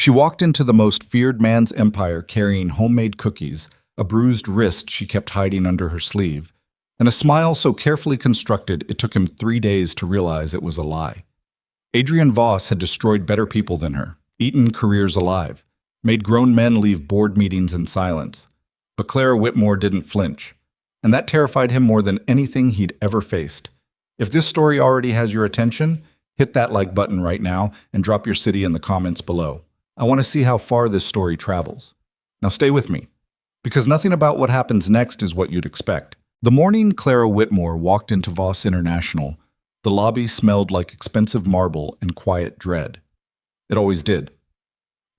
She walked into the most feared man's empire carrying homemade cookies, a bruised wrist she kept hiding under her sleeve, and a smile so carefully constructed it took him 3 days to realize it was a lie. Adrian Voss had destroyed better people than her, eaten careers alive, made grown men leave board meetings in silence. But Clara Whitmore didn't flinch, and that terrified him more than anything he'd ever faced. If this story already has your attention, hit that like button right now and drop your city in the comments below. I want to see how far this story travels. Now stay with me, because nothing about what happens next is what you'd expect. The morning Clara Whitmore walked into Voss International, the lobby smelled like expensive marble and quiet dread. It always did.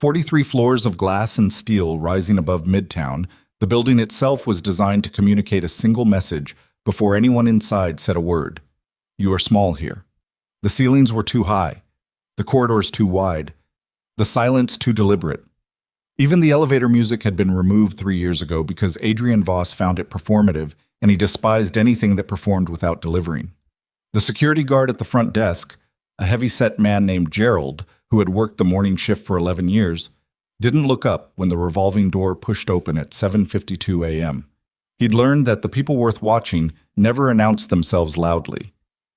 43 floors of glass and steel rising above Midtown, the building itself was designed to communicate a single message before anyone inside said a word. You are small here. The ceilings were too high, the corridors too wide, the silence too deliberate. Even the elevator music had been removed 3 years ago because Adrian Voss found it performative and he despised anything that performed without delivering. The security guard at the front desk, a heavy-set man named Gerald, who had worked the morning shift for 11 years, didn't look up when the revolving door pushed open at 7:52 a.m. He'd learned that the people worth watching never announced themselves loudly.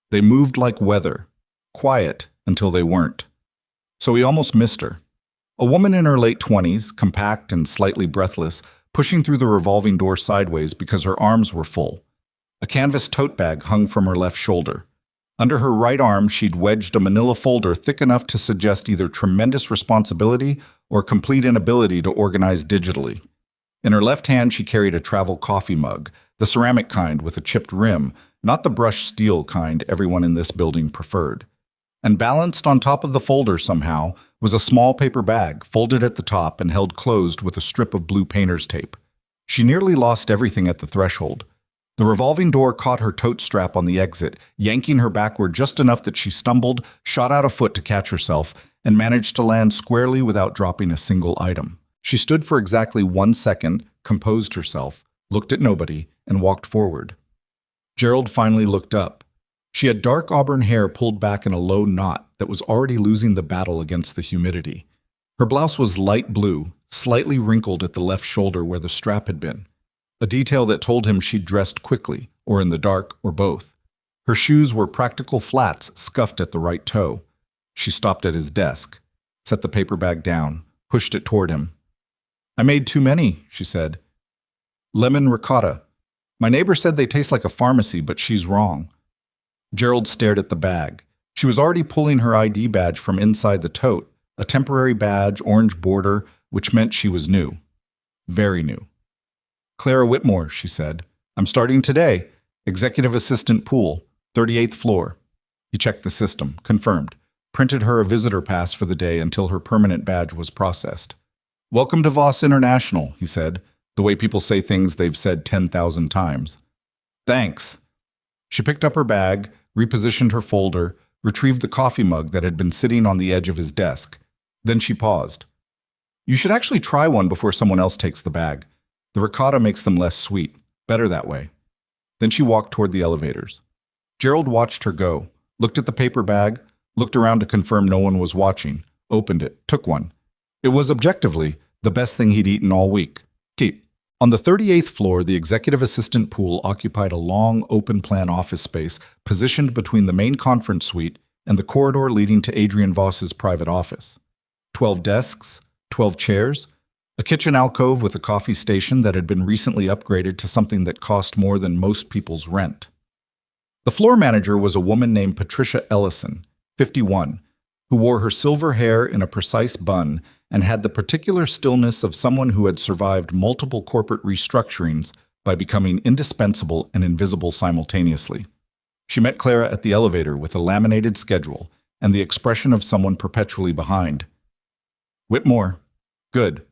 They moved like weather, quiet until they weren't. So he almost missed her. A woman in her late 20s, compact and slightly breathless, pushing through the revolving door sideways because her arms were full. A canvas tote bag hung from her left shoulder. Under her right arm, she'd wedged a manila folder thick enough to suggest either tremendous responsibility or complete inability to organize digitally. In her left hand, she carried a travel coffee mug, the ceramic kind with a chipped rim, not the brushed steel kind everyone in this building preferred. And balanced on top of the folder somehow was a small paper bag, folded at the top and held closed with a strip of blue painter's tape. She nearly lost everything at the threshold. The revolving door caught her tote strap on the exit, yanking her backward just enough that she stumbled, shot out a foot to catch herself, and managed to land squarely without dropping a single item. She stood for exactly 1 second, composed herself, looked at nobody, and walked forward. Gerald finally looked up. She had dark auburn hair pulled back in a low knot that was already losing the battle against the humidity. Her blouse was light blue, slightly wrinkled at the left shoulder where the strap had been. A detail that told him she'd dressed quickly, or in the dark, or both. Her shoes were practical flats scuffed at the right toe. She stopped at his desk, set the paper bag down, pushed it toward him. I made too many, she said. Lemon ricotta. My neighbor said they taste like a pharmacy, but she's wrong. Gerald stared at the bag. She was already pulling her ID badge from inside the tote, a temporary badge, orange border, which meant she was new. Very new. Clara Whitmore, she said. I'm starting today. Executive assistant pool, 38th floor. He checked the system, confirmed, printed her a visitor pass for the day until her permanent badge was processed. Welcome to Voss International, he said, the way people say things they've said 10,000 times. Thanks. She picked up her bag, repositioned her folder, retrieved the coffee mug that had been sitting on the edge of his desk. Then she paused. You should actually try one before someone else takes the bag. The ricotta makes them less sweet. Better that way. Then she walked toward the elevators. Gerald watched her go, looked at the paper bag, looked around to confirm no one was watching, opened it, took one. It was objectively the best thing he'd eaten all week. Keep. On the 38th floor, the executive assistant pool occupied a long, open-plan office space positioned between the main conference suite and the corridor leading to Adrian Voss's private office. 12 desks, 12 chairs, a kitchen alcove with a coffee station that had been recently upgraded to something that cost more than most people's rent. The floor manager was a woman named Patricia Ellison, 51, who wore her silver hair in a precise bun and had the particular stillness of someone who had survived multiple corporate restructurings by becoming indispensable and invisible simultaneously. She met Clara at the elevator with a laminated schedule and the expression of someone perpetually behind. Whitmore. Good.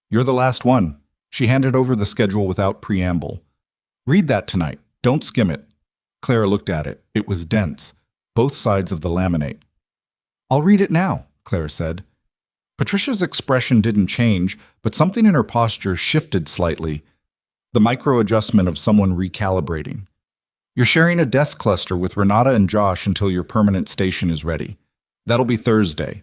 You're the last one. She handed over the schedule without preamble. Read that tonight. Don't skim it. Clara looked at it. It was dense, both sides of the laminate. I'll read it now, Clara said. Patricia's expression didn't change, but something in her posture shifted slightly, the micro-adjustment of someone recalibrating. You're sharing a desk cluster with Renata and Josh until your permanent station is ready. That'll be Thursday.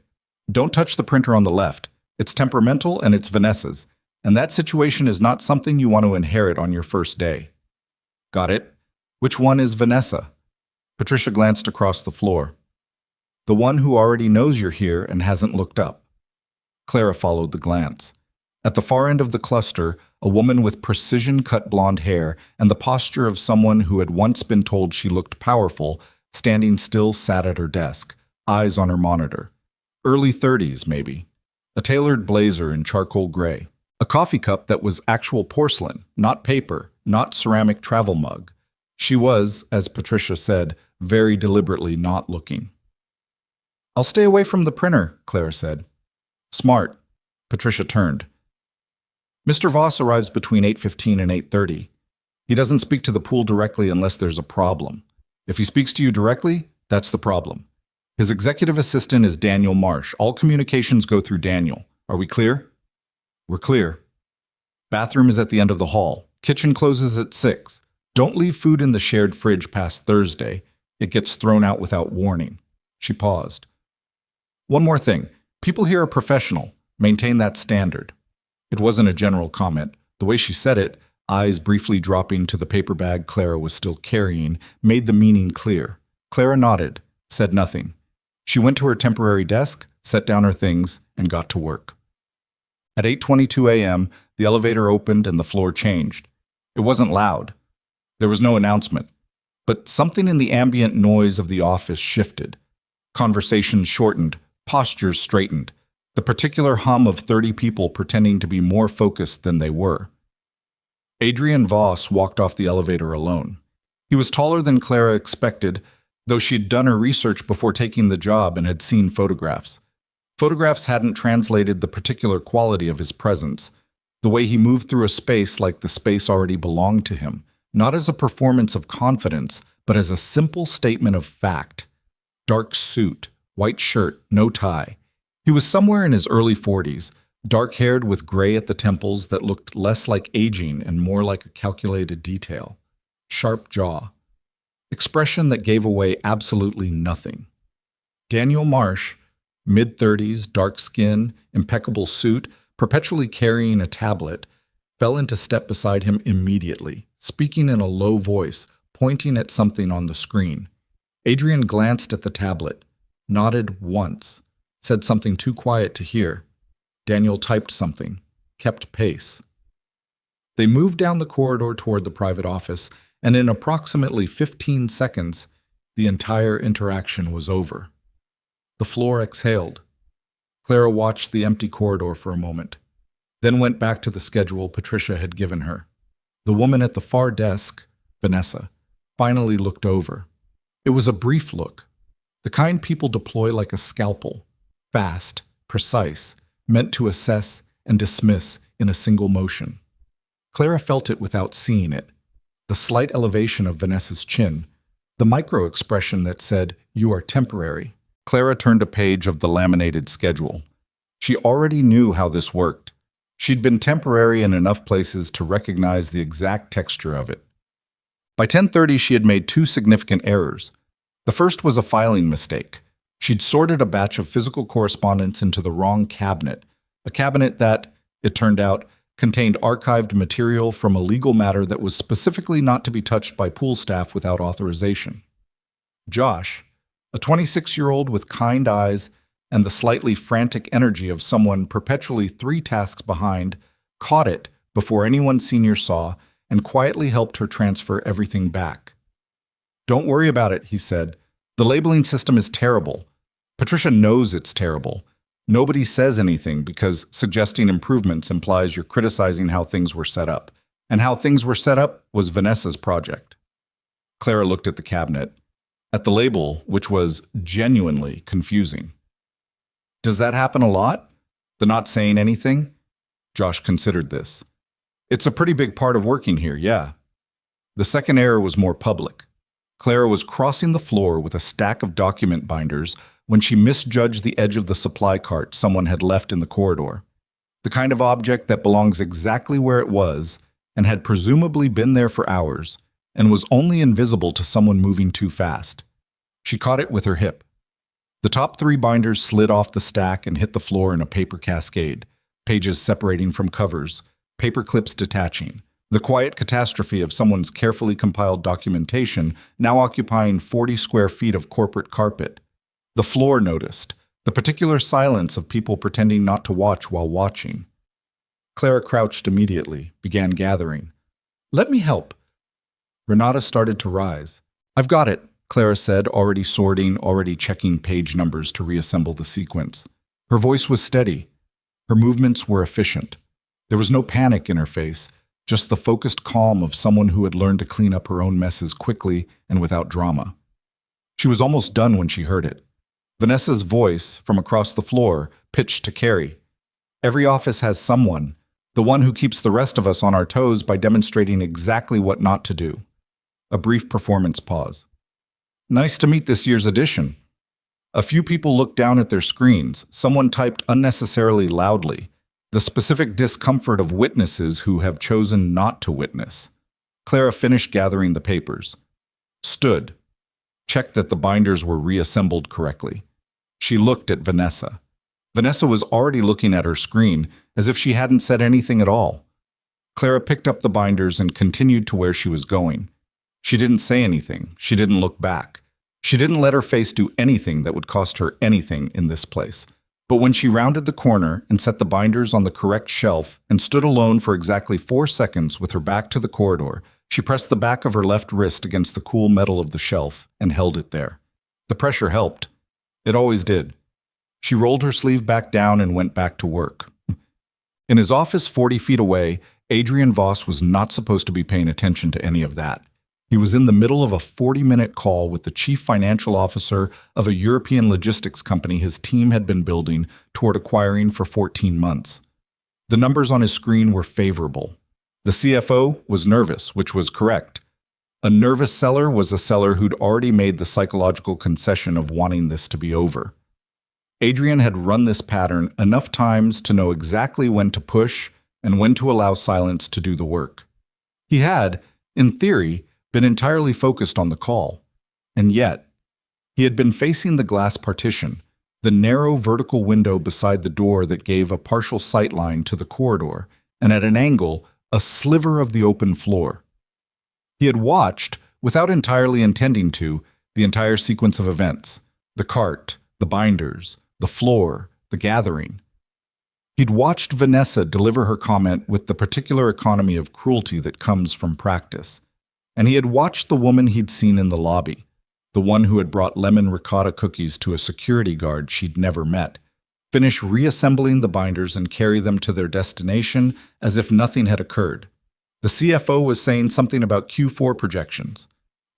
Don't touch the printer on the left. It's temperamental and it's Vanessa's, and that situation is not something you want to inherit on your first day. Got it? Which one is Vanessa? Patricia glanced across the floor. The one who already knows you're here and hasn't looked up. Clara followed the glance. At the far end of the cluster, a woman with precision-cut blonde hair and the posture of someone who had once been told she looked powerful, standing still sat at her desk, eyes on her monitor. Early 30s, maybe. A tailored blazer in charcoal gray. A coffee cup that was actual porcelain, not paper, not ceramic travel mug. She was, as Patricia said, very deliberately not looking. "I'll stay away from the printer," Clara said. "Smart." Patricia turned. "Mr. Voss arrives between 8:15 and 8:30. He doesn't speak to the pool directly unless there's a problem. If he speaks to you directly, that's the problem. His executive assistant is Daniel Marsh. All communications go through Daniel. Are we clear?" "We're clear." "Bathroom is at the end of the hall. Kitchen closes at 6. Don't leave food in the shared fridge past Thursday. It gets thrown out without warning." She paused. "One more thing. People here are professional. Maintain that standard." It wasn't a general comment. The way she said it, eyes briefly dropping to the paper bag Clara was still carrying, made the meaning clear. Clara nodded, said nothing. She went to her temporary desk, set down her things, and got to work. At 8:22 a.m., the elevator opened and the floor changed. It wasn't loud. There was no announcement. But something in the ambient noise of the office shifted. Conversations shortened, postures straightened. The particular hum of 30 people pretending to be more focused than they were. Adrian Voss walked off the elevator alone. He was taller than Clara expected, though she'd done her research before taking the job and had seen photographs. Photographs hadn't translated the particular quality of his presence, the way he moved through a space like the space already belonged to him, not as a performance of confidence, but as a simple statement of fact. Dark suit, white shirt, no tie. He was somewhere in his early 40s, dark-haired with gray at the temples that looked less like aging and more like a calculated detail. Sharp jaw. Expression that gave away absolutely nothing. Daniel Marsh, mid-30s, dark skin, impeccable suit, perpetually carrying a tablet, fell into step beside him immediately, speaking in a low voice, pointing at something on the screen. Adrian glanced at the tablet, nodded once, said something too quiet to hear. Daniel typed something, kept pace. They moved down the corridor toward the private office, and in approximately 15 seconds, the entire interaction was over. The floor exhaled. Clara watched the empty corridor for a moment, then went back to the schedule Patricia had given her. The woman at the far desk, Vanessa, finally looked over. It was a brief look, the kind people deploy like a scalpel, fast, precise, meant to assess and dismiss in a single motion. Clara felt it without seeing it. The slight elevation of Vanessa's chin, the micro-expression that said, "You are temporary." Clara turned a page of the laminated schedule. She already knew how this worked. She'd been temporary in enough places to recognize the exact texture of it. By 10:30, she had made 2 significant errors. The first was a filing mistake. She'd sorted a batch of physical correspondence into the wrong cabinet, a cabinet that, it turned out, contained archived material from a legal matter that was specifically not to be touched by pool staff without authorization. Josh, a 26-year-old with kind eyes and the slightly frantic energy of someone perpetually 3 tasks behind, caught it before anyone senior saw and quietly helped her transfer everything back. "Don't worry about it," he said. "The labeling system is terrible. Patricia knows it's terrible. Nobody says anything because suggesting improvements implies you're criticizing how things were set up. And how things were set up was Vanessa's project." Clara looked at the cabinet, at the label, which was genuinely confusing. "Does that happen a lot? The not saying anything?" Josh considered this. "It's a pretty big part of working here, yeah." The second error was more public. Clara was crossing the floor with a stack of document binders when she misjudged the edge of the supply cart someone had left in the corridor. The kind of object that belongs exactly where it was and had presumably been there for hours and was only invisible to someone moving too fast. She caught it with her hip. The top 3 binders slid off the stack and hit the floor in a paper cascade, pages separating from covers, paper clips detaching. The quiet catastrophe of someone's carefully compiled documentation now occupying 40 square feet of corporate carpet. The floor noticed, the particular silence of people pretending not to watch while watching. Clara crouched immediately, began gathering. "Let me help." Renata started to rise. "I've got it," Clara said, already sorting, already checking page numbers to reassemble the sequence. Her voice was steady. Her movements were efficient. There was no panic in her face, just the focused calm of someone who had learned to clean up her own messes quickly and without drama. She was almost done when she heard it. Vanessa's voice, from across the floor, pitched to Carrie. "Every office has someone, the one who keeps the rest of us on our toes by demonstrating exactly what not to do." A brief performance pause. "Nice to meet this year's edition." A few people looked down at their screens. Someone typed unnecessarily loudly. The specific discomfort of witnesses who have chosen not to witness. Clara finished gathering the papers. Stood. Checked that the binders were reassembled correctly. She looked at Vanessa. Vanessa was already looking at her screen, as if she hadn't said anything at all. Clara picked up the binders and continued to where she was going. She didn't say anything. She didn't look back. She didn't let her face do anything that would cost her anything in this place. But when she rounded the corner and set the binders on the correct shelf and stood alone for exactly 4 seconds with her back to the corridor, she pressed the back of her left wrist against the cool metal of the shelf and held it there. The pressure helped. It always did. She rolled her sleeve back down and went back to work. In his office 40 feet away, Adrian Voss was not supposed to be paying attention to any of that. He was in the middle of a 40-minute call with the chief financial officer of a European logistics company his team had been building toward acquiring for 14 months. The numbers on his screen were favorable. The CFO was nervous, which was correct. A nervous seller was a seller who'd already made the psychological concession of wanting this to be over. Adrian had run this pattern enough times to know exactly when to push and when to allow silence to do the work. He had, in theory, been entirely focused on the call. And yet, he had been facing the glass partition, the narrow vertical window beside the door that gave a partial sightline to the corridor, and at an angle, a sliver of the open floor. He had watched, without entirely intending to, the entire sequence of events: the cart, the binders, the floor, the gathering. He'd watched Vanessa deliver her comment with the particular economy of cruelty that comes from practice. And he had watched the woman he'd seen in the lobby, the one who had brought lemon ricotta cookies to a security guard she'd never met, finish reassembling the binders and carry them to their destination as if nothing had occurred. The CFO was saying something about Q4 projections.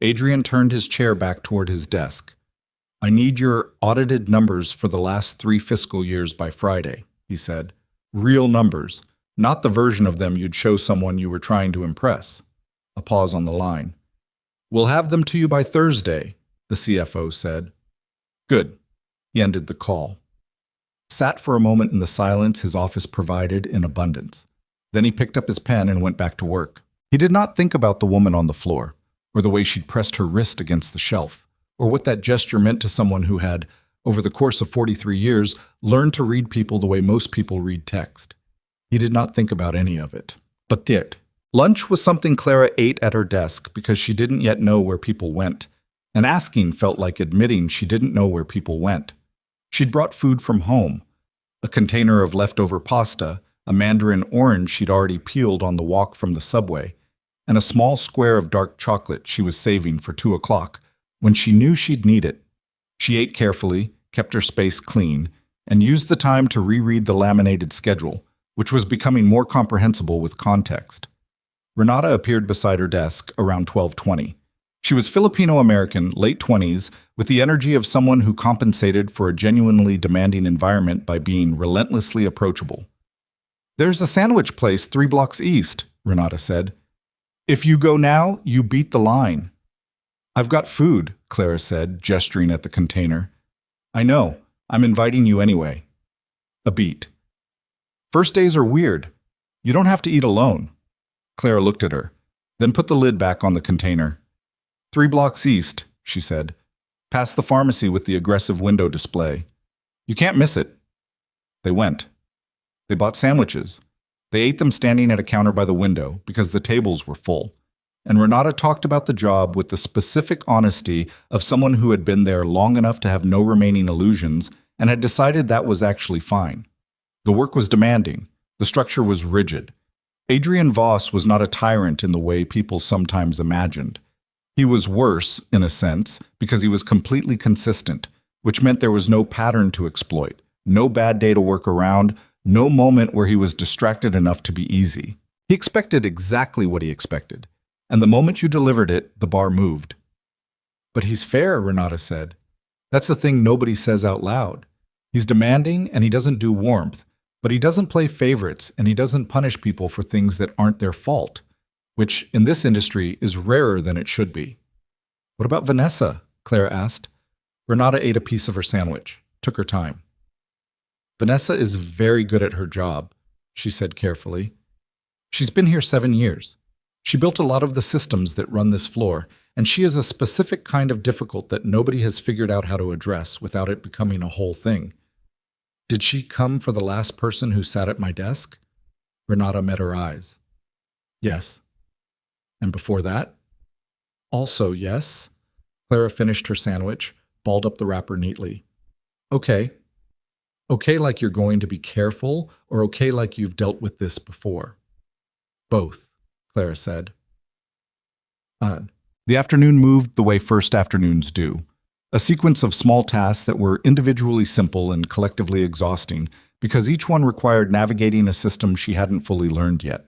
Adrian turned his chair back toward his desk. "I need your audited numbers for the last 3 fiscal years by Friday," he said. "Real numbers, not the version of them you'd show someone you were trying to impress." A pause on the line. "We'll have them to you by Thursday," the CFO said. "Good." He ended the call. Sat for a moment in the silence his office provided in abundance. Then he picked up his pen and went back to work. He did not think about the woman on the floor, or the way she'd pressed her wrist against the shelf, or what that gesture meant to someone who had, over the course of 43 years, learned to read people the way most people read text. He did not think about any of it. But did. Lunch was something Clara ate at her desk because she didn't yet know where people went, and asking felt like admitting she didn't know where people went. She'd brought food from home, a container of leftover pasta, a mandarin orange she'd already peeled on the walk from the subway, and a small square of dark chocolate she was saving for 2 o'clock when she knew she'd need it. She ate carefully, kept her space clean, and used the time to reread the laminated schedule, which was becoming more comprehensible with context. Renata appeared beside her desk around 12:20. She was Filipino-American, late 20s, with the energy of someone who compensated for a genuinely demanding environment by being relentlessly approachable. "There's a sandwich place 3 blocks east," Renata said. "If you go now, you beat the line." "I've got food," Clara said, gesturing at the container. "I know. I'm inviting you anyway." A beat. "First days are weird. You don't have to eat alone." Clara looked at her, then put the lid back on the container. 3 blocks east," she said. past the pharmacy with the aggressive window display. You can't miss it. They went. They bought sandwiches. They ate them standing at a counter by the window because the tables were full. And Renata talked about the job with the specific honesty of someone who had been there long enough to have no remaining illusions and had decided that was actually fine. The work was demanding. The structure was rigid. Adrian Voss was not a tyrant in the way people sometimes imagined. He was worse, in a sense, because he was completely consistent, which meant there was no pattern to exploit, no bad day to work around, no moment where he was distracted enough to be easy. He expected exactly what he expected, and the moment you delivered it, the bar moved. But he's fair, Renata said. That's the thing nobody says out loud. He's demanding and he doesn't do warmth, but he doesn't play favorites and he doesn't punish people for things that aren't their fault, which in this industry is rarer than it should be. What about Vanessa? Clara asked. Renata ate a piece of her sandwich, took her time. Vanessa is very good at her job, she said carefully. She's been here 7 years. She built a lot of the systems that run this floor, and she is a specific kind of difficult that nobody has figured out how to address without it becoming a whole thing. Did she come for the last person who sat at my desk? Renata met her eyes. Yes. And before that? Also yes. Clara finished her sandwich, balled up the wrapper neatly. Okay. Okay like you're going to be careful, or okay like you've dealt with this before? Both, Clara said. Odd. The afternoon moved the way first afternoons do. A sequence of small tasks that were individually simple and collectively exhausting because each one required navigating a system she hadn't fully learned yet.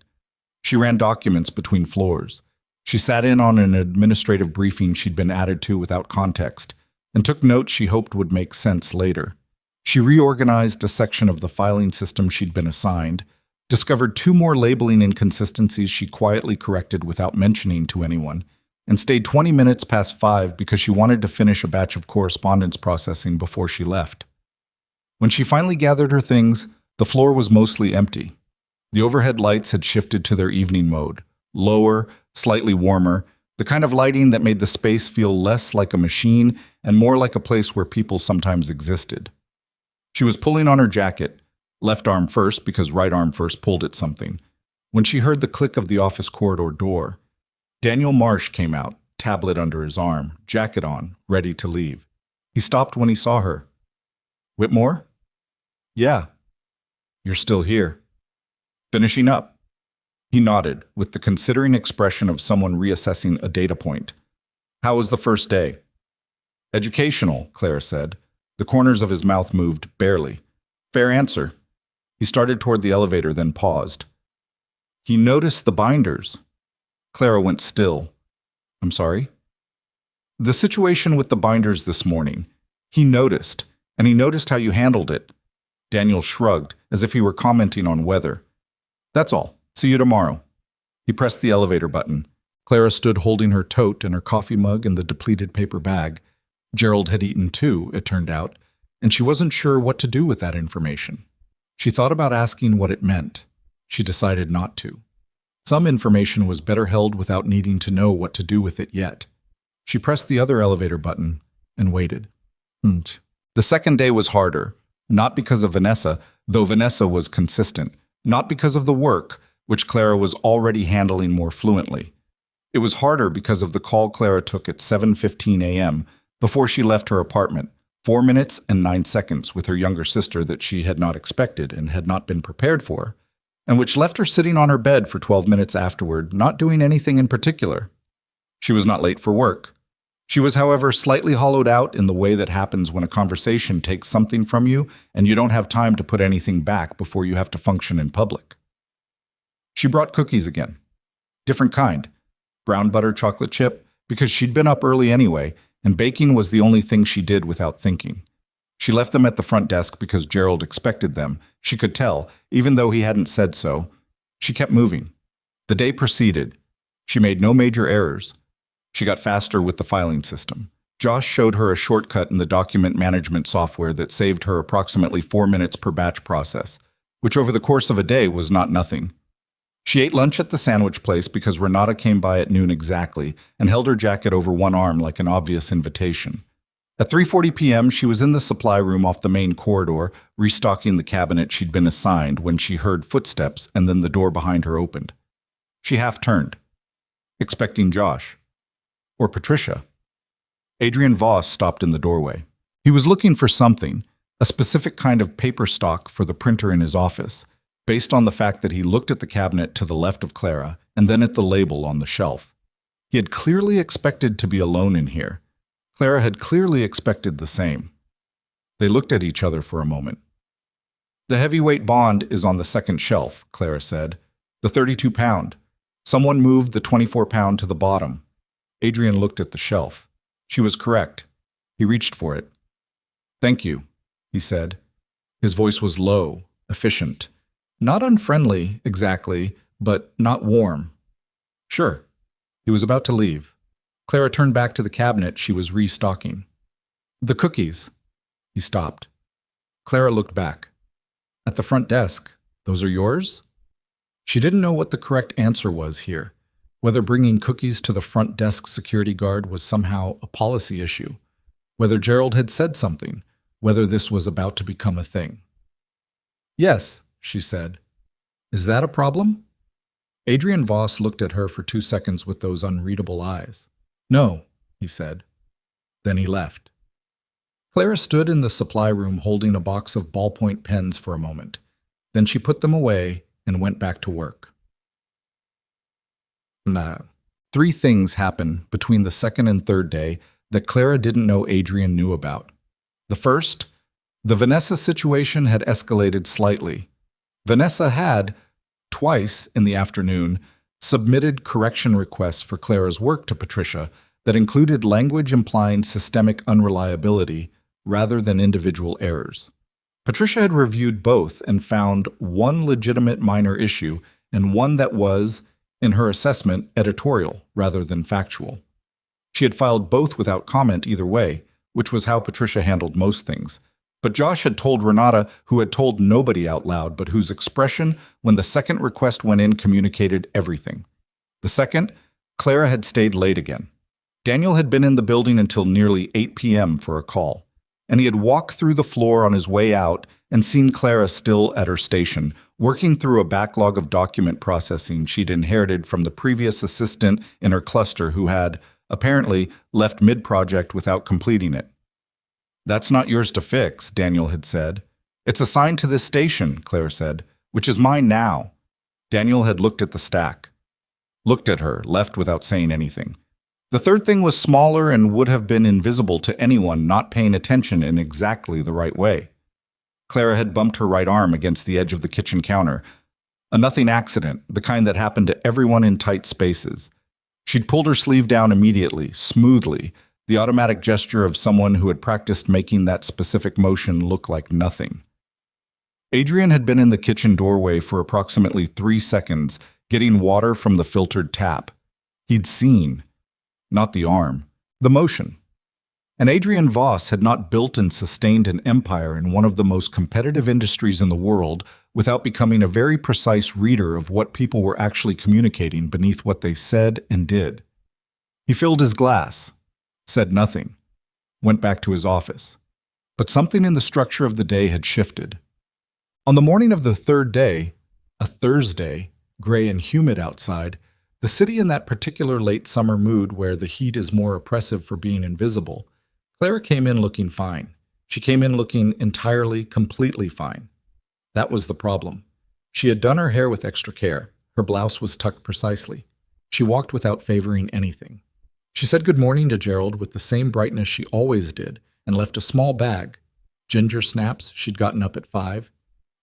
She ran documents between floors. She sat in on an administrative briefing she'd been added to without context and took notes she hoped would make sense later. She reorganized a section of the filing system she'd been assigned, discovered 2 more labeling inconsistencies she quietly corrected without mentioning to anyone, and stayed 20 minutes past 5 because she wanted to finish a batch of correspondence processing before she left. When she finally gathered her things, the floor was mostly empty. The overhead lights had shifted to their evening mode, lower, slightly warmer, the kind of lighting that made the space feel less like a machine and more like a place where people sometimes existed. She was pulling on her jacket, left arm first because right arm first pulled at something, when she heard the click of the office corridor door. Daniel Marsh came out, tablet under his arm, jacket on, ready to leave. He stopped when he saw her. Whitmore? Yeah. You're still here. Finishing up. He nodded, with the considering expression of someone reassessing a data point. How was the first day? Educational, Clara said. The corners of his mouth moved, barely. Fair answer. He started toward the elevator, then paused. He noticed the binders. Clara went still. I'm sorry? The situation with the binders this morning. He noticed, and he noticed how you handled it. Daniel shrugged, as if he were commenting on weather. That's all. See you tomorrow. He pressed the elevator button. Clara stood holding her tote and her coffee mug and the depleted paper bag. Gerald had eaten too, it turned out, and she wasn't sure what to do with that information. She thought about asking what it meant. She decided not to. Some information was better held without needing to know what to do with it yet. She pressed the other elevator button and waited. The second day was harder, not because of Vanessa, though Vanessa was consistent, not because of the work, which Clara was already handling more fluently. It was harder because of the call Clara took at 7:15 a.m., before she left her apartment, 4 minutes and 9 seconds with her younger sister that she had not expected and had not been prepared for, and which left her sitting on her bed for 12 minutes afterward, not doing anything in particular. She was not late for work. She was, however, slightly hollowed out in the way that happens when a conversation takes something from you and you don't have time to put anything back before you have to function in public. She brought cookies again. Different kind. Brown butter chocolate chip, because she'd been up early anyway, and baking was the only thing she did without thinking. She left them at the front desk because Gerald expected them. She could tell, even though he hadn't said so. She kept moving. The day proceeded. She made no major errors. She got faster with the filing system. Josh showed her a shortcut in the document management software that saved her approximately 4 minutes per batch process, which over the course of a day was not nothing. She ate lunch at the sandwich place because Renata came by at noon exactly and held her jacket over one arm like an obvious invitation. At 3:40 p.m., she was in the supply room off the main corridor, restocking the cabinet she'd been assigned when she heard footsteps and then the door behind her opened. She half turned, expecting Josh. Or Patricia. Adrian Voss stopped in the doorway. He was looking for something, a specific kind of paper stock for the printer in his office, based on the fact that he looked at the cabinet to the left of Clara and then at the label on the shelf. He had clearly expected to be alone in here. Clara had clearly expected the same. They looked at each other for a moment. "The heavyweight bond is on the second shelf," Clara said. "The 32-pound. Someone moved the 24-pound to the bottom." Adrian looked at the shelf. She was correct. He reached for it. "Thank you," he said. His voice was low, efficient. Not unfriendly, exactly, but not warm. "Sure." He was about to leave. Clara turned back to the cabinet she was restocking. "The cookies." He stopped. Clara looked back. "At the front desk. Those are yours?" She didn't know what the correct answer was here, whether bringing cookies to the front desk security guard was somehow a policy issue, whether Gerald had said something, whether this was about to become a thing. "Yes," she said. "Is that a problem?" Adrian Voss looked at her for 2 seconds with those unreadable eyes. "No," he said. Then he left. Clara stood in the supply room holding a box of ballpoint pens for a moment. Then she put them away and went back to work. 3 things happened between the second and third day that Clara didn't know Adrian knew about. The first, the Vanessa situation had escalated slightly. Vanessa had, twice in the afternoon, submitted correction requests for Clara's work to Patricia that included language implying systemic unreliability rather than individual errors. Patricia had reviewed both and found one legitimate minor issue and one that was, in her assessment, editorial rather than factual. She had filed both without comment either way, which was how Patricia handled most things. But Josh had told Renata, who had told nobody out loud, but whose expression when the second request went in communicated everything. The second, Clara had stayed late again. Daniel had been in the building until nearly 8 p.m. for a call, and he had walked through the floor on his way out and seen Clara still at her station, working through a backlog of document processing she'd inherited from the previous assistant in her cluster who had, apparently, left mid-project without completing it. "That's not yours to fix," Daniel had said. "It's assigned to this station," Clara said, "which is mine now." Daniel had looked at the stack. Looked at her, left without saying anything. The third thing was smaller and would have been invisible to anyone not paying attention in exactly the right way. Clara had bumped her right arm against the edge of the kitchen counter. A nothing accident, the kind that happened to everyone in tight spaces. She'd pulled her sleeve down immediately, smoothly, the automatic gesture of someone who had practiced making that specific motion look like nothing. Adrian had been in the kitchen doorway for approximately 3 seconds, getting water from the filtered tap. He'd seen, not the arm, the motion. And Adrian Voss had not built and sustained an empire in one of the most competitive industries in the world without becoming a very precise reader of what people were actually communicating beneath what they said and did. He filled his glass, said nothing, went back to his office. But something in the structure of the day had shifted. On the morning of the third day, a Thursday, gray and humid outside, the city in that particular late summer mood where the heat is more oppressive for being invisible, Clara came in looking fine. She came in looking entirely, completely fine. That was the problem. She had done her hair with extra care. Her blouse was tucked precisely. She walked without favoring anything. She said good morning to Gerald with the same brightness she always did and left a small bag, ginger snaps she'd gotten up at 5,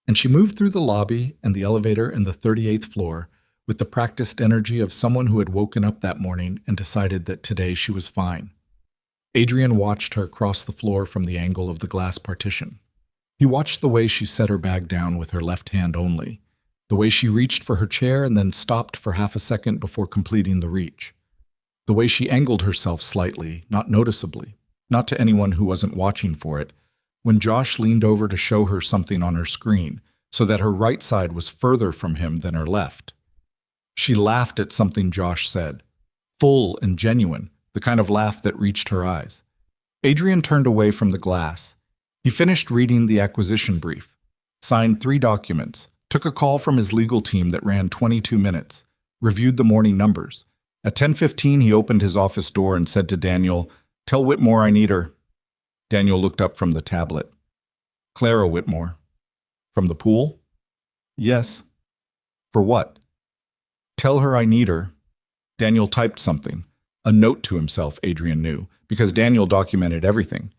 and she moved through the lobby and the elevator and the 38th floor with the practiced energy of someone who had woken up that morning and decided that today she was fine. Adrian watched her cross the floor from the angle of the glass partition. He watched the way she set her bag down with her left hand only, the way she reached for her chair and then stopped for half a second before completing the reach. The way she angled herself slightly, not noticeably, not to anyone who wasn't watching for it, when Josh leaned over to show her something on her screen, so that her right side was further from him than her left. She laughed at something Josh said, full and genuine, the kind of laugh that reached her eyes. Adrian turned away from the glass. He finished reading the acquisition brief, signed 3 documents, took a call from his legal team that ran 22 minutes, reviewed the morning numbers. At 10:15, he opened his office door and said to Daniel, "Tell Whitmore I need her." Daniel looked up from the tablet. "Clara Whitmore." "From the pool?" "Yes." "For what?" "Tell her I need her." Daniel typed something, a note to himself, Adrian knew, because Daniel documented everything,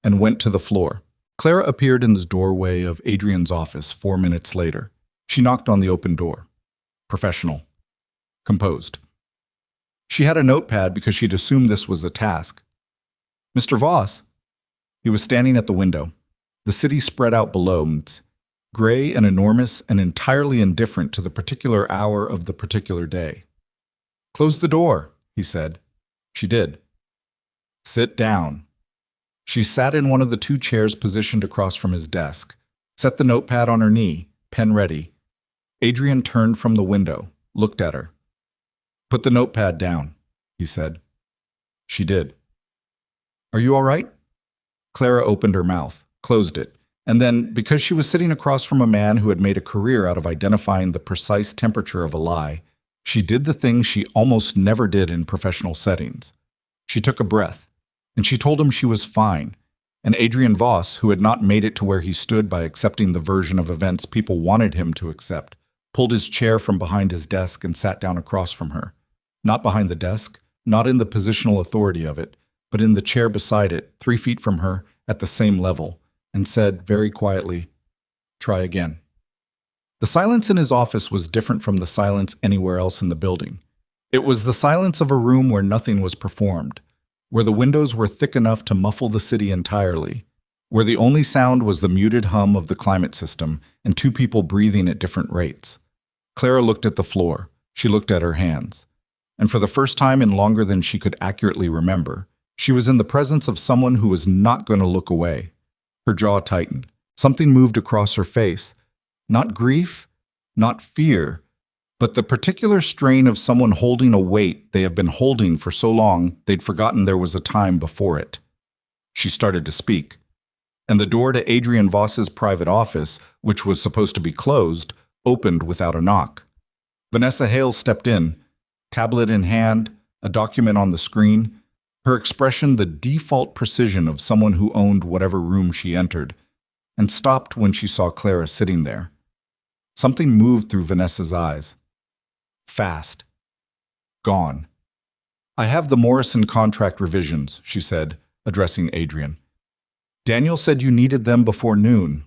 and went to the floor. Clara appeared in the doorway of Adrian's office 4 minutes later. She knocked on the open door. Professional. Composed. She had a notepad because she'd assumed this was a task. "Mr. Voss." He was standing at the window. The city spread out below, gray and enormous and entirely indifferent to the particular hour of the particular day. "Close the door," he said. She did. "Sit down." She sat in one of the 2 chairs positioned across from his desk, set the notepad on her knee, pen ready. Adrian turned from the window, looked at her. "Put the notepad down," he said. She did. "Are you all right?" Clara opened her mouth, closed it, and then, because she was sitting across from a man who had made a career out of identifying the precise temperature of a lie, she did the thing she almost never did in professional settings. She took a breath, and she told him she was fine, and Adrian Voss, who had not made it to where he stood by accepting the version of events people wanted him to accept, pulled his chair from behind his desk and sat down across from her. Not behind the desk, not in the positional authority of it, but in the chair beside it, 3 feet from her, at the same level, and said very quietly, "Try again." The silence in his office was different from the silence anywhere else in the building. It was the silence of a room where nothing was performed, where the windows were thick enough to muffle the city entirely, where the only sound was the muted hum of the climate system and 2 people breathing at different rates. Clara looked at the floor. She looked at her hands. And for the first time in longer than she could accurately remember, she was in the presence of someone who was not going to look away. Her jaw tightened. Something moved across her face. Not grief, not fear, but the particular strain of someone holding a weight they have been holding for so long they'd forgotten there was a time before it. She started to speak, and the door to Adrian Voss's private office, which was supposed to be closed, opened without a knock. Vanessa Hale stepped in, tablet in hand, a document on the screen, her expression the default precision of someone who owned whatever room she entered, and stopped when she saw Clara sitting there. Something moved through Vanessa's eyes. Fast. Gone. "I have the Morrison contract revisions," she said, addressing Adrian. "Daniel said you needed them before noon."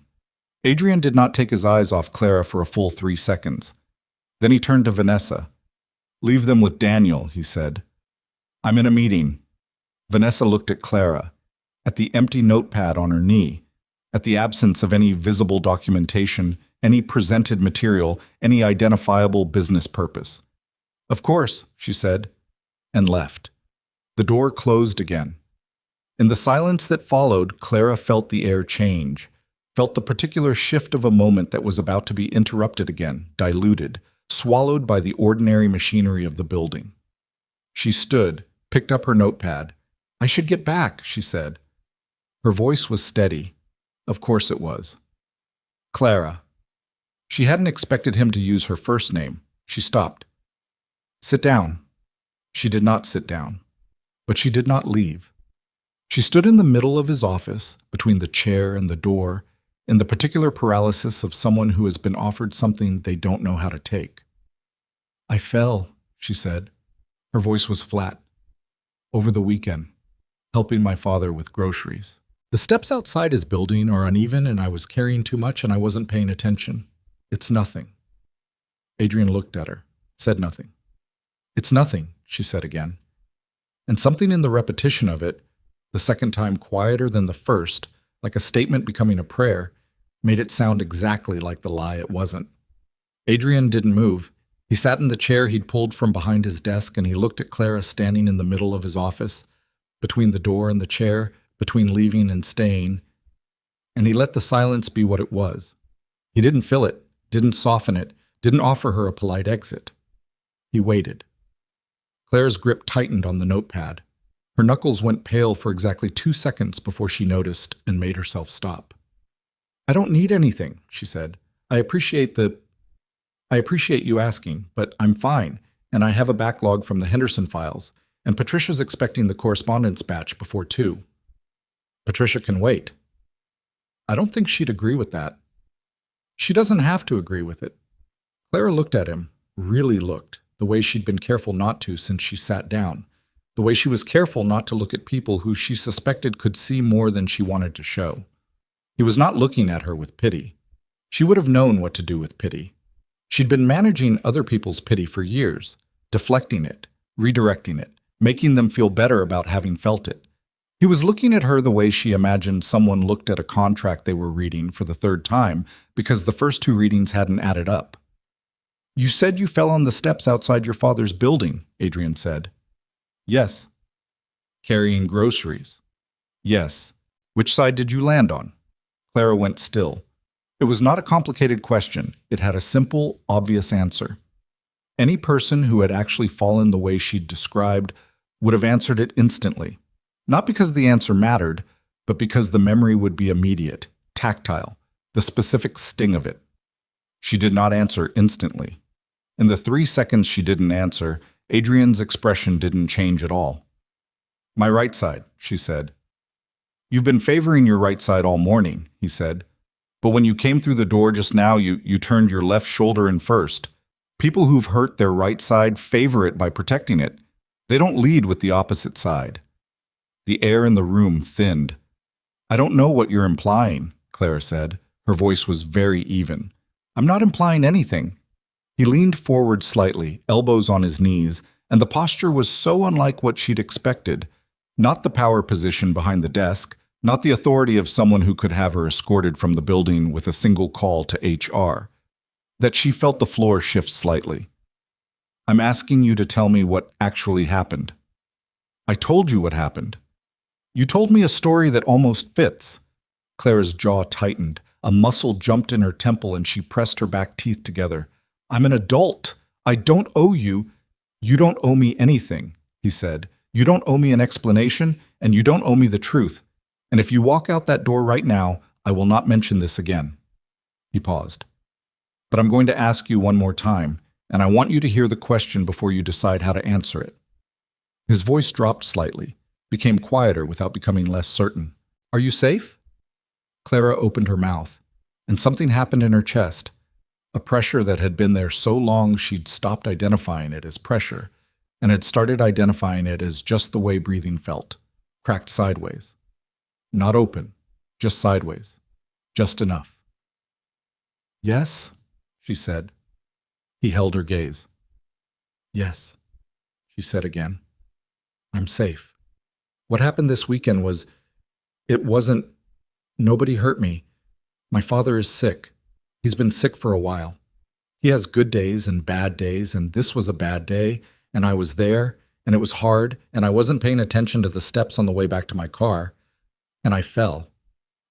Adrian did not take his eyes off Clara for a full 3 seconds. Then he turned to Vanessa. "Leave them with Daniel," he said. "I'm in a meeting." Vanessa looked at Clara, at the empty notepad on her knee, at the absence of any visible documentation, any presented material, any identifiable business purpose. "Of course," she said, and left. The door closed again. In the silence that followed, Clara felt the air change, felt the particular shift of a moment that was about to be interrupted again, diluted, swallowed by the ordinary machinery of the building. She stood, picked up her notepad. "I should get back," she said. Her voice was steady. Of course it was. "Clara." She hadn't expected him to use her first name. She stopped. "Sit down." She did not sit down, but she did not leave. She stood in the middle of his office, between the chair and the door, in the particular paralysis of someone who has been offered something they don't know how to take. "I fell," she said. Her voice was flat. "Over the weekend, helping my father with groceries. The steps outside his building are uneven and I was carrying too much and I wasn't paying attention. It's nothing." Adrian looked at her, said nothing. "It's nothing," she said again. And something in the repetition of it, the second time quieter than the first, like a statement becoming a prayer, made it sound exactly like the lie it wasn't. Adrian didn't move. He sat in the chair he'd pulled from behind his desk and he looked at Clara standing in the middle of his office, between the door and the chair, between leaving and staying, and he let the silence be what it was. He didn't fill it, didn't soften it, didn't offer her a polite exit. He waited. Clara's grip tightened on the notepad. Her knuckles went pale for exactly 2 seconds before she noticed and made herself stop. "I don't need anything," she said. I appreciate you asking, but I'm fine, and I have a backlog from the Henderson files, and Patricia's expecting the correspondence batch before 2. Patricia can wait." I don't think she'd agree with that. She doesn't have to agree with it. Clara looked at him, really looked, the way she'd been careful not to since she sat down, the way she was careful not to look at people who she suspected could see more than she wanted to show. He was not looking at her with pity. She would have known what to do with pity. She'd been managing other people's pity for years, deflecting it, redirecting it, making them feel better about having felt it. He was looking at her the way she imagined someone looked at a contract they were reading for the 3rd time because the first 2 readings hadn't added up. "You said you fell on the steps outside your father's building," Adrian said. "Yes." "Carrying groceries?" "Yes." "Which side did you land on?" Clara went still. It was not a complicated question. It had a simple, obvious answer. Any person who had actually fallen the way she'd described would have answered it instantly. Not because the answer mattered, but because the memory would be immediate, tactile, the specific sting of it. She did not answer instantly. In the 3 seconds she didn't answer, Adrian's expression didn't change at all. "My right side," she said. "You've been favoring your right side all morning," he said. "But when you came through the door just now, you turned your left shoulder in first. People who've hurt their right side favor it by protecting it. They don't lead with the opposite side." The air in the room thinned. "I don't know what you're implying," Clara said. Her voice was very even. "I'm not implying anything." He leaned forward slightly, elbows on his knees, and the posture was so unlike what she'd expected. Not the power position behind the desk, not the authority of someone who could have her escorted from the building with a single call to HR, that she felt the floor shift slightly. "I'm asking you to tell me what actually happened." "I told you what happened." "You told me a story that almost fits." Clara's jaw tightened. A muscle jumped in her temple and she pressed her back teeth together. "I'm an adult. I don't owe you." "You don't owe me anything," he said. "You don't owe me an explanation, and you don't owe me the truth. And if you walk out that door right now, I will not mention this again." He paused. "But I'm going to ask you one more time, and I want you to hear the question before you decide how to answer it." His voice dropped slightly, became quieter without becoming less certain. "Are you safe?" Clara opened her mouth, and something happened in her chest. A pressure that had been there so long she'd stopped identifying it as pressure, and had started identifying it as just the way breathing felt, cracked sideways. Not open, just sideways, just enough. "Yes?" she said. He held her gaze. "Yes," she said again. "I'm safe. What happened this weekend nobody hurt me. My father is sick. He's been sick for a while. He has good days and bad days, and this was a bad day, and I was there, and it was hard, and I wasn't paying attention to the steps on the way back to my car, and I fell.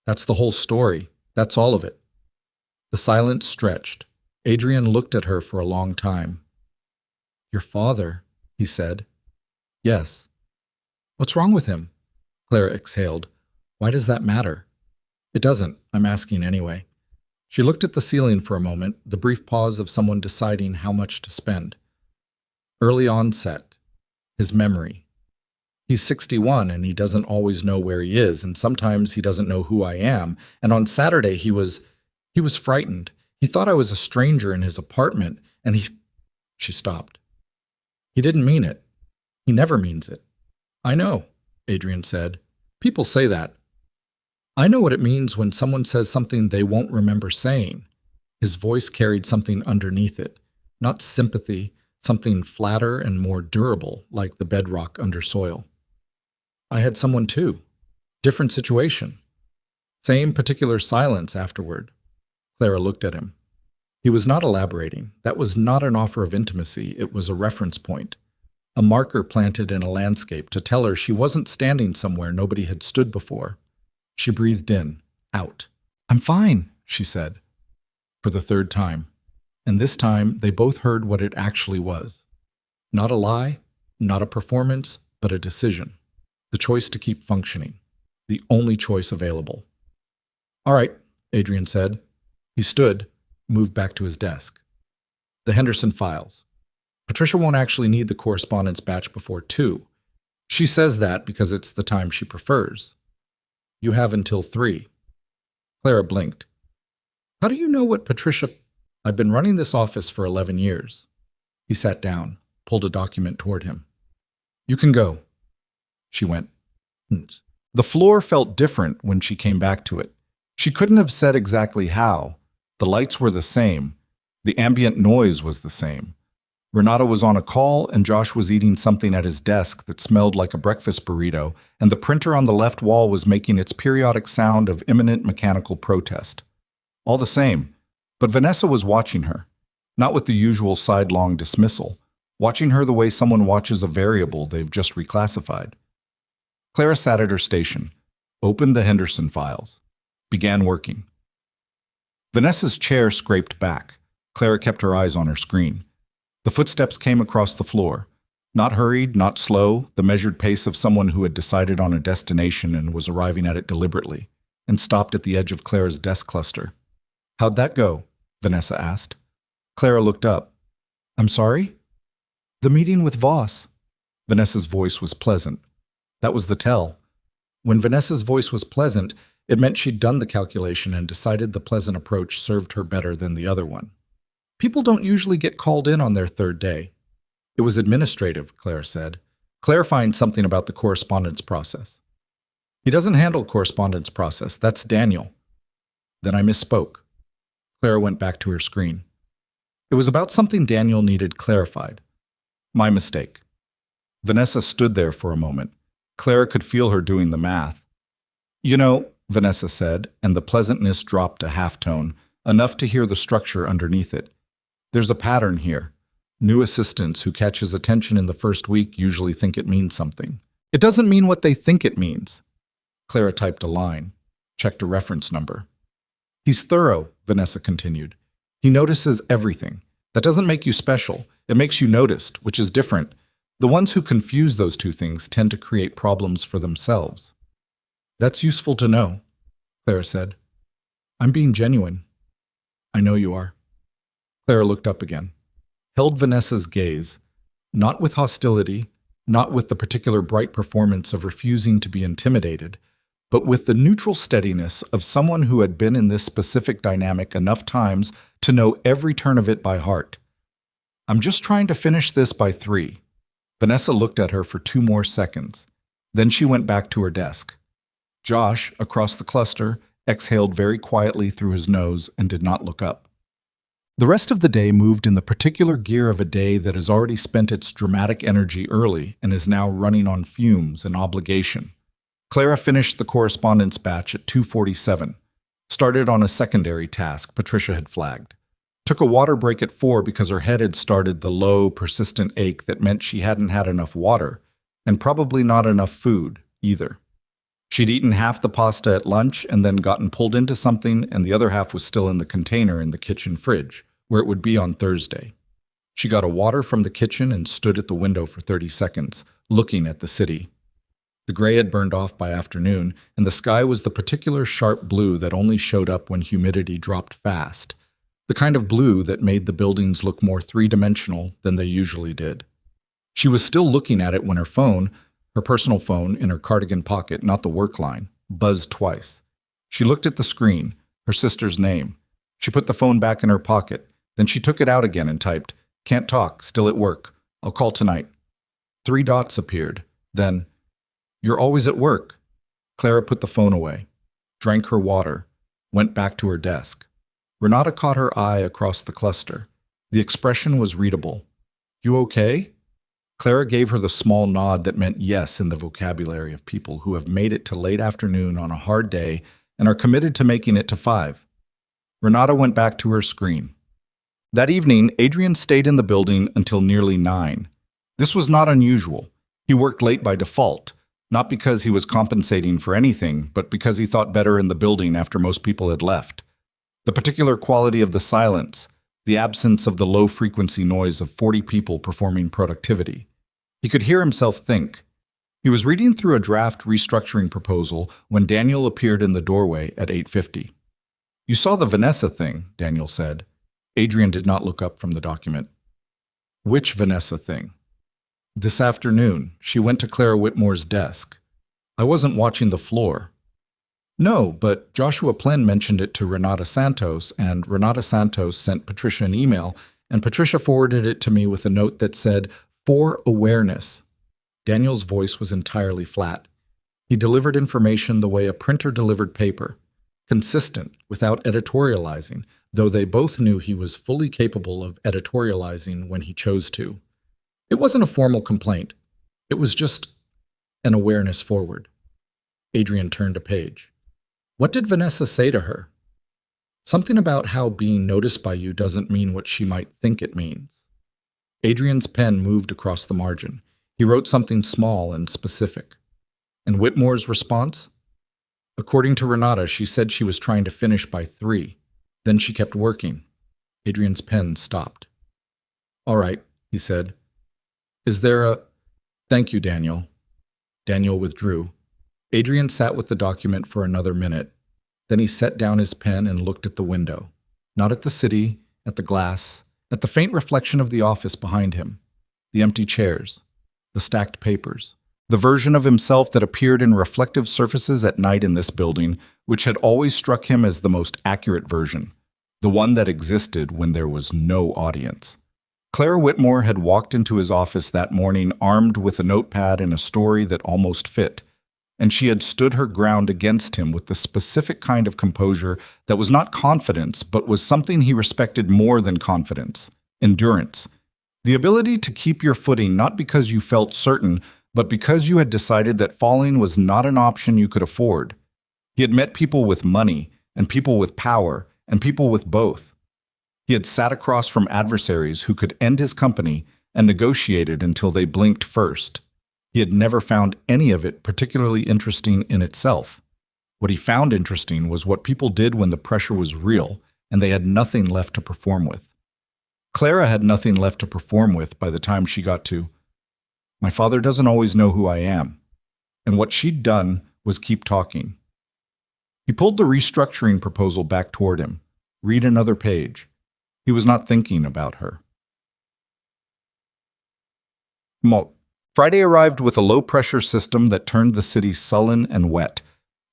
That's the whole story. That's all of it." The silence stretched. Adrian looked at her for a long time. "Your father," he said. "Yes." "What's wrong with him?" Clara exhaled. "Why does that matter?" "It doesn't. I'm asking anyway." She looked at the ceiling for a moment, the brief pause of someone deciding how much to spend. Early onset. His memory. He's 61 and he doesn't always know where he is, and sometimes he doesn't know who I am. And on Saturday he was frightened. He thought I was a stranger in his apartment, and She stopped. "He didn't mean it. He never means it." "I know," Adrian said. "People say that. I know what it means when someone says something they won't remember saying." His voice carried something underneath it, not sympathy, something flatter and more durable, like the bedrock under soil. "I had someone too. Different situation. Same particular silence afterward." Clara looked at him. He was not elaborating. That was not an offer of intimacy. It was a reference point. A marker planted in a landscape to tell her she wasn't standing somewhere nobody had stood before. She breathed in, out. "I'm fine," she said, for the 3rd time. And this time, they both heard what it actually was. Not a lie, not a performance, but a decision. The choice to keep functioning. The only choice available. "All right," Adrian said. He stood, moved back to his desk. The Henderson files. Patricia won't actually need the correspondence batch before 2. She says that because it's the time she prefers. You have until 3. Clara blinked. "How do you know what Patricia—" "I've been running this office for 11 years. He sat down, pulled a document toward him. "You can go." She went. The floor felt different when she came back to it. She couldn't have said exactly how. The lights were the same. The ambient noise was the same. Renata was on a call, and Josh was eating something at his desk that smelled like a breakfast burrito, and the printer on the left wall was making its periodic sound of imminent mechanical protest. All the same, but Vanessa was watching her, not with the usual sidelong dismissal, watching her the way someone watches a variable they've just reclassified. Clara sat at her station, opened the Henderson files, began working. Vanessa's chair scraped back. Clara kept her eyes on her screen. The footsteps came across the floor. Not hurried, not slow, the measured pace of someone who had decided on a destination and was arriving at it deliberately, and stopped at the edge of Clara's desk cluster. "How'd that go?" Vanessa asked. Clara looked up. "I'm sorry?" "The meeting with Voss." Vanessa's voice was pleasant. That was the tell. When Vanessa's voice was pleasant, it meant she'd done the calculation and decided the pleasant approach served her better than the other one. People don't usually get called in on their 3rd day. It was administrative, Clara said, clarifying something about the correspondence process. "He doesn't handle correspondence process. That's Daniel." Then I misspoke. Clara went back to her screen. It was about something Daniel needed clarified. My mistake. Vanessa stood there for a moment. Clara could feel her doing the math. "You know," Vanessa said, and the pleasantness dropped a half-tone, enough to hear the structure underneath it. "There's a pattern here. New assistants who catch his attention in the first week usually think it means something. It doesn't mean what they think it means." Clara typed a line, checked a reference number. "He's thorough," Vanessa continued. "He notices everything. That doesn't make you special. It makes you noticed, which is different. The ones who confuse those two things tend to create problems for themselves." "That's useful to know," Clara said. "I'm being genuine." "I know you are." Clara looked up again, held Vanessa's gaze, not with hostility, not with the particular bright performance of refusing to be intimidated, but with the neutral steadiness of someone who had been in this specific dynamic enough times to know every turn of it by heart. "I'm just trying to finish this by 3. Vanessa looked at her for 2 more seconds. Then she went back to her desk. Josh, across the cluster, exhaled very quietly through his nose and did not look up. The rest of the day moved in the particular gear of a day that has already spent its dramatic energy early and is now running on fumes and obligation. Clara finished the correspondence batch at 2:47, started on a secondary task Patricia had flagged. Took a water break at 4 because her head had started the low, persistent ache that meant she hadn't had enough water, and probably not enough food, either. She'd eaten half the pasta at lunch and then gotten pulled into something, and the other half was still in the container in the kitchen fridge, where it would be on Thursday. She got a water from the kitchen and stood at the window for 30 seconds, looking at the city. The gray had burned off by afternoon, and the sky was the particular sharp blue that only showed up when humidity dropped fast, the kind of blue that made the buildings look more three-dimensional than they usually did. She was still looking at it when her phone, her personal phone in her cardigan pocket, not the work line, buzzed twice. She looked at the screen, her sister's name. She put the phone back in her pocket. Then she took it out again and typed, "Can't talk, still at work. I'll call tonight." 3 dots appeared. Then, "You're always at work." Clara put the phone away, drank her water, went back to her desk. Renata caught her eye across the cluster. The expression was readable. "You okay?" Clara gave her the small nod that meant yes in the vocabulary of people who have made it to late afternoon on a hard day and are committed to making it to 5. Renata went back to her screen. That evening, Adrian stayed in the building until nearly 9. This was not unusual. He worked late by default, not because he was compensating for anything, but because he thought better in the building after most people had left. The particular quality of the silence, the absence of the low-frequency noise of 40 people performing productivity. He could hear himself think. He was reading through a draft restructuring proposal when Daniel appeared in the doorway at 8:50. "You saw the Vanessa thing," Daniel said. Adrian did not look up from the document. "Which Vanessa thing?" "This afternoon. She went to Clara Whitmore's desk. I wasn't watching the floor." "No, but Joshua Plen mentioned it to Renata Santos, and Renata Santos sent Patricia an email, and Patricia forwarded it to me with a note that said, 'For awareness.'" Daniel's voice was entirely flat. He delivered information the way a printer delivered paper, consistent, without editorializing, though they both knew he was fully capable of editorializing when he chose to. It wasn't a formal complaint. It was just an awareness forward. Adrian turned a page. "What did Vanessa say to her?" "Something about how being noticed by you doesn't mean what she might think it means." Adrian's pen moved across the margin. He wrote something small and specific. "And Whitmore's response?" "According to Renata, she said she was trying to finish by 3. Then she kept working." Adrian's pen stopped. "All right," he said. "Is there a—" "Thank you, Daniel." Daniel withdrew. Adrian sat with the document for another minute. Then he set down his pen and looked at the window. Not at the city, at the glass, at the faint reflection of the office behind him. The empty chairs. The stacked papers. The version of himself that appeared in reflective surfaces at night in this building, which had always struck him as the most accurate version. The one that existed when there was no audience. Clara Whitmore had walked into his office that morning armed with a notepad and a story that almost fit, and she had stood her ground against him with the specific kind of composure that was not confidence, but was something he respected more than confidence: endurance. The ability to keep your footing not because you felt certain, but because you had decided that falling was not an option you could afford. He had met people with money, and people with power, and people with both. He had sat across from adversaries who could end his company and negotiated until they blinked first. He had never found any of it particularly interesting in itself. What he found interesting was what people did when the pressure was real and they had nothing left to perform with. Clara had nothing left to perform with by the time she got to, "My father doesn't always know who I am." And what she'd done was keep talking. He pulled the restructuring proposal back toward him. Read another page. He was not thinking about her. Friday arrived with a low-pressure system that turned the city sullen and wet,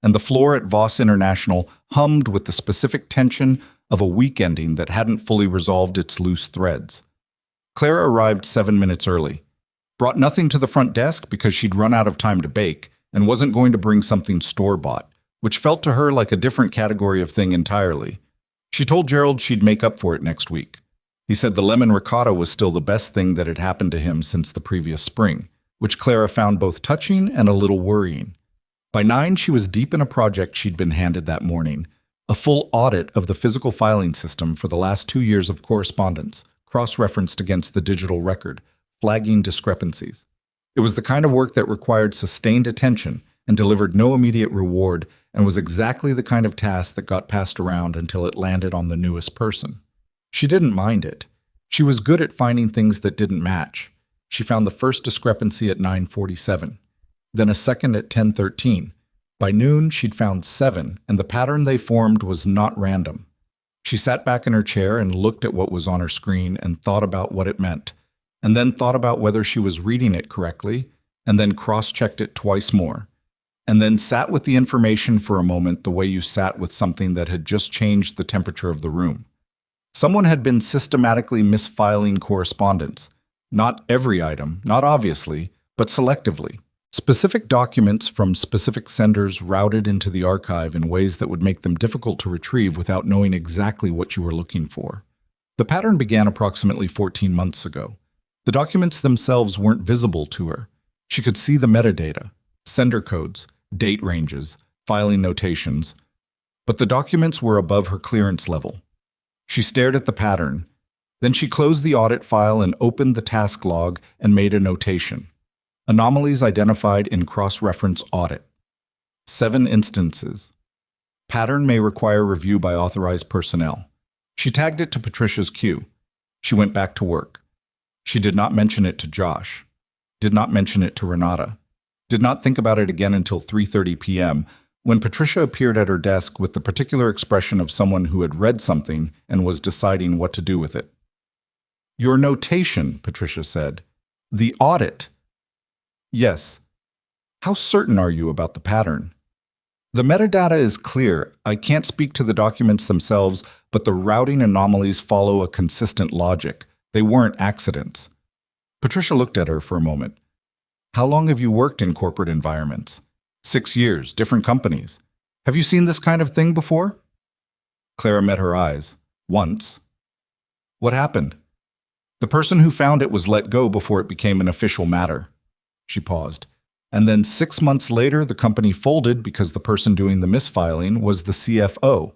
and the floor at Voss International hummed with the specific tension of a week ending that hadn't fully resolved its loose threads. Clara arrived 7 minutes early, brought nothing to the front desk because she'd run out of time to bake, and wasn't going to bring something store-bought, which felt to her like a different category of thing entirely. She told Gerald she'd make up for it next week. He said the lemon ricotta was still the best thing that had happened to him since the previous spring, which Clara found both touching and a little worrying. By 9, she was deep in a project she'd been handed that morning, a full audit of the physical filing system for the last 2 years of correspondence, cross-referenced against the digital record, flagging discrepancies. It was the kind of work that required sustained attention and delivered no immediate reward, and was exactly the kind of task that got passed around until it landed on the newest person. She didn't mind it. She was good at finding things that didn't match. She found the first discrepancy at 9:47, then a second at 10:13. By noon, she'd found 7, and the pattern they formed was not random. She sat back in her chair and looked at what was on her screen and thought about what it meant, and then thought about whether she was reading it correctly, and then cross-checked it twice more, and then sat with the information for a moment the way you sat with something that had just changed the temperature of the room. Someone had been systematically misfiling correspondence. Not every item, not obviously, but selectively. Specific documents from specific senders routed into the archive in ways that would make them difficult to retrieve without knowing exactly what you were looking for. The pattern began approximately 14 months ago. The documents themselves weren't visible to her. She could see the metadata, sender codes, date ranges, filing notations, but the documents were above her clearance level. She stared at the pattern. Then she closed the audit file and opened the task log and made a notation. Anomalies identified in cross-reference audit. 7 instances. Pattern may require review by authorized personnel. She tagged it to Patricia's queue. She went back to work. She did not mention it to Josh. Did not mention it to Renata. Did not think about it again until 3:30 p.m., when Patricia appeared at her desk with the particular expression of someone who had read something and was deciding what to do with it. "Your notation," Patricia said. "The audit." "Yes. How certain are you about the pattern?" "The metadata is clear. I can't speak to the documents themselves, but the routing anomalies follow a consistent logic. They weren't accidents." Patricia looked at her for a moment. "How long have you worked in corporate environments?" 6 years, different companies. "Have you seen this kind of thing before?" Clara met her eyes. "Once." "What happened?" "The person who found it was let go before it became an official matter." She paused. "And then 6 months later, the company folded because the person doing the misfiling was the CFO."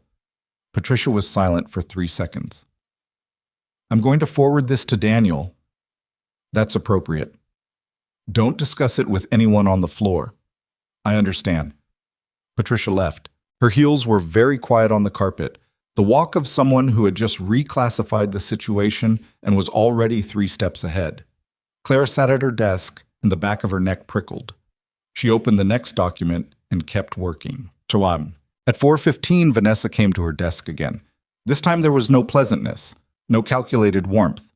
Patricia was silent for 3 seconds. "I'm going to forward this to Daniel." "That's appropriate." "Don't discuss it with anyone on the floor." "I understand." Patricia left. Her heels were very quiet on the carpet, the walk of someone who had just reclassified the situation and was already 3 steps ahead. Clara sat at her desk, and the back of her neck prickled. She opened the next document and kept working. At 4:15, Vanessa came to her desk again. This time there was no pleasantness, no calculated warmth.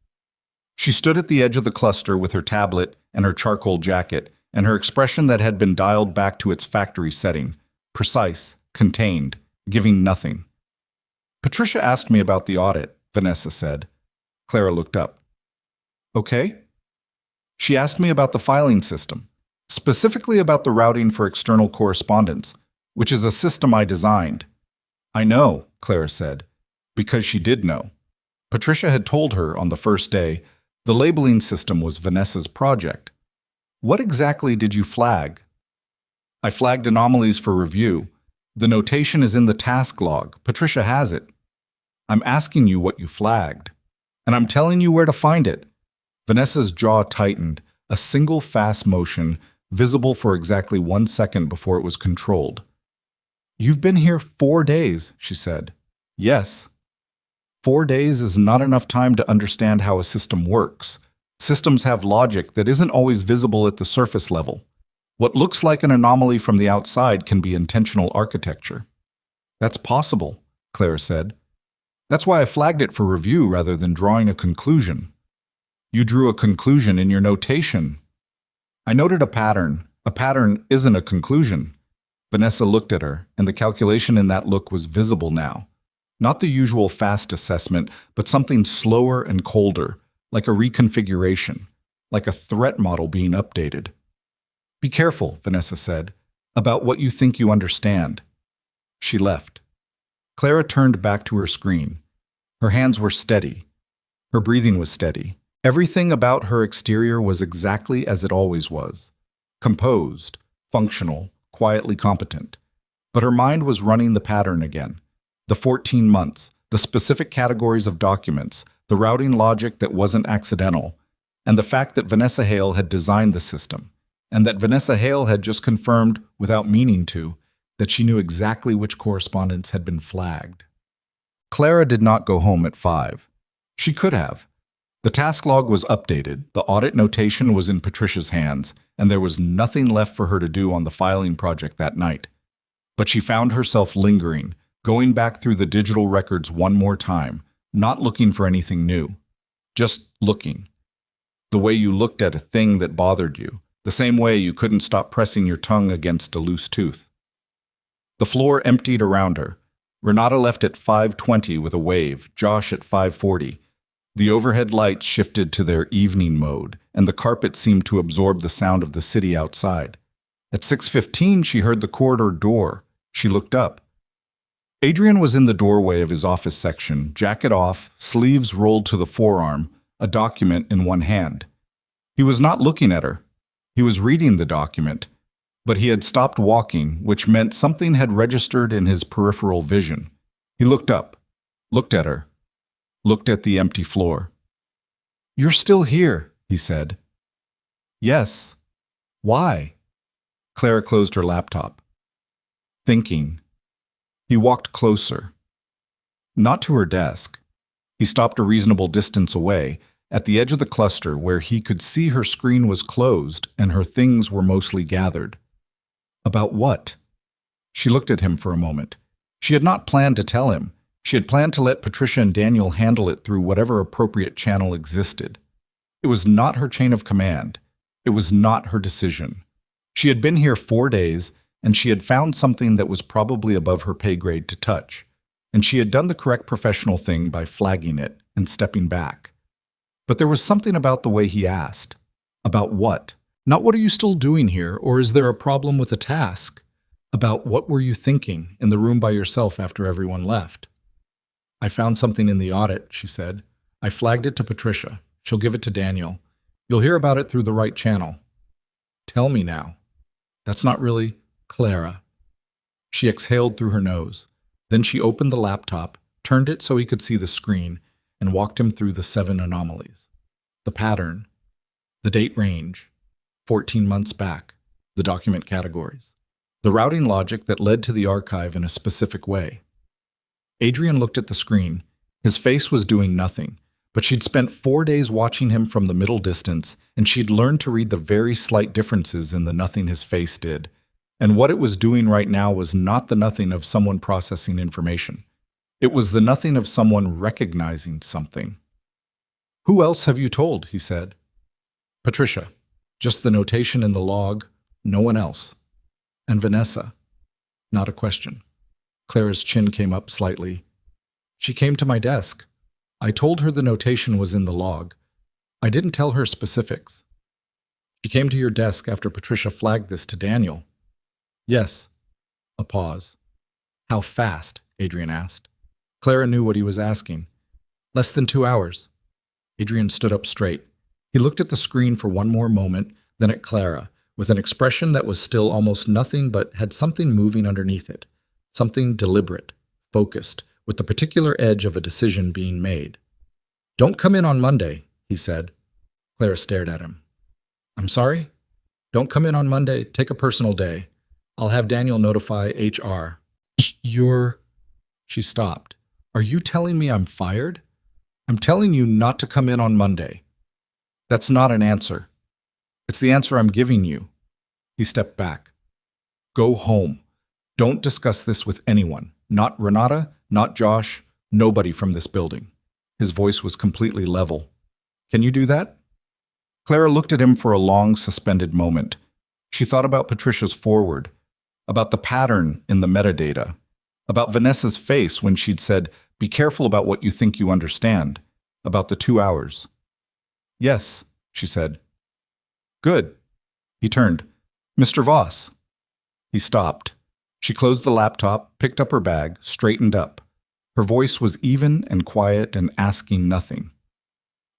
She stood at the edge of the cluster with her tablet and her charcoal jacket, and her expression that had been dialed back to its factory setting, precise, contained, giving nothing. "Patricia asked me about the audit," Vanessa said. Clara looked up. "Okay?" "She asked me about the filing system, specifically about the routing for external correspondence, which is a system I designed." "I know," Clara said, because she did know. Patricia had told her on the first day the labeling system was Vanessa's project. "What exactly did you flag?" "I flagged anomalies for review. The notation is in the task log. Patricia has it." "I'm asking you what you flagged. And I'm telling you where to find it." Vanessa's jaw tightened, a single fast motion, visible for exactly 1 second before it was controlled. "You've been here 4 days, she said. "Yes." 4 days is not enough time to understand how a system works. Systems have logic that isn't always visible at the surface level. What looks like an anomaly from the outside can be intentional architecture. "That's possible," Clara said. "That's why I flagged it for review rather than drawing a conclusion." "You drew a conclusion in your notation." "I noted a pattern. A pattern isn't a conclusion." Vanessa looked at her, and the calculation in that look was visible now. Not the usual fast assessment, but something slower and colder, like a reconfiguration, like a threat model being updated. "Be careful," Vanessa said, "about what you think you understand." She left. Clara turned back to her screen. Her hands were steady. Her breathing was steady. Everything about her exterior was exactly as it always was. Composed, functional, quietly competent. But her mind was running the pattern again. The 14 months, the specific categories of documents, the routing logic that wasn't accidental, and the fact that Vanessa Hale had designed the system, and that Vanessa Hale had just confirmed, without meaning to, that she knew exactly which correspondence had been flagged. Clara did not go home at 5. She could have. The task log was updated, the audit notation was in Patricia's hands, and there was nothing left for her to do on the filing project that night. But she found herself lingering, going back through the digital records one more time, not looking for anything new. Just looking. The way you looked at a thing that bothered you, the same way you couldn't stop pressing your tongue against a loose tooth. The floor emptied around her. Renata left at 5:20 with a wave, Josh at 5:40. The overhead lights shifted to their evening mode, and the carpet seemed to absorb the sound of the city outside. At 6:15, she heard the corridor door. She looked up. Adrian was in the doorway of his office section, jacket off, sleeves rolled to the forearm, a document in one hand. He was not looking at her. He was reading the document, but he had stopped walking, which meant something had registered in his peripheral vision. He looked up, looked at her, looked at the empty floor. "You're still here," he said. "Yes." "Why?" Clara closed her laptop. Thinking. He walked closer. Not to her desk. He stopped a reasonable distance away, at the edge of the cluster where he could see her screen was closed and her things were mostly gathered. About what? She looked at him for a moment. She had not planned to tell him. She had planned to let Patricia and Daniel handle it through whatever appropriate channel existed. It was not her chain of command. It was not her decision. She had been here 4 days, and she had found something that was probably above her pay grade to touch, and she had done the correct professional thing by flagging it and stepping back. But there was something about the way he asked. About what? Not what are you still doing here, or is there a problem with a task? About what were you thinking in the room by yourself after everyone left? I found something in the audit, she said. I flagged it to Patricia. She'll give it to Daniel. You'll hear about it through the right channel. Tell me now. That's not really Clara. She exhaled through her nose. Then she opened the laptop, turned it so he could see the screen, and walked him through the 7 anomalies. The pattern, the date range, 14 months back, the document categories, the routing logic that led to the archive in a specific way. Adrian looked at the screen. His face was doing nothing, but she'd spent 4 days watching him from the middle distance, and she'd learned to read the very slight differences in the nothing his face did. And what it was doing right now was not the nothing of someone processing information. It was the nothing of someone recognizing something. Who else have you told? He said. Patricia. Just the notation in the log. No one else. And Vanessa. Not a question. Clara's chin came up slightly. She came to my desk. I told her the notation was in the log. I didn't tell her specifics. She came to your desk after Patricia flagged this to Daniel. Yes. A pause. How fast? Adrian asked. Clara knew what he was asking. Less than 2 hours. Adrian stood up straight. He looked at the screen for one more moment, then at Clara, with an expression that was still almost nothing but had something moving underneath it. Something deliberate, focused, with the particular edge of a decision being made. Don't come in on Monday, he said. Clara stared at him. I'm sorry? Don't come in on Monday. Take a personal day. I'll have Daniel notify HR. You're... She stopped. Are you telling me I'm fired? I'm telling you not to come in on Monday. That's not an answer. It's the answer I'm giving you. He stepped back. Go home. Don't discuss this with anyone. Not Renata, not Josh, nobody from this building. His voice was completely level. Can you do that? Clara looked at him for a long, suspended moment. She thought about Patricia's forward, about the pattern in the metadata, about Vanessa's face when she'd said, be careful about what you think you understand, about the 2 hours. Yes, she said. Good. He turned. Mr. Voss. He stopped. She closed the laptop, picked up her bag, straightened up. Her voice was even and quiet and asking nothing.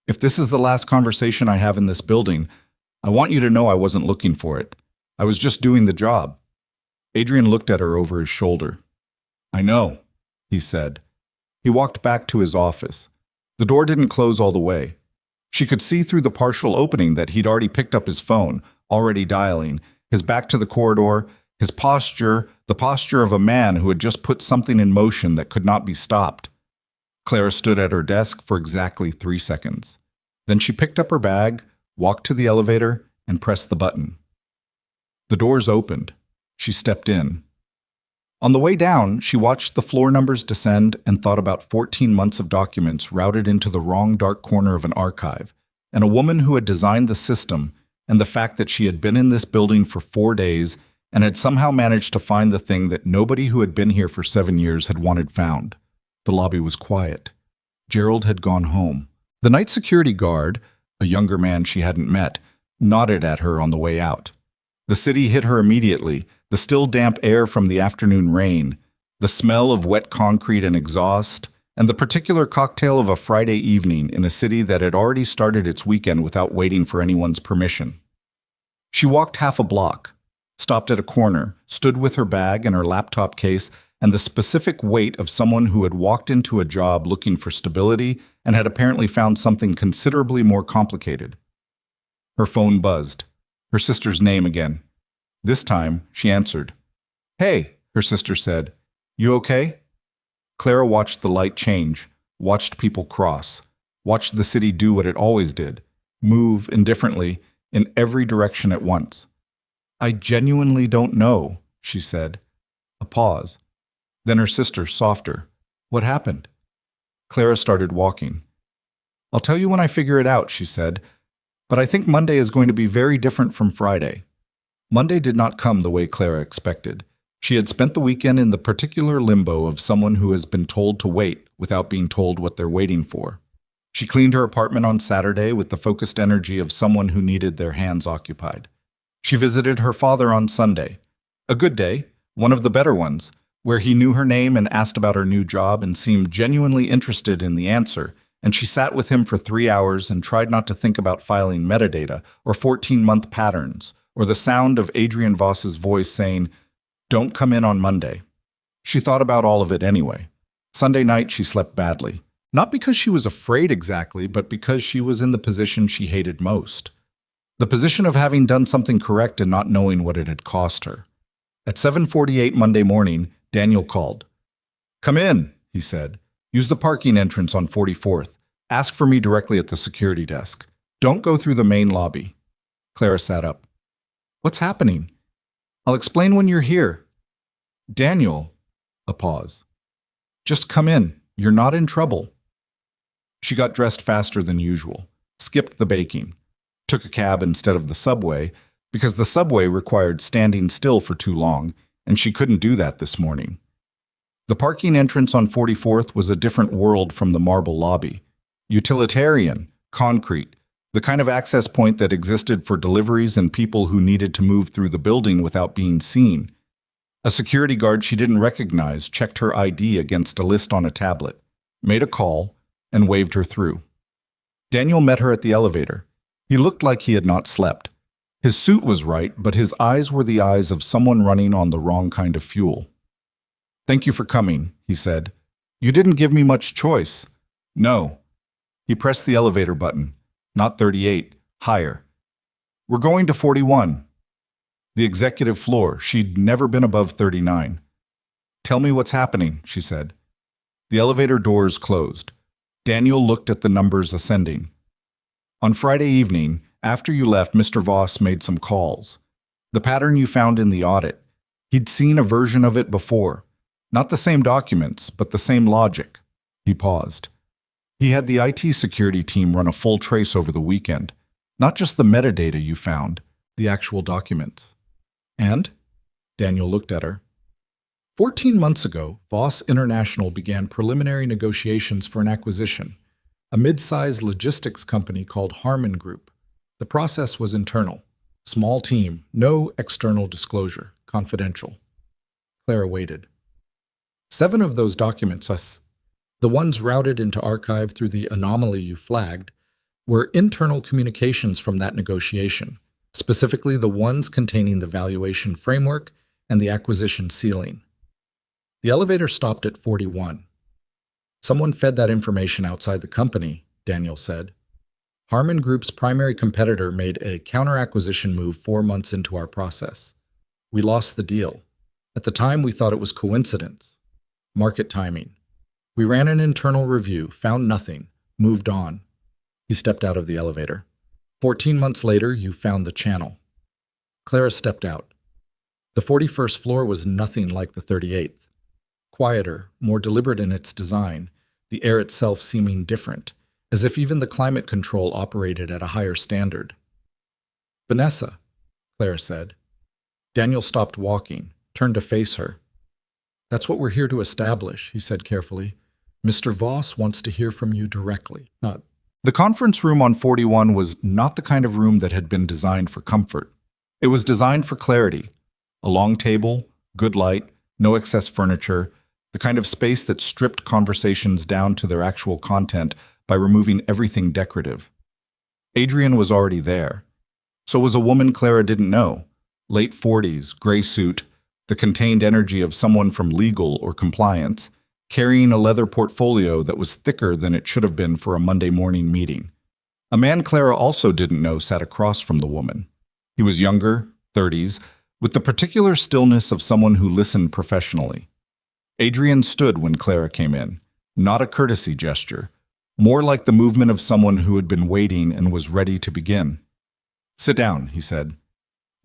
If this is the last conversation I have in this building, I want you to know I wasn't looking for it. I was just doing the job. Adrian looked at her over his shoulder. I know, he said. He walked back to his office. The door didn't close all the way. She could see through the partial opening that he'd already picked up his phone, already dialing, his back to the corridor, his posture, the posture of a man who had just put something in motion that could not be stopped. Clara stood at her desk for exactly 3 seconds. Then she picked up her bag, walked to the elevator, and pressed the button. The doors opened. She stepped in. On the way down, she watched the floor numbers descend and thought about 14 months of documents routed into the wrong dark corner of an archive, and a woman who had designed the system, and the fact that she had been in this building for 4 days and had somehow managed to find the thing that nobody who had been here for 7 years had wanted found. The lobby was quiet. Gerald had gone home. The night security guard, a younger man she hadn't met, nodded at her on the way out. The city hit her immediately, the still damp air from the afternoon rain, the smell of wet concrete and exhaust, and the particular cocktail of a Friday evening in a city that had already started its weekend without waiting for anyone's permission. She walked half a block, stopped at a corner, stood with her bag and her laptop case and the specific weight of someone who had walked into a job looking for stability and had apparently found something considerably more complicated. Her phone buzzed. Her sister's name again. This time, she answered. Hey, her sister said. You okay? Clara watched the light change, watched people cross. Watched the city do what it always did, move indifferently in every direction at once. I genuinely don't know, she said. A pause. Then her sister, softer. What happened? Clara started walking. I'll tell you when I figure it out, she said. But I think Monday is going to be very different from Friday. Monday did not come the way Clara expected. She had spent the weekend in the particular limbo of someone who has been told to wait without being told what they're waiting for. She cleaned her apartment on Saturday with the focused energy of someone who needed their hands occupied. She visited her father on Sunday. A good day, one of the better ones, where he knew her name and asked about her new job and seemed genuinely interested in the answer, and she sat with him for 3 hours and tried not to think about filing metadata or 14-month patterns or the sound of Adrian Voss's voice saying, "Don't come in on Monday." She thought about all of it anyway. Sunday night she slept badly. Not because she was afraid exactly, but because she was in the position she hated most. The position of having done something correct and not knowing what it had cost her. At 7:48 Monday morning, Daniel called. "Come in," he said. "Use the parking entrance on 44th. Ask for me directly at the security desk. Don't go through the main lobby." Clara sat up. "What's happening?" "I'll explain when you're here." "Daniel," a pause. "Just come in. You're not in trouble." She got dressed faster than usual, skipped the baking, took a cab instead of the subway, because the subway required standing still for too long, and she couldn't do that this morning. The parking entrance on 44th was a different world from the marble lobby. Utilitarian, concrete, the kind of access point that existed for deliveries and people who needed to move through the building without being seen. A security guard she didn't recognize checked her ID against a list on a tablet, made a call, and waved her through. Daniel met her at the elevator. He looked like he had not slept. His suit was right, but his eyes were the eyes of someone running on the wrong kind of fuel. "Thank you for coming," he said. "You didn't give me much choice." "No." He pressed the elevator button. Not 38, higher. "We're going to 41. The executive floor. She'd never been above 39. "Tell me what's happening," she said. The elevator doors closed. Daniel looked at the numbers ascending. "On Friday evening, after you left, Mr. Voss made some calls. The pattern you found in the audit. He'd seen a version of it before. Not the same documents, but the same logic." He paused. "He had the IT security team run a full trace over the weekend. Not just the metadata you found, the actual documents." "And?" Daniel looked at her. 14 months ago, Voss International began preliminary negotiations for an acquisition, a mid-sized logistics company called Harman Group. The process was internal. Small team, no external disclosure, confidential. Clara waited. 7 of those documents, the ones routed into archive through the anomaly you flagged, were internal communications from that negotiation, specifically the ones containing the valuation framework and the acquisition ceiling. The elevator stopped at 41. "Someone fed that information outside the company," Daniel said. "Harman Group's primary competitor made a counter-acquisition move 4 months into our process. We lost the deal. At the time, we thought it was coincidence. Market timing. We ran an internal review, found nothing, moved on." He stepped out of the elevator. 14 months later, you found the channel." Clara stepped out. The 41st floor was nothing like the 38th. Quieter, more deliberate in its design, the air itself seeming different, as if even the climate control operated at a higher standard. "Vanessa," Clara said. Daniel stopped walking, turned to face her. "That's what we're here to establish," he said carefully. "Mr. Voss wants to hear from you directly, not..." The conference room on 41 was not the kind of room that had been designed for comfort. It was designed for clarity. A long table, good light, no excess furniture, the kind of space that stripped conversations down to their actual content by removing everything decorative. Adrian was already there. So was a woman Clara didn't know. Late 40s, gray suit, the contained energy of someone from legal or compliance, carrying a leather portfolio that was thicker than it should have been for a Monday morning meeting. A man Clara also didn't know sat across from the woman. He was younger, 30s, with the particular stillness of someone who listened professionally. Adrian stood when Clara came in, not a courtesy gesture, more like the movement of someone who had been waiting and was ready to begin. "Sit down," he said.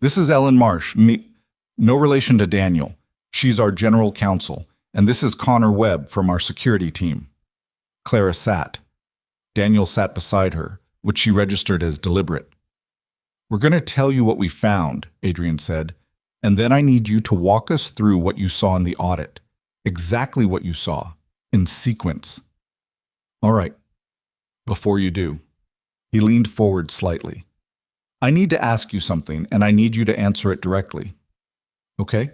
"This is Ellen Marsh, no relation to Daniel. She's our general counsel, and this is Connor Webb from our security team." Clara sat. Daniel sat beside her, which she registered as deliberate. "We're going to tell you what we found," Adrian said, "and then I need you to walk us through what you saw in the audit. Exactly what you saw, in sequence." "All right. Before you do." He leaned forward slightly. "I need to ask you something, and I need you to answer it directly." "Okay."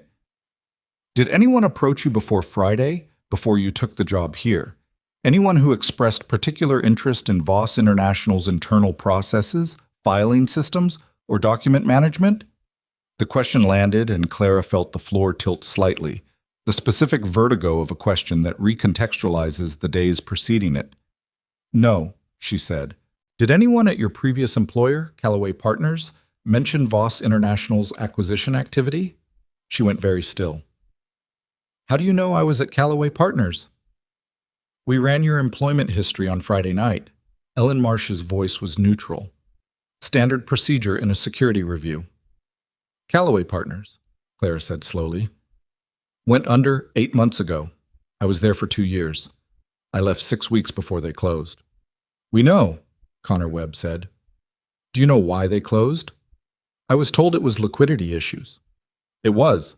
"Did anyone approach you before Friday, before you took the job here? Anyone who expressed particular interest in Voss International's internal processes, filing systems, or document management?" The question landed, and Clara felt the floor tilt slightly, the specific vertigo of a question that recontextualizes the days preceding it. "No," she said. "Did anyone at your previous employer, Callaway Partners, mention Voss International's acquisition activity?" She went very still. "How do you know I was at Callaway Partners?" "We ran your employment history on Friday night." Ellen Marsh's voice was neutral. "Standard procedure in a security review." "Callaway Partners," Clara said slowly. "Went under 8 months ago. I was there for 2 years. I left 6 weeks before they closed." "We know," Connor Webb said. "Do you know why they closed?" "I was told it was liquidity issues." "It was,"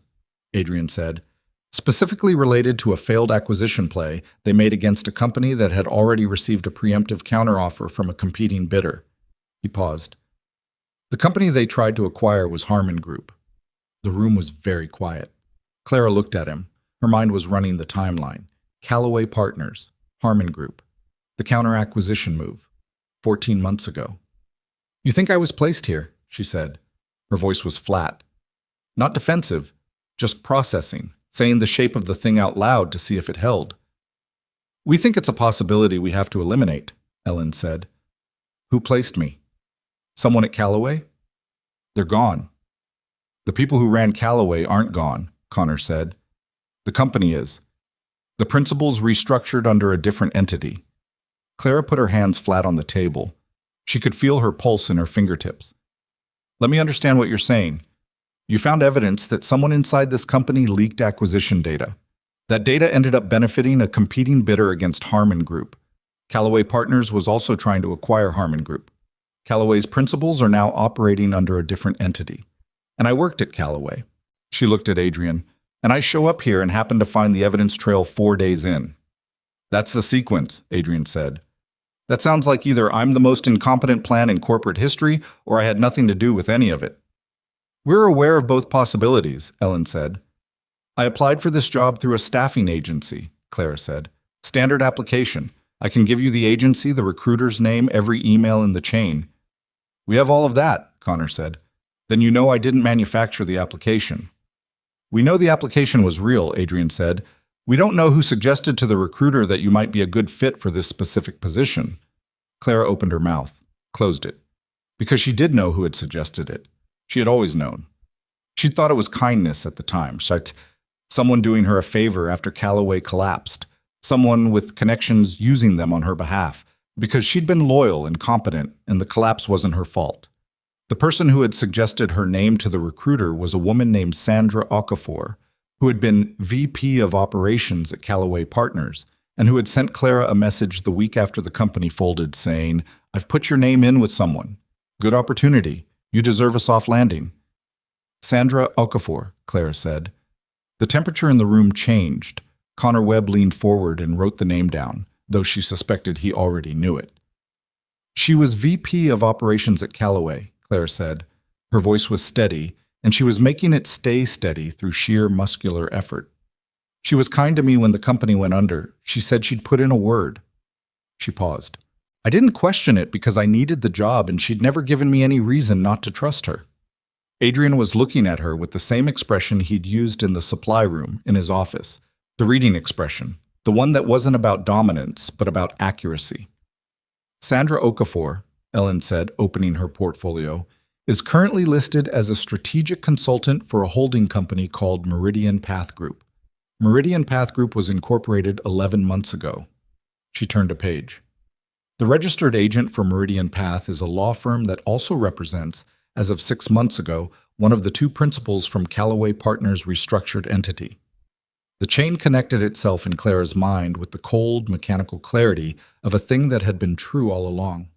Adrian said. "Specifically related to a failed acquisition play they made against a company that had already received a preemptive counteroffer from a competing bidder." He paused. "The company they tried to acquire was Harmon Group." The room was very quiet. Clara looked at him. Her mind was running the timeline. Callaway Partners, Harmon Group, the counter-acquisition move, 14 months ago. "You think I was placed here?" she said. Her voice was flat. Not defensive, just processing, saying the shape of the thing out loud to see if it held. "We think it's a possibility we have to eliminate," Ellen said. "Who placed me?" "Someone at Callaway?" "They're gone." "The people who ran Callaway aren't gone," Connor said. "The company is. The principals restructured under a different entity." Clara put her hands flat on the table. She could feel her pulse in her fingertips. "Let me understand what you're saying. You found evidence that someone inside this company leaked acquisition data. That data ended up benefiting a competing bidder against Harmon Group. Callaway Partners was also trying to acquire Harmon Group. Callaway's principals are now operating under a different entity. And I worked at Callaway." She looked at Adrian. "And I show up here and happen to find the evidence trail 4 days in." "That's the sequence," Adrian said. "That sounds like either I'm the most incompetent plan in corporate history or I had nothing to do with any of it." "We're aware of both possibilities," Ellen said. "I applied for this job through a staffing agency," Clara said. "Standard application. I can give you the agency, the recruiter's name, every email in the chain." "We have all of that," Connor said. "Then you know I didn't manufacture the application." "We know the application was real," Adrian said. "We don't know who suggested to the recruiter that you might be a good fit for this specific position." Clara opened her mouth, closed it, because she did know who had suggested it. She had always known. She'd thought it was kindness at the time, someone doing her a favor after Callaway collapsed, someone with connections using them on her behalf, because she'd been loyal and competent, and the collapse wasn't her fault. The person who had suggested her name to the recruiter was a woman named Sandra Okafor, who had been VP of Operations at Callaway Partners, and who had sent Clara a message the week after the company folded saying, "I've put your name in with someone. Good opportunity. You deserve a soft landing." "Sandra Okafor," Clara said. The temperature in the room changed. Connor Webb leaned forward and wrote the name down, though she suspected he already knew it. "She was VP of Operations at Callaway," Clara said. Her voice was steady, and she was making it stay steady through sheer muscular effort. "She was kind to me when the company went under. She said she'd put in a word." She paused. "I didn't question it because I needed the job and she'd never given me any reason not to trust her." Adrian was looking at her with the same expression he'd used in the supply room in his office, the reading expression, the one that wasn't about dominance, but about accuracy. "Sandra Okafor," Ellen said, opening her portfolio, "is currently listed as a strategic consultant for a holding company called Meridian Path Group. Meridian Path Group was incorporated 11 months ago." She turned a page. The registered agent for Meridian Path is a law firm that also represents, as of 6 months ago, one of the two principals from Callaway Partners' restructured entity. The chain connected itself in Clara's mind with the cold, mechanical clarity of a thing that had been true all along.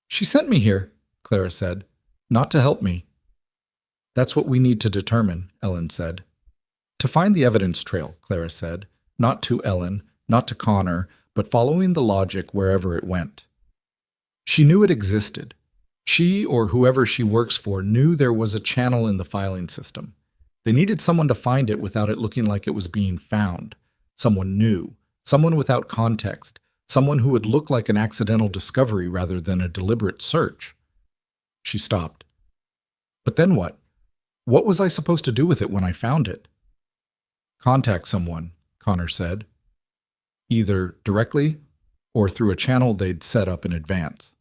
"She sent me here," Clara said, "not to help me." "That's what we need to determine," Ellen said. "To find the evidence trail," Clara said, not to Ellen, not to Connor, but following the logic wherever it went. She knew it existed. She, or whoever she works for, knew there was a channel in the filing system. They needed someone to find it without it looking like it was being found. Someone new, someone without context, someone who would look like an accidental discovery rather than a deliberate search. She stopped. But then what? What was I supposed to do with it when I found it? "Contact someone," Connor said. "Either directly or through a channel they'd set up in advance."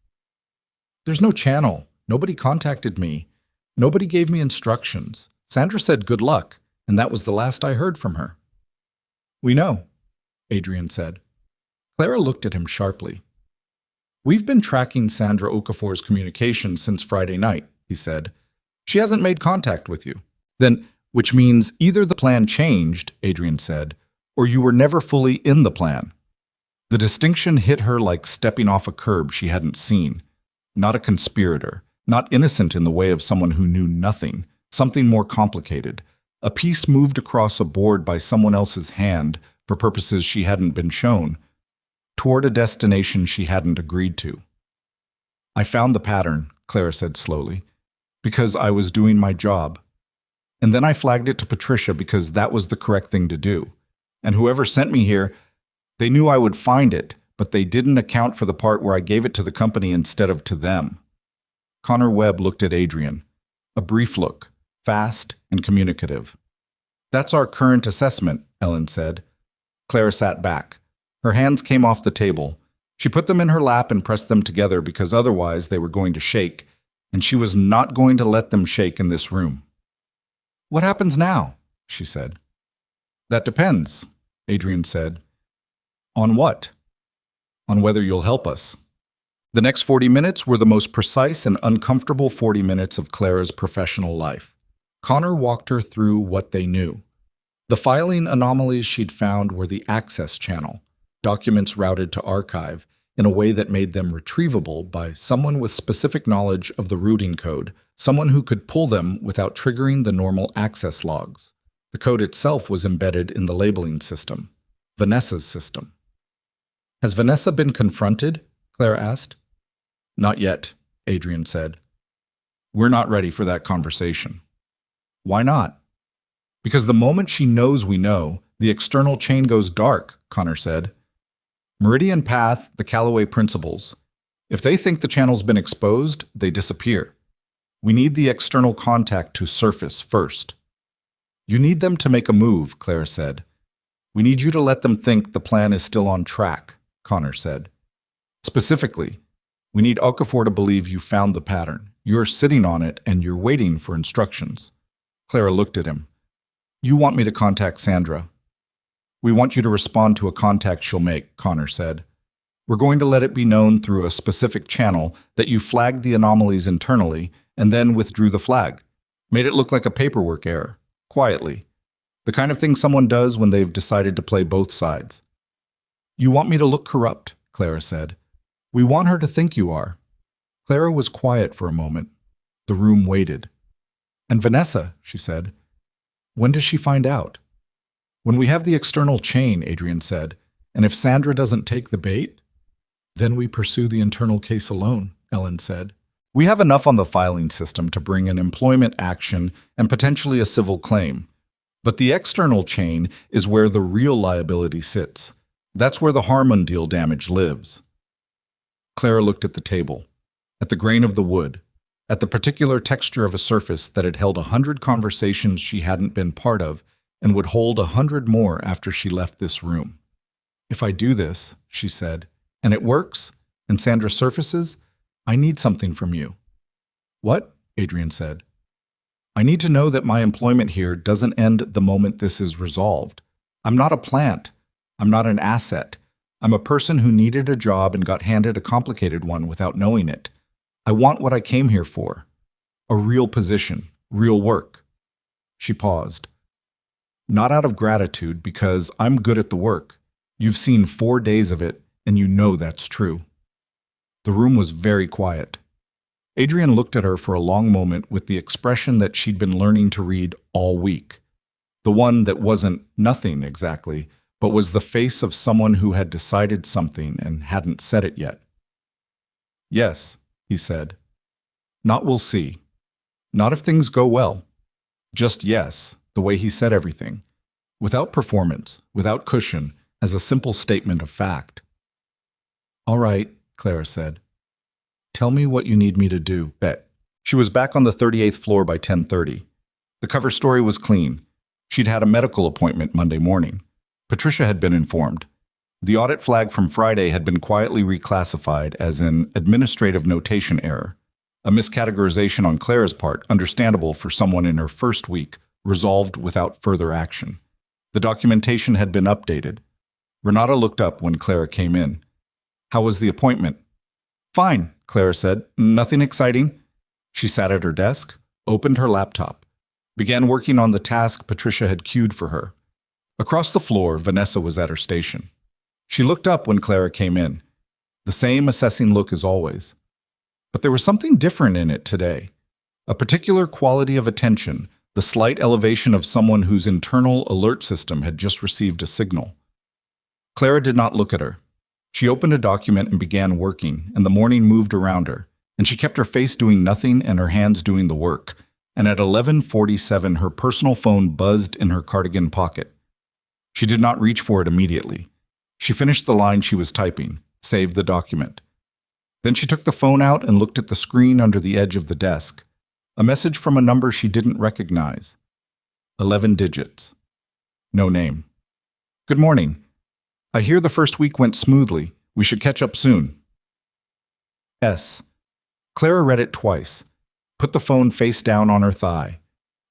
"There's no channel. Nobody contacted me. Nobody gave me instructions. Sandra said good luck, and that was the last I heard from her." "We know," Adrian said. Clara looked at him sharply. "We've been tracking Sandra Okafor's communications since Friday night," he said. "She hasn't made contact with you." "Then, which means either the plan changed," Adrian said, "or you were never fully in the plan." The distinction hit her like stepping off a curb she hadn't seen. Not a conspirator, not innocent in the way of someone who knew nothing, something more complicated. A piece moved across a board by someone else's hand for purposes she hadn't been shown, toward a destination she hadn't agreed to. "I found the pattern," Clara said slowly, "because I was doing my job. And then I flagged it to Patricia because that was the correct thing to do. And whoever sent me here, they knew I would find it, but they didn't account for the part where I gave it to the company instead of to them." Connor Webb looked at Adrian. A brief look, fast and communicative. "That's our current assessment," Ellen said. Clara sat back. Her hands came off the table. She put them in her lap and pressed them together because otherwise they were going to shake, and she was not going to let them shake in this room. "What happens now?" she said. "That depends," Adrian said. "On what?" "On whether you'll help us." The next 40 minutes were the most precise and uncomfortable 40 minutes of Clara's professional life. Connor walked her through what they knew. The filing anomalies she'd found were the access channel, documents routed to archive in a way that made them retrievable by someone with specific knowledge of the routing code, someone who could pull them without triggering the normal access logs. The code itself was embedded in the labeling system, Vanessa's system. "Has Vanessa been confronted?" Clara asked. "Not yet," Adrian said. "We're not ready for that conversation." "Why not?" "Because the moment she knows we know, the external chain goes dark," Connor said. "Meridian Path, the Callaway principles. If they think the channel's been exposed, they disappear. We need the external contact to surface first." "You need them to make a move," Clara said. "We need you to let them think the plan is still on track," Connor said. "Specifically, we need Okafor to believe you found the pattern. You're sitting on it and you're waiting for instructions." Clara looked at him. "You want me to contact Sandra." "We want you to respond to a contact she'll make," Connor said. "We're going to let it be known through a specific channel that you flagged the anomalies internally and then withdrew the flag. Made it look like a paperwork error, quietly. The kind of thing someone does when they've decided to play both sides." "You want me to look corrupt," Clara said. "We want her to think you are." Clara was quiet for a moment. The room waited. "And Vanessa," she said. "When does she find out?" "When we have the external chain," Adrian said. "And if Sandra doesn't take the bait?" "Then we pursue the internal case alone," Ellen said. "We have enough on the filing system to bring an employment action and potentially a civil claim. But the external chain is where the real liability sits. That's where the Harmon deal damage lives." Clara looked at the table, at the grain of the wood, at the particular texture of a surface that had held 100 conversations she hadn't been part of and would hold 100 more after she left this room. "If I do this," she said, "and it works, and Sandra surfaces, I need something from you." "What?" Adrian said. "I need to know that my employment here doesn't end the moment this is resolved. I'm not a plant. I'm not an asset. I'm a person who needed a job and got handed a complicated one without knowing it. I want what I came here for. A real position, real work." She paused. "Not out of gratitude, because I'm good at the work. You've seen 4 days of it, and you know that's true." The room was very quiet. Adrian looked at her for a long moment with the expression that she'd been learning to read all week. The one that wasn't nothing exactly, but was the face of someone who had decided something and hadn't said it yet. "Yes," he said. "Not we'll see. Not if things go well. Just yes," the way he said everything. Without performance, without cushion, as a simple statement of fact. "All right," Clara said. "Tell me what you need me to do." Bet. She was back on the 38th floor by 10:30. The cover story was clean. She'd had a medical appointment Monday morning. Patricia had been informed. The audit flag from Friday had been quietly reclassified as an administrative notation error. A miscategorization on Clara's part, understandable for someone in her first week, resolved without further action. The documentation had been updated. Renata looked up when Clara came in. "How was the appointment?" "Fine," Clara said. "Nothing exciting." She sat at her desk, opened her laptop, began working on the task Patricia had queued for her. Across the floor, Vanessa was at her station. She looked up when Clara came in. The same assessing look as always. But there was something different in it today. A particular quality of attention, the slight elevation of someone whose internal alert system had just received a signal. Clara did not look at her. She opened a document and began working, and the morning moved around her, and she kept her face doing nothing and her hands doing the work. And at 11:47, her personal phone buzzed in her cardigan pocket. She did not reach for it immediately. She finished the line she was typing, saved the document. Then she took the phone out and looked at the screen under the edge of the desk. A message from a number she didn't recognize. 11 digits. No name. "Good morning. I hear the first week went smoothly. We should catch up soon. S." Clara read it twice, put the phone face down on her thigh,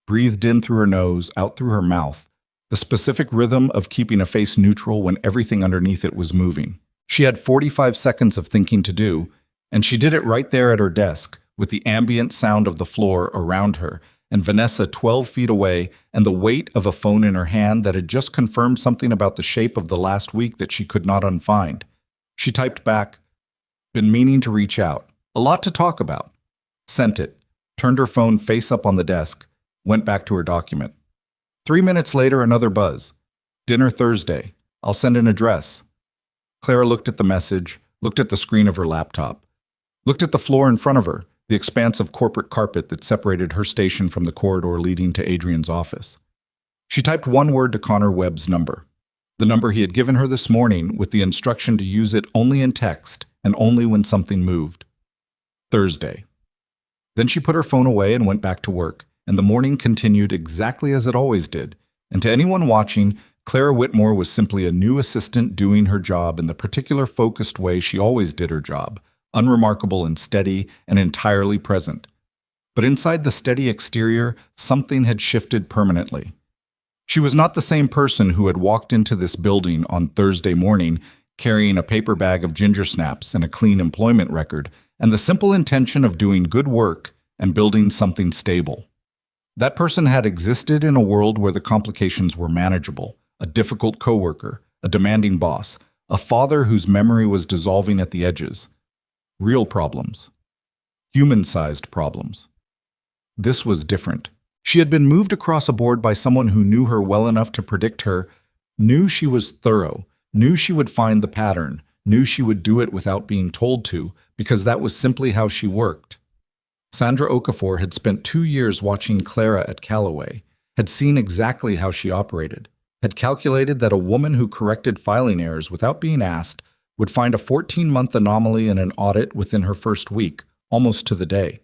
breathed in through her nose, out through her mouth, the specific rhythm of keeping a face neutral when everything underneath it was moving. She had 45 seconds of thinking to do, and she did it right there at her desk, with the ambient sound of the floor around her, and Vanessa 12 feet away, and the weight of a phone in her hand that had just confirmed something about the shape of the last week that she could not unfind. She typed back, "Been meaning to reach out. A lot to talk about." Sent it, turned her phone face up on the desk, went back to her document. 3 minutes later, another buzz. "Dinner Thursday. I'll send an address." Clara looked at the message, looked at the screen of her laptop, looked at the floor in front of her, the expanse of corporate carpet that separated her station from the corridor leading to Adrian's office. She typed one word to Connor Webb's number, the number he had given her this morning with the instruction to use it only in text and only when something moved. Thursday. Then she put her phone away and went back to work, and the morning continued exactly as it always did. And to anyone watching, Clara Whitmore was simply a new assistant doing her job in the particular focused way she always did her job, unremarkable and steady and entirely present. But inside the steady exterior, something had shifted permanently. She was not the same person who had walked into this building on Thursday morning carrying a paper bag of ginger snaps and a clean employment record, and the simple intention of doing good work and building something stable. That person had existed in a world where the complications were manageable, a difficult coworker, a demanding boss, a father whose memory was dissolving at the edges. Real problems. Human-sized problems. This was different. She had been moved across a board by someone who knew her well enough to predict her, knew she was thorough, knew she would find the pattern, knew she would do it without being told to, because that was simply how she worked. Sandra Okafor had spent 2 years watching Clara at Callaway, had seen exactly how she operated, had calculated that a woman who corrected filing errors without being asked would find a 14-month anomaly in an audit within her first week, almost to the day.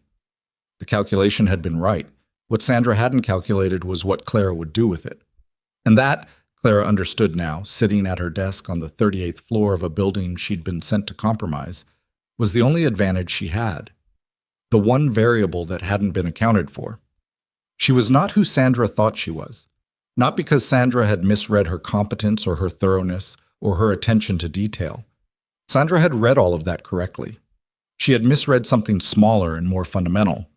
The calculation had been right. What Sandra hadn't calculated was what Clara would do with it. And that, Clara understood now, sitting at her desk on the 38th floor of a building she'd been sent to compromise, was the only advantage she had. The one variable that hadn't been accounted for. She was not who Sandra thought she was. Not because Sandra had misread her competence or her thoroughness, or her attention to detail. Sandra had read all of that correctly. She had misread something smaller and more fundamental.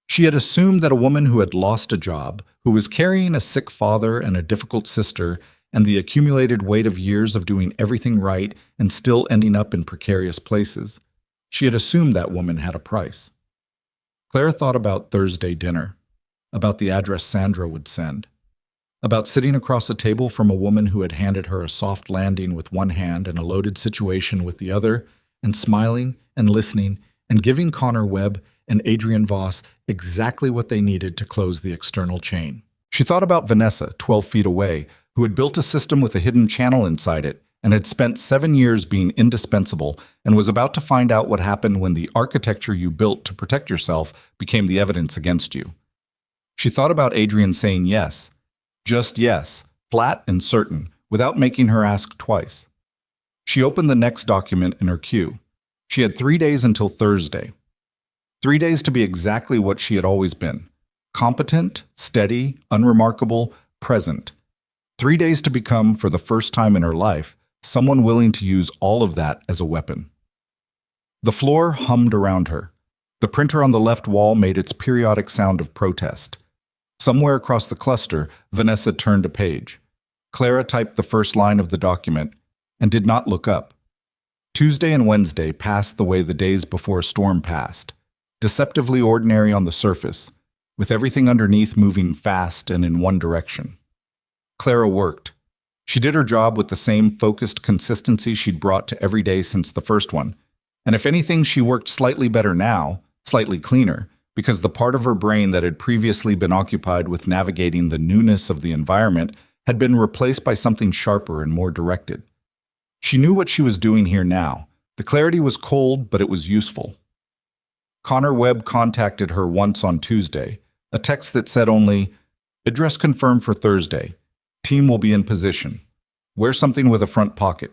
She had assumed that a woman who had lost a job, who was carrying a sick father and a difficult sister, and the accumulated weight of years of doing everything right and still ending up in precarious places, she had assumed that woman had a price. Clara thought about Thursday dinner, about the address Sandra would send, about sitting across the table from a woman who had handed her a soft landing with one hand and a loaded situation with the other, and smiling and listening and giving Connor Webb and Adrian Voss exactly what they needed to close the external chain. She thought about Vanessa, 12 feet away, who had built a system with a hidden channel inside it and had spent 7 years being indispensable and was about to find out what happened when the architecture you built to protect yourself became the evidence against you. She thought about Adrian saying yes, just yes, flat and certain, without making her ask twice. She opened the next document in her queue. She had 3 days until Thursday. 3 days to be exactly what she had always been: competent, steady, unremarkable, present. 3 days to become, for the first time in her life, someone willing to use all of that as a weapon. The floor hummed around her. The printer on the left wall made its periodic sound of protest. Somewhere across the cluster, Vanessa turned a page. Clara typed the first line of the document and did not look up. Tuesday and Wednesday passed the way the days before a storm passed. Deceptively ordinary on the surface, with everything underneath moving fast and in one direction. Clara worked. She did her job with the same focused consistency she'd brought to every day since the first one, and if anything, she worked slightly better now, slightly cleaner, because the part of her brain that had previously been occupied with navigating the newness of the environment had been replaced by something sharper and more directed. She knew what she was doing here now. The clarity was cold, but it was useful. Connor Webb contacted her once on Tuesday, a text that said only, "Address confirmed for Thursday. Team will be in position. Wear something with a front pocket."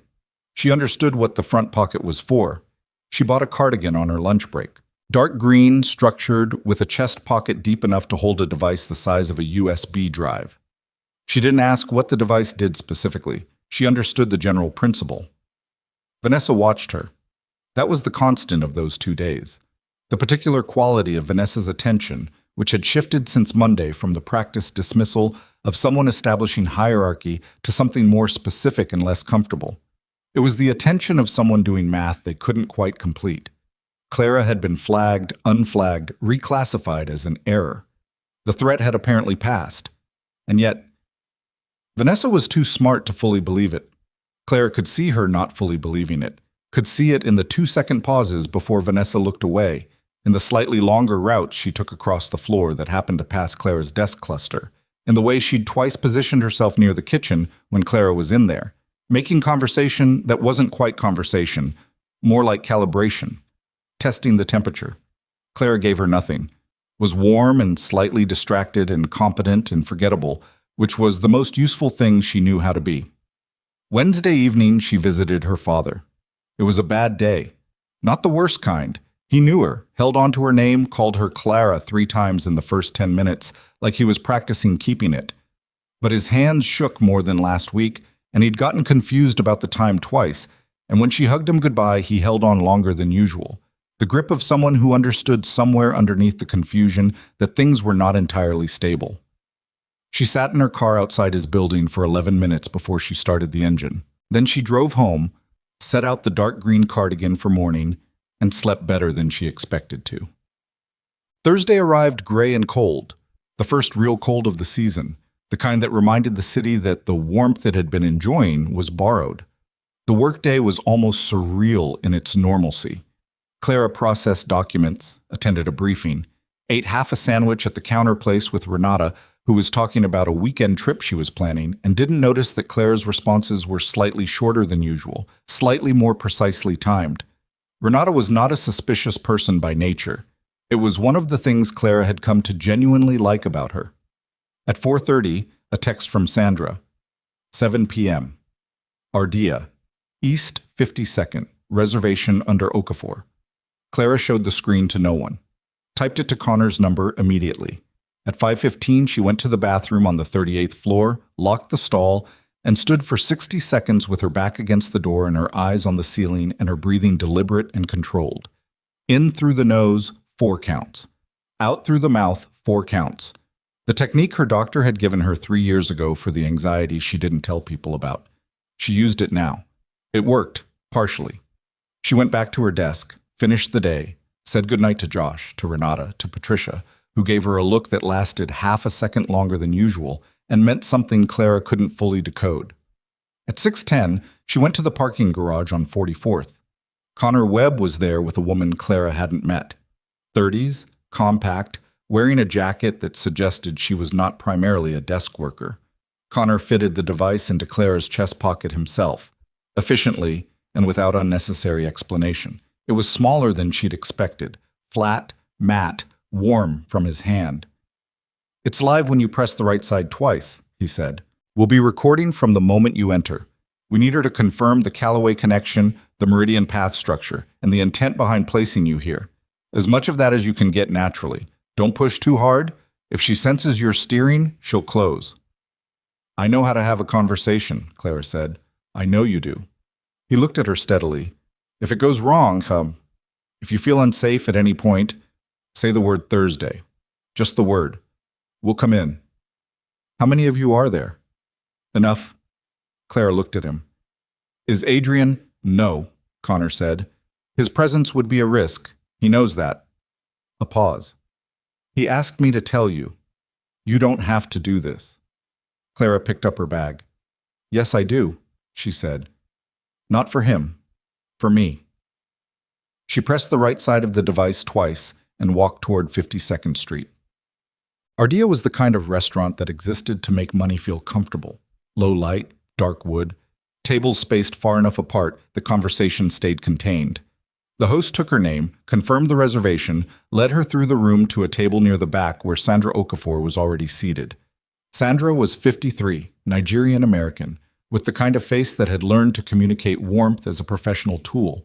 She understood what the front pocket was for. She bought a cardigan on her lunch break. Dark green, structured, with a chest pocket deep enough to hold a device the size of a USB drive. She didn't ask what the device did specifically. She understood the general principle. Vanessa watched her. That was the constant of those 2 days. The particular quality of Vanessa's attention, which had shifted since Monday from the practiced dismissal of someone establishing hierarchy to something more specific and less comfortable. It was the attention of someone doing math they couldn't quite complete. Clara had been flagged, unflagged, reclassified as an error. The threat had apparently passed. And yet, Vanessa was too smart to fully believe it. Clara could see her not fully believing it, could see it in the 2-second pauses before Vanessa looked away, in the slightly longer route she took across the floor that happened to pass Clara's desk cluster, in the way she'd twice positioned herself near the kitchen when Clara was in there, making conversation that wasn't quite conversation, more like calibration, testing the temperature. Clara gave her nothing, was warm and slightly distracted and competent and forgettable, which was the most useful thing she knew how to be. Wednesday evening, she visited her father. It was a bad day. Not the worst kind. He knew her, held on to her name, called her Clara 3 times in the first 10 minutes, like he was practicing keeping it. But his hands shook more than last week, and he'd gotten confused about the time twice, and when she hugged him goodbye, he held on longer than usual. The grip of someone who understood somewhere underneath the confusion that things were not entirely stable. She sat in her car outside his building for 11 minutes before she started the engine. Then she drove home, set out the dark green cardigan for morning, and slept better than she expected to. Thursday arrived gray and cold, the first real cold of the season, the kind that reminded the city that the warmth it had been enjoying was borrowed. The workday was almost surreal in its normalcy. Clara processed documents, attended a briefing, ate half a sandwich at the counter place with Renata, who was talking about a weekend trip she was planning, and didn't notice that Clara's responses were slightly shorter than usual, slightly more precisely timed. Renata was not a suspicious person by nature. It was one of the things Clara had come to genuinely like about her. At 4:30, a text from Sandra. 7 p.m. Ardea, East 52nd, reservation under Okafor. Clara showed the screen to no one. Typed it to Connor's number immediately. At 5:15, she went to the bathroom on the 38th floor, locked the stall, and stood for 60 seconds with her back against the door and her eyes on the ceiling and her breathing deliberate and controlled. In through the nose, 4 counts. Out through the mouth, 4 counts. The technique her doctor had given her 3 years ago for the anxiety she didn't tell people about. She used it now. It worked, partially. She went back to her desk, finished the day, said goodnight to Josh, to Renata, to Patricia, who gave her a look that lasted half a second longer than usual and meant something Clara couldn't fully decode. At 6:10, she went to the parking garage on 44th. Connor Webb was there with a woman Clara hadn't met. 30s, compact, wearing a jacket that suggested she was not primarily a desk worker. Connor fitted the device into Clara's chest pocket himself, efficiently and without unnecessary explanation. It was smaller than she'd expected, flat, matte, warm from his hand. "It's live when you press the right side twice," he said. "We'll be recording from the moment you enter. We need her to confirm the Callaway connection, the meridian path structure, and the intent behind placing you here. As much of that as you can get naturally. Don't push too hard. If she senses you're steering, she'll close." "I know how to have a conversation," Clara said. "I know you do." He looked at her steadily. "If it goes wrong, if you feel unsafe at any point, say the word Thursday. Just the word. We'll come in." "How many of you are there?" "Enough." Clara looked at him. "Is Adrian?" "No," Connor said. "His presence would be a risk. He knows that." A pause. "He asked me to tell you. You don't have to do this." Clara picked up her bag. "Yes, I do," she said. "Not for him. For me." She pressed the right side of the device twice and walked toward 52nd Street. Ardea was the kind of restaurant that existed to make money feel comfortable. Low light, dark wood, tables spaced far enough apart the conversation stayed contained. The host took her name, confirmed the reservation, led her through the room to a table near the back where Sandra Okafor was already seated. Sandra was 53, Nigerian-American, with the kind of face that had learned to communicate warmth as a professional tool.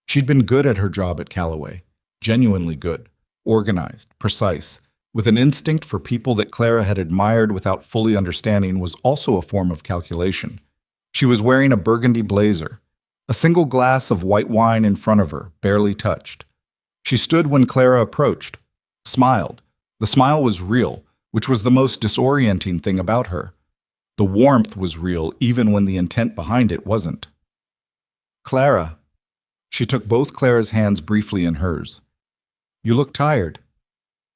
She'd been good at her job at Callaway, genuinely good, organized, precise, with an instinct for people that Clara had admired without fully understanding was also a form of calculation. She was wearing a burgundy blazer, a single glass of white wine in front of her, barely touched. She stood when Clara approached, smiled. The smile was real, which was the most disorienting thing about her. The warmth was real even when the intent behind it wasn't. "Clara." She took both Clara's hands briefly in hers. "You look tired."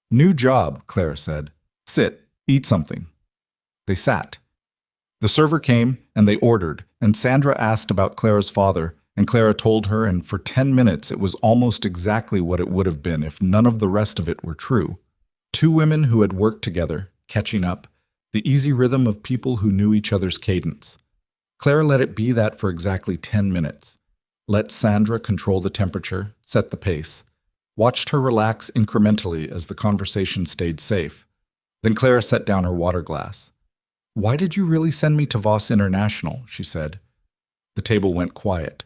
"New job," Clara said. "Sit, eat something." They sat. The server came, and they ordered, and Sandra asked about Clara's father, and Clara told her, and for 10 minutes it was almost exactly what it would have been if none of the rest of it were true. Two women who had worked together, catching up, the easy rhythm of people who knew each other's cadence. Clara let it be that for exactly 10 minutes. Let Sandra control the temperature, set the pace. Watched her relax incrementally as the conversation stayed safe. Then Clara set down her water glass. "Why did you really send me to Voss International?" she said. The table went quiet.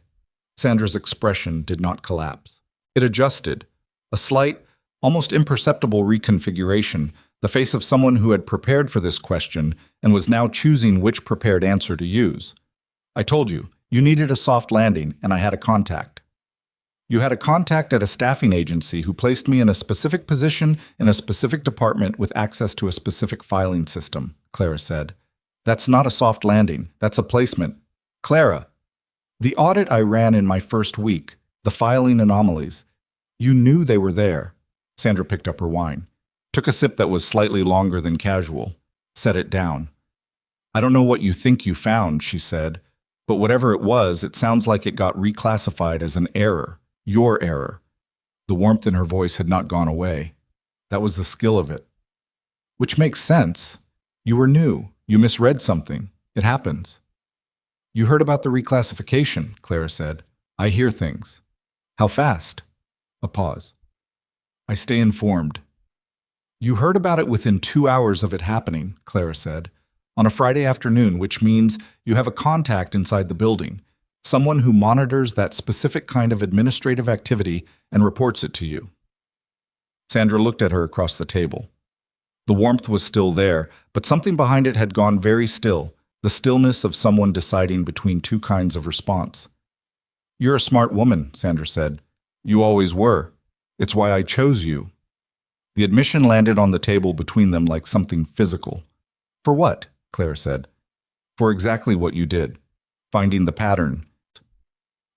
Sandra's expression did not collapse. It adjusted. A slight, almost imperceptible reconfiguration, the face of someone who had prepared for this question and was now choosing which prepared answer to use. "I told you, you needed a soft landing, and I had a contact." "You had a contact at a staffing agency who placed me in a specific position in a specific department with access to a specific filing system," Clara said. "That's not a soft landing. That's a placement." "Clara, the audit I ran in my first week, the filing anomalies, you knew they were there." Sandra picked up her wine, took a sip that was slightly longer than casual, set it down. "I don't know what you think you found," she said, "but whatever it was, it sounds like it got reclassified as an error. Your error." The warmth in her voice had not gone away. That was the skill of it. "Which makes sense. You were new. You misread something. It happens." "You heard about the reclassification," Clara said. "I hear things." "How fast?" A pause. "I stay informed." "You heard about it within 2 hours of it happening," Clara said. "On a Friday afternoon, which means you have a contact inside the building. Someone who monitors that specific kind of administrative activity and reports it to you." Sandra looked at her across the table. The warmth was still there, but something behind it had gone very still, the stillness of someone deciding between two kinds of response. "You're a smart woman," Sandra said. "You always were. It's why I chose you." The admission landed on the table between them like something physical. "For what?" Clara said. "For exactly what you did. Finding the pattern."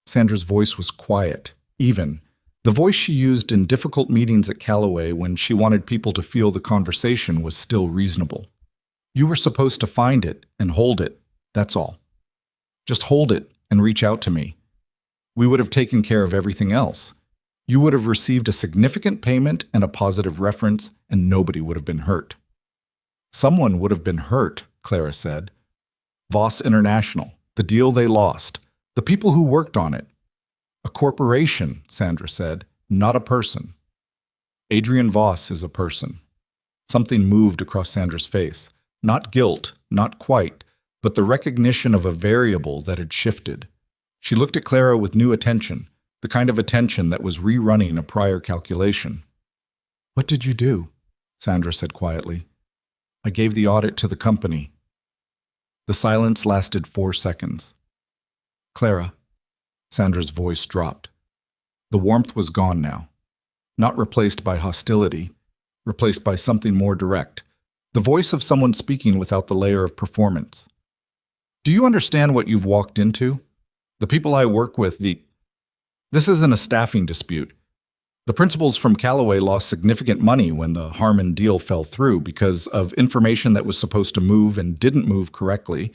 Sandra's voice was quiet, even. The voice she used in difficult meetings at Callaway when she wanted people to feel the conversation was still reasonable. "You were supposed to find it and hold it, that's all. Just hold it and reach out to me. We would have taken care of everything else. You would have received a significant payment and a positive reference, and nobody would have been hurt." "Someone would have been hurt," Clara said. "Voss International, the deal they lost, the people who worked on it." "A corporation," Sandra said, "not a person." "Adrian Voss is a person." Something moved across Sandra's face. Not guilt, not quite, but the recognition of a variable that had shifted. She looked at Clara with new attention, the kind of attention that was rerunning a prior calculation. "What did you do?" Sandra said quietly. "I gave the audit to the company." The silence lasted 4 seconds. "Clara," Sandra's voice dropped. The warmth was gone now. Not replaced by hostility, replaced by something more direct. The voice of someone speaking without the layer of performance. "Do you understand what you've walked into? The people I work with, This isn't a staffing dispute. The principals from Callaway lost significant money when the Harmon deal fell through because of information that was supposed to move and didn't move correctly.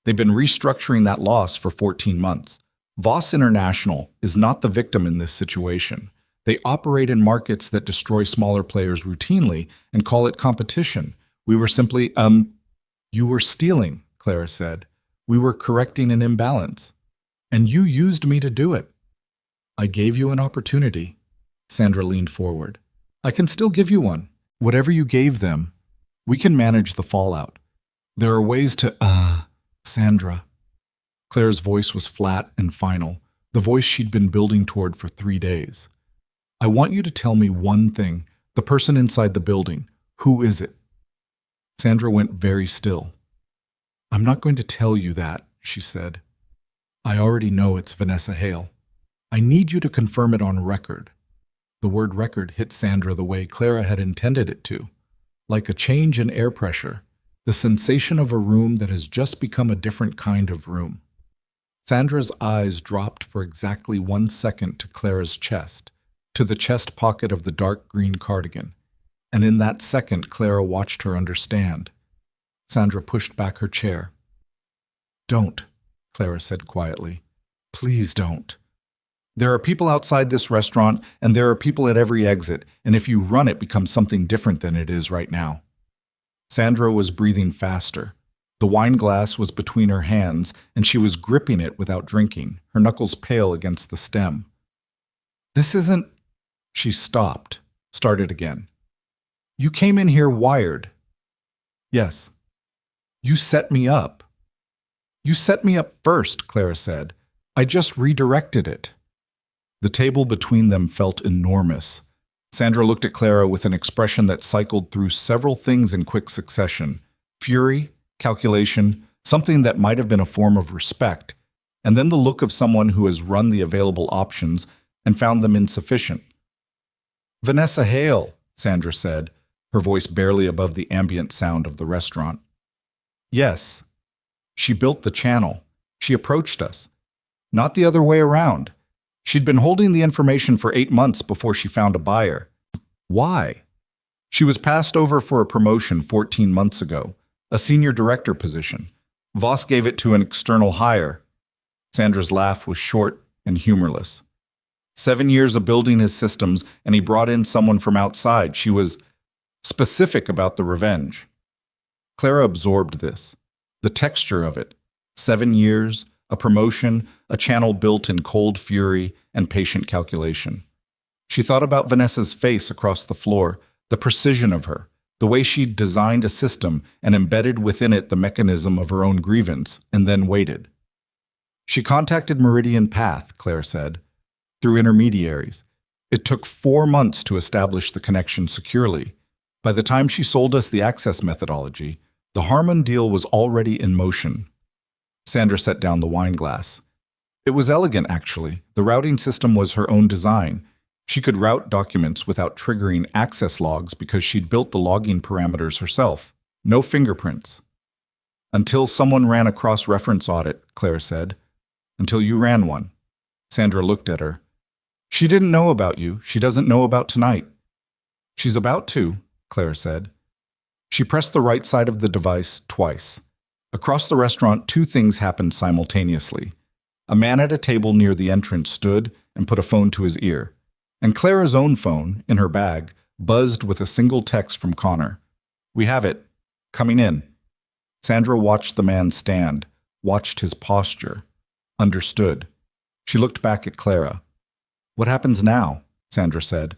They've been restructuring that loss for 14 months. Voss International is not the victim in this situation. They operate in markets that destroy smaller players routinely and call it competition. We were simply, You were stealing," Clara said. "We were correcting an imbalance. And you used me to do it." "I gave you an opportunity." Sandra leaned forward. "I can still give you one. Whatever you gave them, we can manage the fallout. There are ways to, Sandra." Clara's voice was flat and final, the voice she'd been building toward for 3 days. "I want you to tell me one thing. The person inside the building. Who is it?" Sandra went very still. "I'm not going to tell you that," she said. "I already know it's Vanessa Hale. I need you to confirm it on record." The word record hit Sandra the way Clara had intended it to, like a change in air pressure, the sensation of a room that has just become a different kind of room. Sandra's eyes dropped for exactly 1 second to Clara's chest, to the chest pocket of the dark green cardigan, and in that second Clara watched her understand. Sandra pushed back her chair. "Don't," Clara said quietly. "Please don't. There are people outside this restaurant, and there are people at every exit, and if you run it becomes something different than it is right now." Sandra was breathing faster. The wine glass was between her hands, and she was gripping it without drinking, her knuckles pale against the stem. "This isn't—" She stopped, started again. "You came in here wired." "Yes." "You set me up." "You set me up first," Clara said. "I just redirected it." The table between them felt enormous. Sandra looked at Clara with an expression that cycled through several things in quick succession: fury, calculation, something that might have been a form of respect, and then the look of someone who has run the available options and found them insufficient. "Vanessa Hale," Sandra said, her voice barely above the ambient sound of the restaurant. "Yes. She built the channel. She approached us. Not the other way around. She'd been holding the information for 8 months before she found a buyer. Why? She was passed over for a promotion 14 months ago, a senior director position. Voss gave it to an external hire." Sandra's laugh was short and humorless. 7 years of building his systems, and he brought in someone from outside. She was specific about the revenge. Clara absorbed this, the texture of it. 7 years, a promotion, a channel built in cold fury and patient calculation. She thought about Vanessa's face across the floor, the precision of her, the way she'd designed a system and embedded within it the mechanism of her own grievance, and then waited. "She contacted Meridian Path," Claire said, "through intermediaries. It took 4 months to establish the connection securely. By the time she sold us the access methodology, the Harmon deal was already in motion. Sandra set down the wine glass. It was elegant, actually. The routing system was her own design. She could route documents without triggering access logs because she'd built the logging parameters herself. No fingerprints. Until someone ran a cross-reference audit, Clara said. Until you ran one. Sandra looked at her. She didn't know about you. She doesn't know about tonight. She's about to, Clara said. She pressed the right side of the device twice. Across the restaurant, two things happened simultaneously. A man at a table near the entrance stood and put a phone to his ear. And Clara's own phone, in her bag, buzzed with a single text from Connor. We have it. Coming in. Sandra watched the man stand, watched his posture. Understood. She looked back at Clara. What happens now? Sandra said.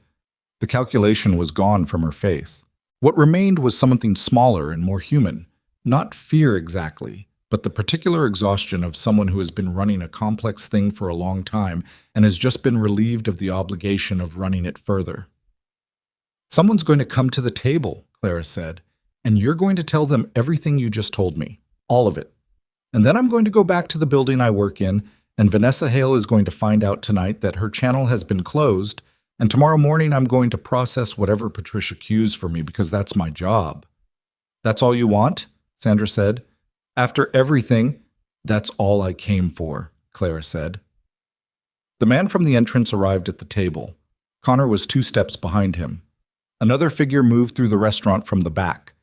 The calculation was gone from her face. What remained was something smaller and more human. Not fear exactly, but the particular exhaustion of someone who has been running a complex thing for a long time and has just been relieved of the obligation of running it further. Someone's going to come to the table, Clara said, and you're going to tell them everything you just told me, all of it. And then I'm going to go back to the building I work in, and Vanessa Hale is going to find out tonight that her channel has been closed, and tomorrow morning I'm going to process whatever Patricia cues for me because that's my job. That's all you want? Sandra said. After everything, that's all I came for, Clara said. The man from the entrance arrived at the table. Connor was 2 steps behind him. Another figure moved through the restaurant from the back.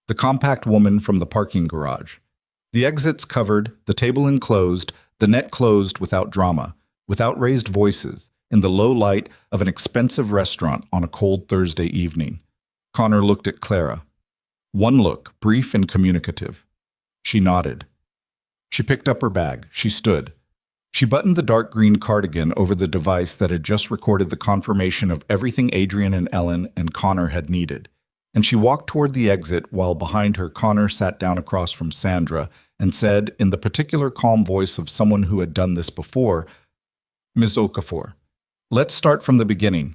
The compact woman from the parking garage. The exits covered, the table enclosed, the net closed without drama, without raised voices, in the low light of an expensive restaurant on a cold Thursday evening. Connor looked at Clara. One look, brief and communicative. She nodded. She picked up her bag. She stood. She buttoned the dark green cardigan over the device that had just recorded the confirmation of everything Adrian and Ellen and Connor had needed. And she walked toward the exit while behind her Connor sat down across from Sandra and said, in the particular calm voice of someone who had done this before, Ms. Okafor, let's start from the beginning.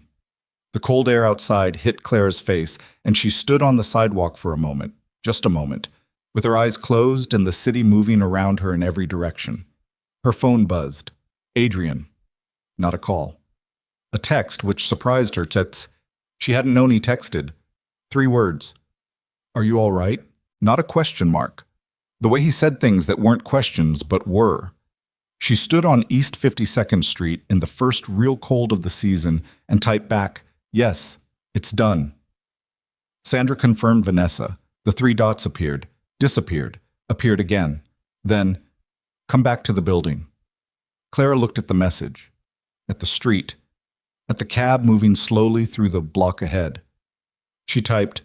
The cold air outside hit Clara's face, and she stood on the sidewalk for a moment, just a moment, with her eyes closed and the city moving around her in every direction. Her phone buzzed. Adrian. Not a call. A text which surprised her. She hadn't known he texted. 3 words. Are you all right? Not a question mark. The way he said things that weren't questions but were. She stood on East 52nd Street in the first real cold of the season and typed back, yes, it's done. Sandra confirmed Vanessa. The 3 dots appeared, disappeared, appeared again. Then, come back to the building. Clara looked at the message, at the street, at the cab moving slowly through the block ahead. She typed,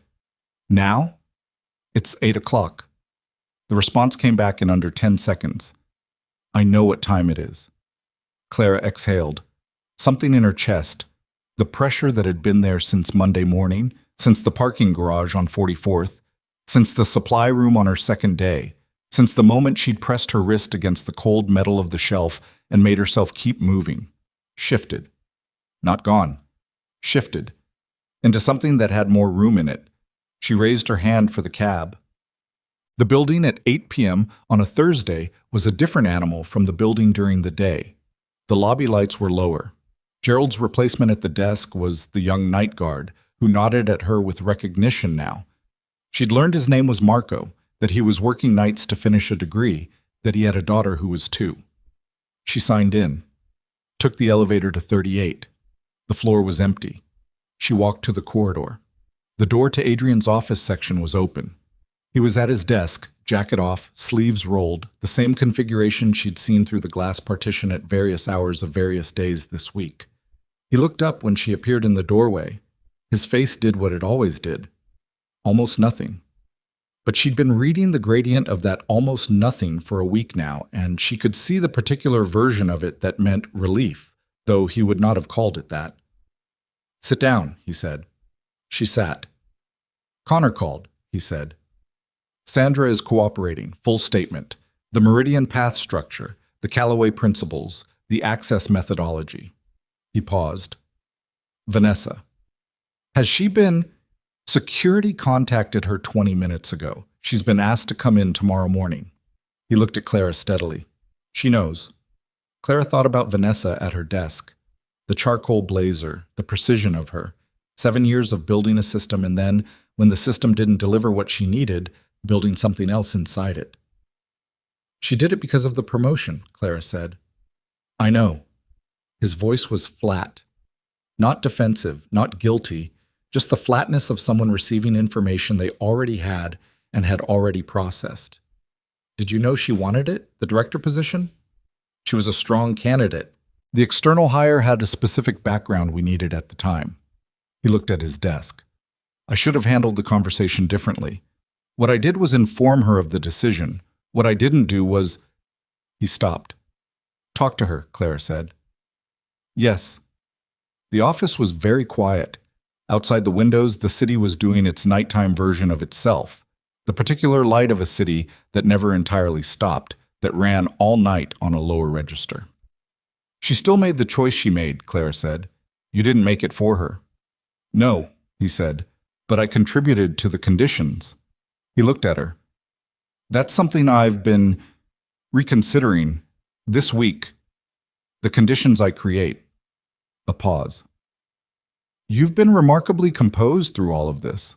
now? It's 8 o'clock. The response came back in under 10 seconds. I know what time it is. Clara exhaled. Something in her chest, the pressure that had been there since Monday morning, since the parking garage on 44th, since the supply room on her second day, since the moment she'd pressed her wrist against the cold metal of the shelf and made herself keep moving, shifted. Not gone. Shifted. Into something that had more room in it. She raised her hand for the cab. The building at 8 p.m. on a Thursday was a different animal from the building during the day. The lobby lights were lower. Gerald's replacement at the desk was the young night guard, who nodded at her with recognition now. She'd learned his name was Marco, that he was working nights to finish a degree, that he had a daughter who was 2. She signed in, took the elevator to 38. The floor was empty. She walked to the corridor. The door to Adrian's office section was open. He was at his desk, jacket off, sleeves rolled, the same configuration she'd seen through the glass partition at various hours of various days this week. He looked up when she appeared in the doorway. His face did what it always did. Almost nothing. But she'd been reading the gradient of that almost nothing for a week now, and she could see the particular version of it that meant relief, though he would not have called it that. Sit down, he said. She sat. Connor called, he said. Sandra is cooperating, full statement. The meridian path structure, the Callaway principles, the access methodology. He paused. Vanessa. Has she been... Security contacted her 20 minutes ago. She's been asked to come in tomorrow morning. He looked at Clara steadily. She knows. Clara thought about Vanessa at her desk. The charcoal blazer, the precision of her. 7 years of building a system and then, when the system didn't deliver what she needed, building something else inside it. She did it because of the promotion, Clara said. I know. His voice was flat. Not defensive, not guilty, just the flatness of someone receiving information they already had and had already processed. Did you know she wanted it, the director position? She was a strong candidate. The external hire had a specific background we needed at the time. He looked at his desk. I should have handled the conversation differently. What I did was inform her of the decision. What I didn't do was... He stopped. Talk to her, Clara said. Yes. The office was very quiet. Outside the windows, the city was doing its nighttime version of itself. The particular light of a city that never entirely stopped, that ran all night on a lower register. She still made the choice she made, Clara said. You didn't make it for her. No, he said, but I contributed to the conditions. He looked at her. That's something I've been reconsidering this week. The conditions I create. A pause. You've been remarkably composed through all of this.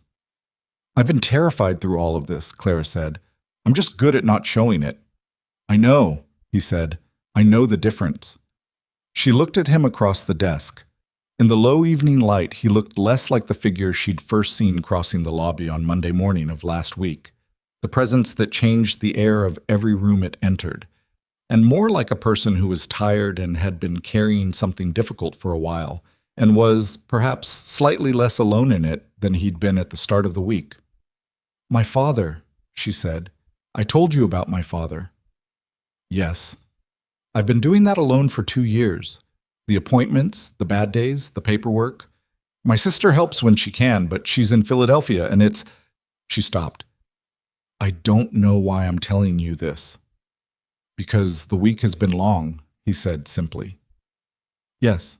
I've been terrified through all of this, Clara said. I'm just good at not showing it. I know, he said. I know the difference. She looked at him across the desk. In the low evening light, he looked less like the figure she'd first seen crossing the lobby on Monday morning of last week, the presence that changed the air of every room it entered, and more like a person who was tired and had been carrying something difficult for a while, and was, perhaps, slightly less alone in it than he'd been at the start of the week. My father, she said. I told you about my father. Yes. I've been doing that alone for 2 years. The appointments, the bad days, the paperwork. My sister helps when she can, but she's in Philadelphia and it's... She stopped. I don't know why I'm telling you this. Because the week has been long, he said simply. Yes.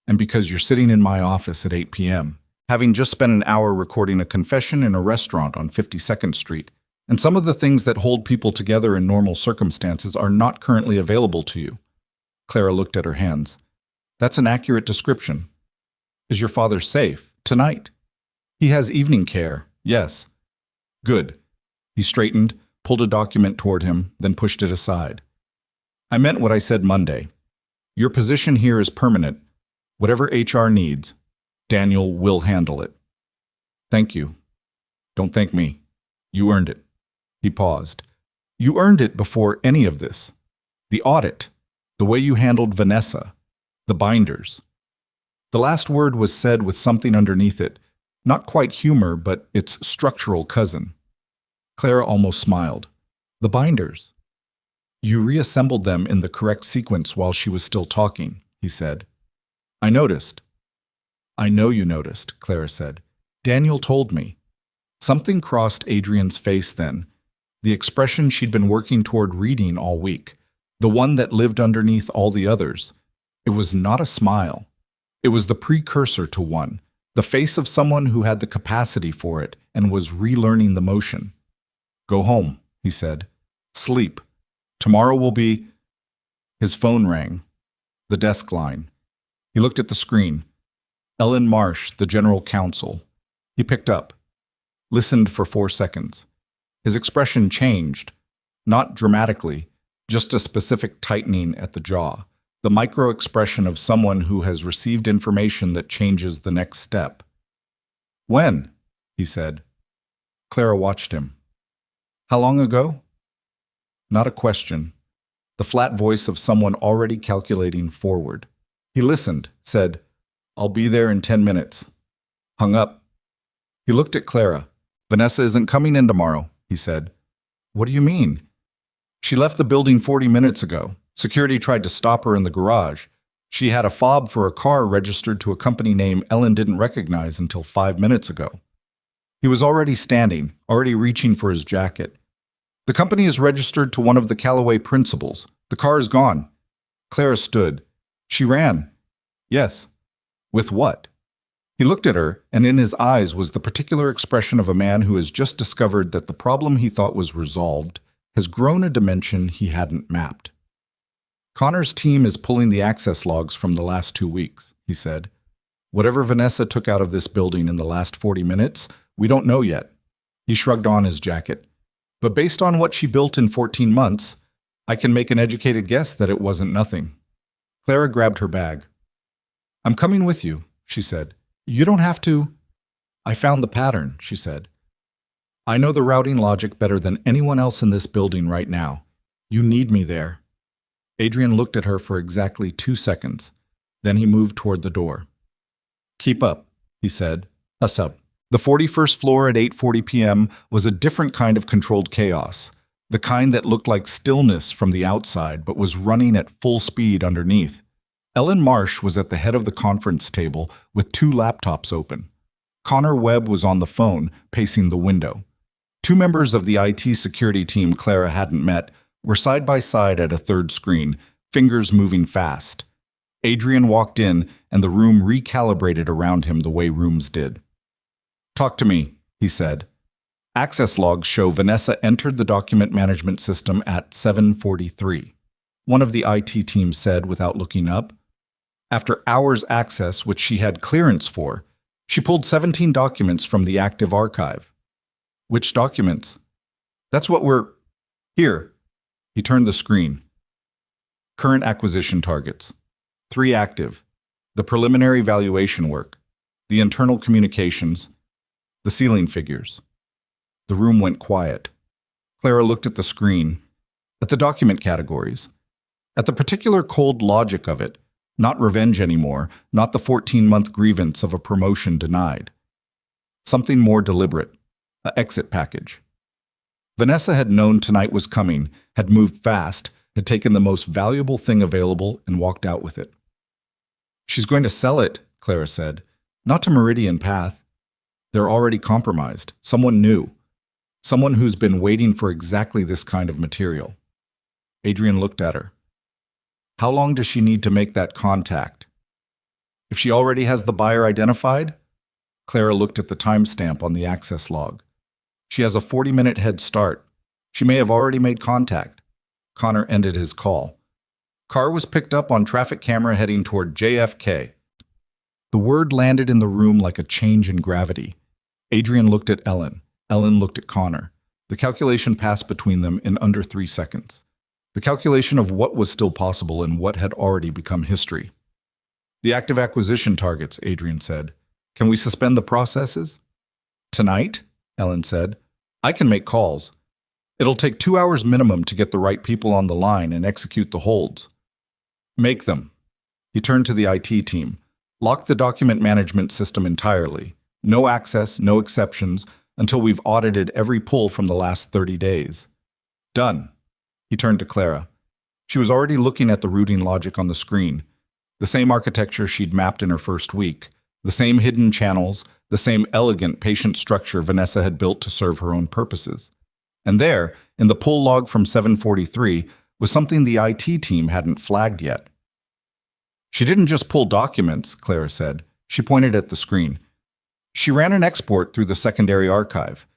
And because you're sitting in my office at 8 p.m., having just spent an hour recording a confession in a restaurant on 52nd Street, and some of the things that hold people together in normal circumstances are not currently available to you. Clara looked at her hands. That's an accurate description. Is your father safe? Tonight? He has evening care, yes. Good. He straightened, pulled a document toward him, then pushed it aside. I meant what I said Monday. Your position here is permanent. Whatever HR needs, Daniel will handle it. Thank you. Don't thank me. You earned it. He paused. You earned it before any of this. The audit, the way you handled Vanessa, the binders. The last word was said with something underneath it, not quite humor, but its structural cousin. Clara almost smiled. The binders. You reassembled them in the correct sequence while she was still talking, he said. I noticed. I know you noticed, Clara said. Daniel told me. Something crossed Adrian's face then, the expression she'd been working toward reading all week, the one that lived underneath all the others. It was not a smile. It was the precursor to one, the face of someone who had the capacity for it and was relearning the motion. Go home, he said. Sleep. Tomorrow will be... His phone rang. The desk line. He looked at the screen. Ellen Marsh, the general counsel. He picked up. Listened for 4 seconds. His expression changed. Not dramatically, just a specific tightening at the jaw. The micro-expression of someone who has received information that changes the next step. When? He said. Clara watched him. How long ago? Not a question. The flat voice of someone already calculating forward. He listened, said, I'll be there in 10 minutes. Hung up. He looked at Clara. Vanessa isn't coming in tomorrow, he said. What do you mean? She left the building 40 minutes ago. Security tried to stop her in the garage. She had a fob for a car registered to a company name Ellen didn't recognize until 5 minutes ago. He was already standing, already reaching for his jacket. The company is registered to one of the Callaway principals. The car is gone. Clara stood. She ran. Yes. With what? He looked at her, and in his eyes was the particular expression of a man who has just discovered that the problem he thought was resolved has grown a dimension he hadn't mapped. Connor's team is pulling the access logs from the last 2 weeks, he said. Whatever Vanessa took out of this building in the last 40 minutes, we don't know yet. He shrugged on his jacket. But based on what she built in 14 months, I can make an educated guess that it wasn't nothing. Clara grabbed her bag. I'm coming with you, she said. You don't have to. I found the pattern, she said. I know the routing logic better than anyone else in this building right now. You need me there. Adrian looked at her for exactly 2 seconds. Then he moved toward the door. Keep up, he said. Us up. The 41st floor at 8:40 p.m. was a different kind of controlled chaos, the kind that looked like stillness from the outside but was running at full speed underneath. Ellen Marsh was at the head of the conference table with 2 laptops open. Connor Webb was on the phone, pacing the window. 2 members of the IT security team Clara hadn't met were side by side at a third screen, fingers moving fast. Adrian walked in, and the room recalibrated around him the way rooms did. Talk to me, he said. Access logs show Vanessa entered the document management system at 7:43. One of the IT team said without looking up. After hours access, which she had clearance for, she pulled 17 documents from the active archive. Which documents? That's what we're... Here. He turned the screen. Current acquisition targets. 3 active. The preliminary valuation work. The internal communications. The ceiling figures. The room went quiet. Clara looked at the screen, at the document categories, at the particular cold logic of it, not revenge anymore, not the 14-month grievance of a promotion denied. Something more deliberate, an exit package. Vanessa had known tonight was coming, had moved fast, had taken the most valuable thing available and walked out with it. She's going to sell it, Clara said, not to Meridian Path. They're already compromised, someone new, someone who's been waiting for exactly this kind of material. Adrian looked at her. How long does she need to make that contact? If she already has the buyer identified? Clara looked at the timestamp on the access log. She has a 40-minute head start. She may have already made contact. Connor ended his call. Car was picked up on traffic camera heading toward JFK. The word landed in the room like a change in gravity. Adrian looked at Ellen. Ellen looked at Connor. The calculation passed between them in under 3 seconds. The calculation of what was still possible and what had already become history. The active acquisition targets, Adrian said. Can we suspend the processes? Tonight? Ellen said. I can make calls. It'll take 2 hours minimum to get the right people on the line and execute the holds. Make them. He turned to the IT team. Lock the document management system entirely. No access, no exceptions, until we've audited every pull from the last 30 days. Done. He turned to Clara. She was already looking at the routing logic on the screen. The same architecture she'd mapped in her first week. The same hidden channels, the same elegant, patient structure Vanessa had built to serve her own purposes. And there, in the pull log from 743, was something the IT team hadn't flagged yet. She didn't just pull documents, Clara said. She pointed at the screen. She ran an export through the secondary archive.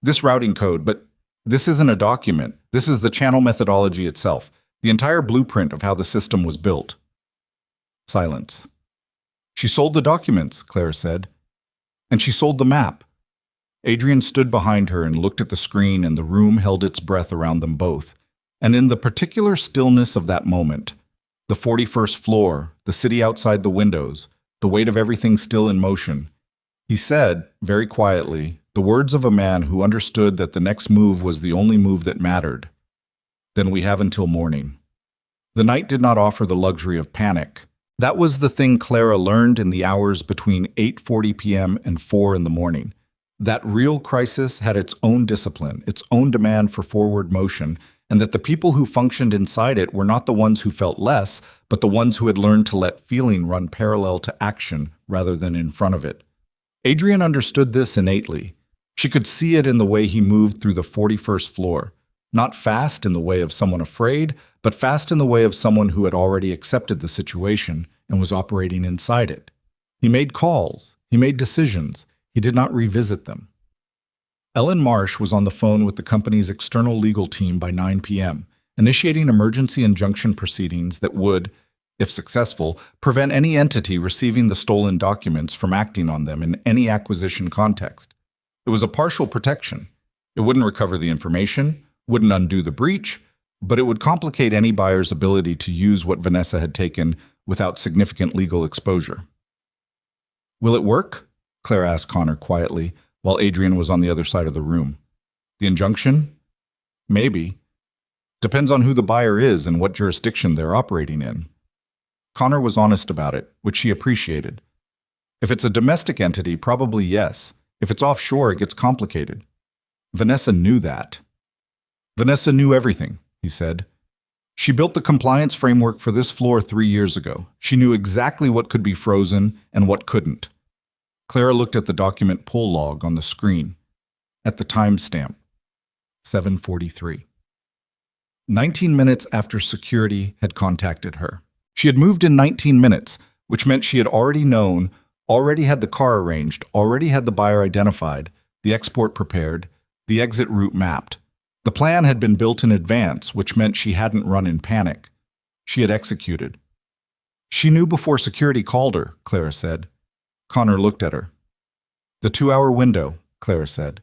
This routing code, but this isn't a document. This is the channel methodology itself, the entire blueprint of how the system was built. Silence. She sold the documents, Clara said. And she sold the map. Adrian stood behind her and looked at the screen, and the room held its breath around them both. And in the particular stillness of that moment, the 41st floor, the city outside the windows, the weight of everything still in motion, he said, very quietly, the words of a man who understood that the next move was the only move that mattered. Then we have until morning. The night did not offer the luxury of panic. That was the thing Clara learned in the hours between 8:40 p.m. and 4 in the morning. That real crisis had its own discipline, its own demand for forward motion, and that the people who functioned inside it were not the ones who felt less, but the ones who had learned to let feeling run parallel to action rather than in front of it. Adrian understood this innately. She could see it in the way he moved through the 41st floor. Not fast in the way of someone afraid, but fast in the way of someone who had already accepted the situation and was operating inside it. He made calls. He made decisions. He did not revisit them. Ellen Marsh was on the phone with the company's external legal team by 9 p.m., initiating emergency injunction proceedings that would, if successful, prevent any entity receiving the stolen documents from acting on them in any acquisition context. It was a partial protection. It wouldn't recover the information, wouldn't undo the breach, but it would complicate any buyer's ability to use what Vanessa had taken without significant legal exposure. "Will it work?" Clara asked Connor quietly, while Adrian was on the other side of the room. "The injunction? Maybe. Depends on who the buyer is and what jurisdiction they're operating in." Connor was honest about it, which she appreciated. If it's a domestic entity, probably yes. If it's offshore, it gets complicated. Vanessa knew that. Vanessa knew everything, he said. She built the compliance framework for this floor 3 years ago. She knew exactly what could be frozen and what couldn't. Clara looked at the document pull log on the screen, at the timestamp, 7:43. 19 minutes after security had contacted her. She had moved in 19 minutes, which meant she had already known, already had the car arranged, already had the buyer identified, the export prepared, the exit route mapped. The plan had been built in advance, which meant she hadn't run in panic. She had executed. She knew before security called her, Clara said. Connor looked at her. "The 2-hour window," Clara said.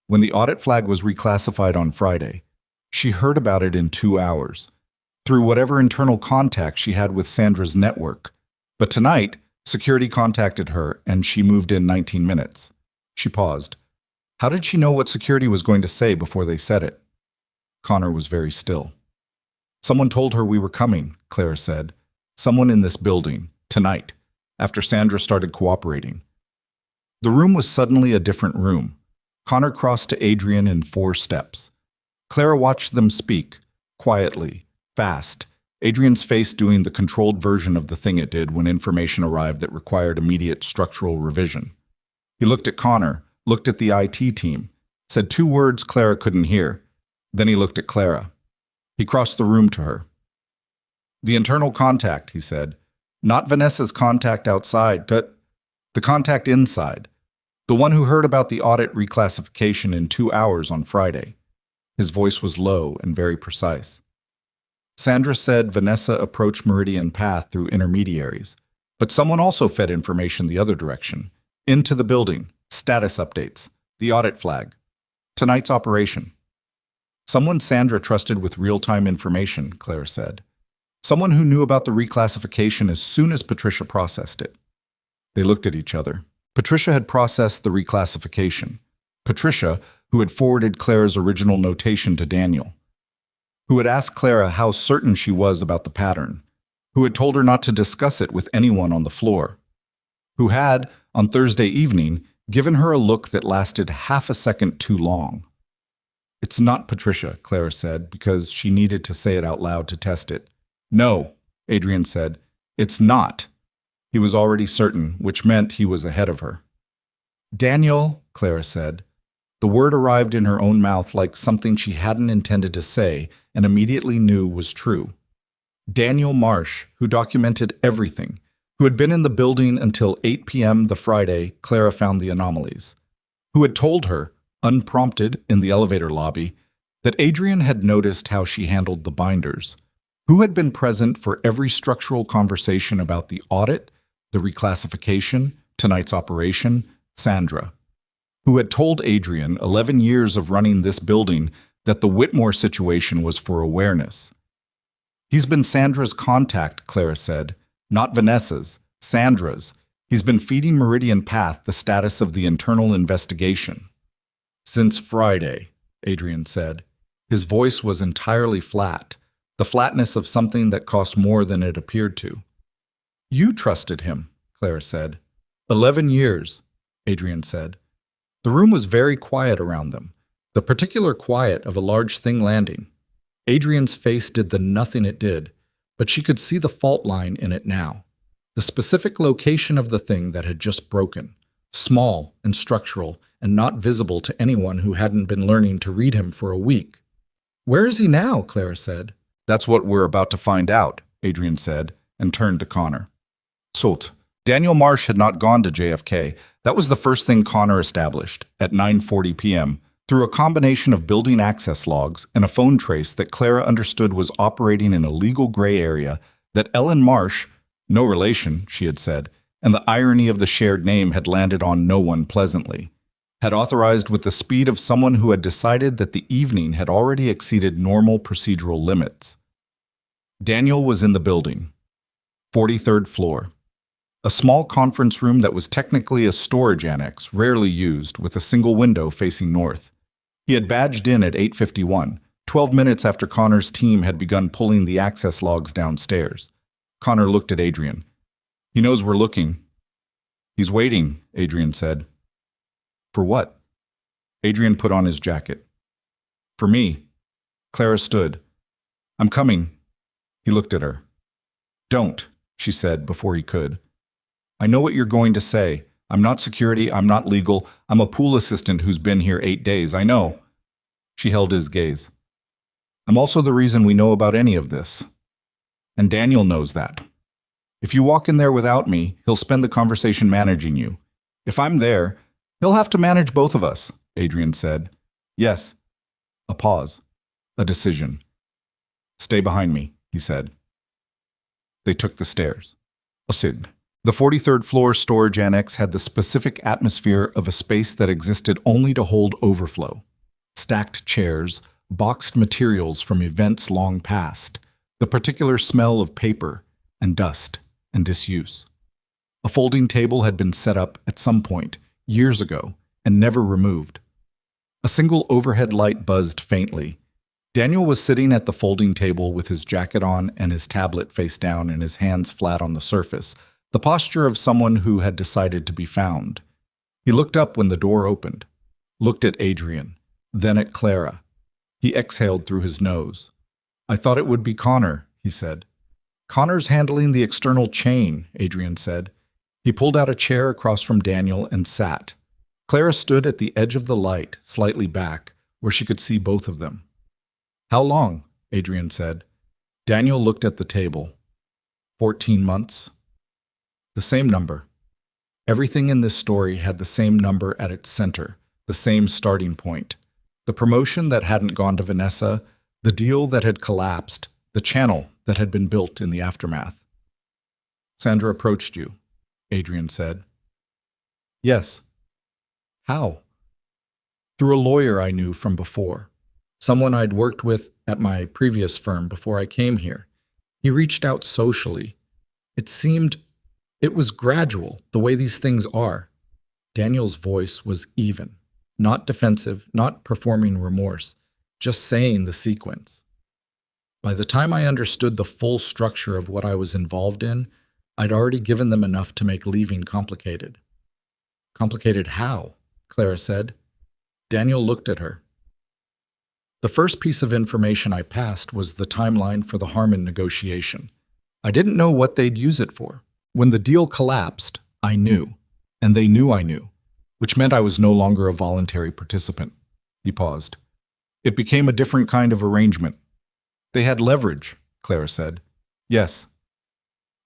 When the audit flag was reclassified on Friday, she heard about it in 2 hours, through whatever internal contact she had with Sandra's network. But tonight, security contacted her and she moved in 19 minutes. She paused. How did she know what security was going to say before they said it? Connor was very still. "Someone told her we were coming," Clara said. "Someone in this building, tonight, after Sandra started cooperating." The room was suddenly a different room. Connor crossed to Adrian in 4 steps. Clara watched them speak, quietly, fast, Adrian's face doing the controlled version of the thing it did when information arrived that required immediate structural revision. He looked at Connor, looked at the IT team, said 2 words Clara couldn't hear. Then he looked at Clara. He crossed the room to her. "The internal contact," he said. "Not Vanessa's contact outside, but the contact inside. The one who heard about the audit reclassification in 2 hours on Friday." His voice was low and very precise. "Sandra said Vanessa approached Meridian Path through intermediaries, but someone also fed information the other direction, into the building, status updates, the audit flag, tonight's operation. Someone Sandra trusted with real-time information," Clara said. "Someone who knew about the reclassification as soon as Patricia processed it." They looked at each other. Patricia had processed the reclassification. Patricia, who had forwarded Clara's original notation to Daniel, who had asked Clara how certain she was about the pattern, who had told her not to discuss it with anyone on the floor, who had, on Thursday evening, given her a look that lasted half a second too long. "It's not Patricia," Clara said, because she needed to say it out loud to test it. "No," Adrian said. "It's not." He was already certain, which meant he was ahead of her. "Daniel," Clara said. The word arrived in her own mouth like something she hadn't intended to say and immediately knew was true. Daniel Marsh, who documented everything, who had been in the building until 8 p.m. the Friday Clara found the anomalies, who had told her, unprompted in the elevator lobby, that Adrian had noticed how she handled the binders, who had been present for every structural conversation about the audit, the reclassification, tonight's operation, Sandra, who had told Adrian 11 years of running this building that the Whitmore situation was for awareness. "He's been Sandra's contact," Clara said. "Not Vanessa's, Sandra's. He's been feeding Meridian Path the status of the internal investigation." "Since Friday," Adrian said. His voice was entirely flat, the flatness of something that cost more than it appeared to. "You trusted him," Clara said. 11 years, Adrian said. The room was very quiet around them, the particular quiet of a large thing landing. Adrian's face did the nothing it did, but she could see the fault line in it now. The specific location of the thing that had just broken, small and structural and not visible to anyone who hadn't been learning to read him for a week. "Where is he now?" Clara said. "That's what we're about to find out," Adrian said, and turned to Connor. "Salt, Daniel Marsh had not gone to JFK. That was the first thing Connor established at 9:40 p.m. through a combination of building access logs and a phone trace that Clara understood was operating in a legal gray area, that Ellen Marsh, no relation, she had said, and the irony of the shared name had landed on no one pleasantly, had authorized with the speed of someone who had decided that the evening had already exceeded normal procedural limits. Daniel was in the building, 43rd floor. A small conference room that was technically a storage annex, rarely used, with a single window facing north. He had badged in at 8:51, 12 minutes after Connor's team had begun pulling the access logs downstairs. Connor looked at Adrian. "He knows we're looking." "He's waiting," Adrian said. "For what?" Adrian put on his jacket. "For me." Clara stood. "I'm coming." He looked at her. "Don't," she said before he could. "I know what you're going to say. I'm not security, I'm not legal, I'm a pool assistant who's been here 8 days, I know." She held his gaze. "I'm also the reason we know about any of this. And Daniel knows that. If you walk in there without me, he'll spend the conversation managing you. If I'm there, he'll have to manage both of us," Adrian said. "Yes." A pause. A decision. "Stay behind me," he said. They took the stairs. Sid. The 43rd floor storage annex had the specific atmosphere of a space that existed only to hold overflow. Stacked chairs, boxed materials from events long past, the particular smell of paper and dust and disuse. A folding table had been set up at some point, years ago, and never removed. A single overhead light buzzed faintly. Daniel was sitting at the folding table with his jacket on and his tablet face down and his hands flat on the surface, the posture of someone who had decided to be found. He looked up when the door opened, looked at Adrian, then at Clara. He exhaled through his nose. "I thought it would be Connor," he said. "Connor's handling the external chain," Adrian said. He pulled out a chair across from Daniel and sat. Clara stood at the edge of the light, slightly back, where she could see both of them. "How long?" Adrian said. Daniel looked at the table. 14 months. The same number. Everything in this story had the same number at its center, the same starting point. The promotion that hadn't gone to Vanessa, the deal that had collapsed, the channel that had been built in the aftermath. "Sandra approached you," Adrian said. "Yes." "How?" "Through a lawyer I knew from before. Someone I'd worked with at my previous firm before I came here. He reached out socially. It was gradual, the way these things are." Daniel's voice was even, not defensive, not performing remorse, just saying the sequence. "By the time I understood the full structure of what I was involved in, I'd already given them enough to make leaving complicated." "Complicated how?" Clara said. Daniel looked at her. "The first piece of information I passed was the timeline for the Harmon negotiation. I didn't know what they'd use it for. When the deal collapsed, I knew, and they knew I knew, which meant I was no longer a voluntary participant." He paused. "It became a different kind of arrangement." "They had leverage," Clara said. "Yes."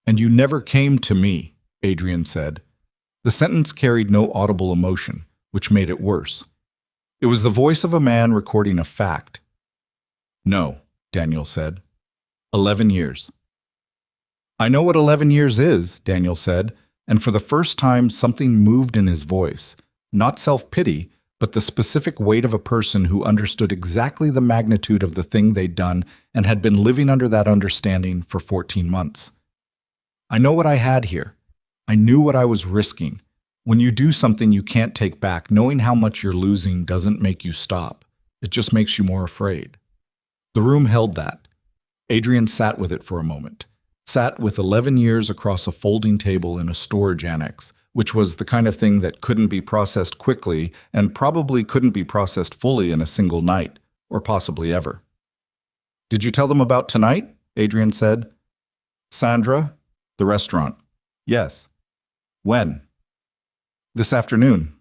"And you never came to me," Adrian said. The sentence carried no audible emotion, which made it worse. It was the voice of a man recording a fact. "No," Daniel said. 11 years. "I know what 11 years is," Daniel said, and for the first time something moved in his voice. Not self-pity, but the specific weight of a person who understood exactly the magnitude of the thing they'd done and had been living under that understanding for 14 months. "I know what I had here. I knew what I was risking. When you do something you can't take back, knowing how much you're losing doesn't make you stop. It just makes you more afraid." The room held that. Adrian sat with it for a moment. Sat with 11 years across a folding table in a storage annex, which was the kind of thing that couldn't be processed quickly and probably couldn't be processed fully in a single night, or possibly ever. "Did you tell them about tonight?" Adrian said. "Sandra? The restaurant." "Yes." "When?" "This afternoon."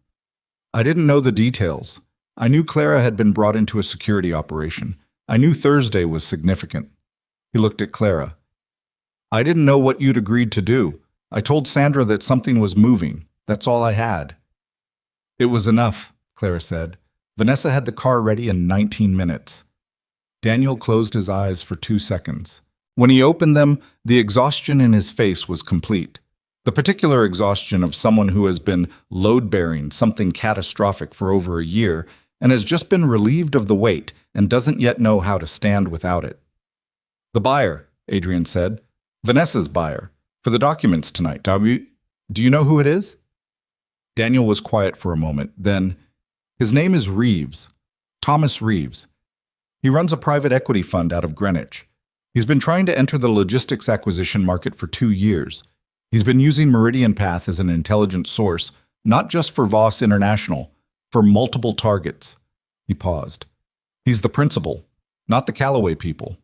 "I didn't know the details. I knew Clara had been brought into a security operation. I knew Thursday was significant." He looked at Clara. "I didn't know what you'd agreed to do. I told Sandra that something was moving. That's all I had. It was enough, Clara said. Vanessa had the car ready in 19 minutes. Daniel closed his eyes for 2 seconds. When he opened them, the exhaustion in his face was complete. The particular exhaustion of someone who has been load-bearing something catastrophic for over a year and has just been relieved of the weight and doesn't yet know how to stand without it. The buyer, Adrian said. Vanessa's buyer. For the documents tonight. Do you know who it is? Daniel was quiet for a moment. Then, his name is Reeves. Thomas Reeves. He runs a private equity fund out of Greenwich. He's been trying to enter the logistics acquisition market for 2 years. He's been using Meridian Path as an intelligence source, not just for Voss International, for multiple targets. He paused. He's the principal, not the Callaway people.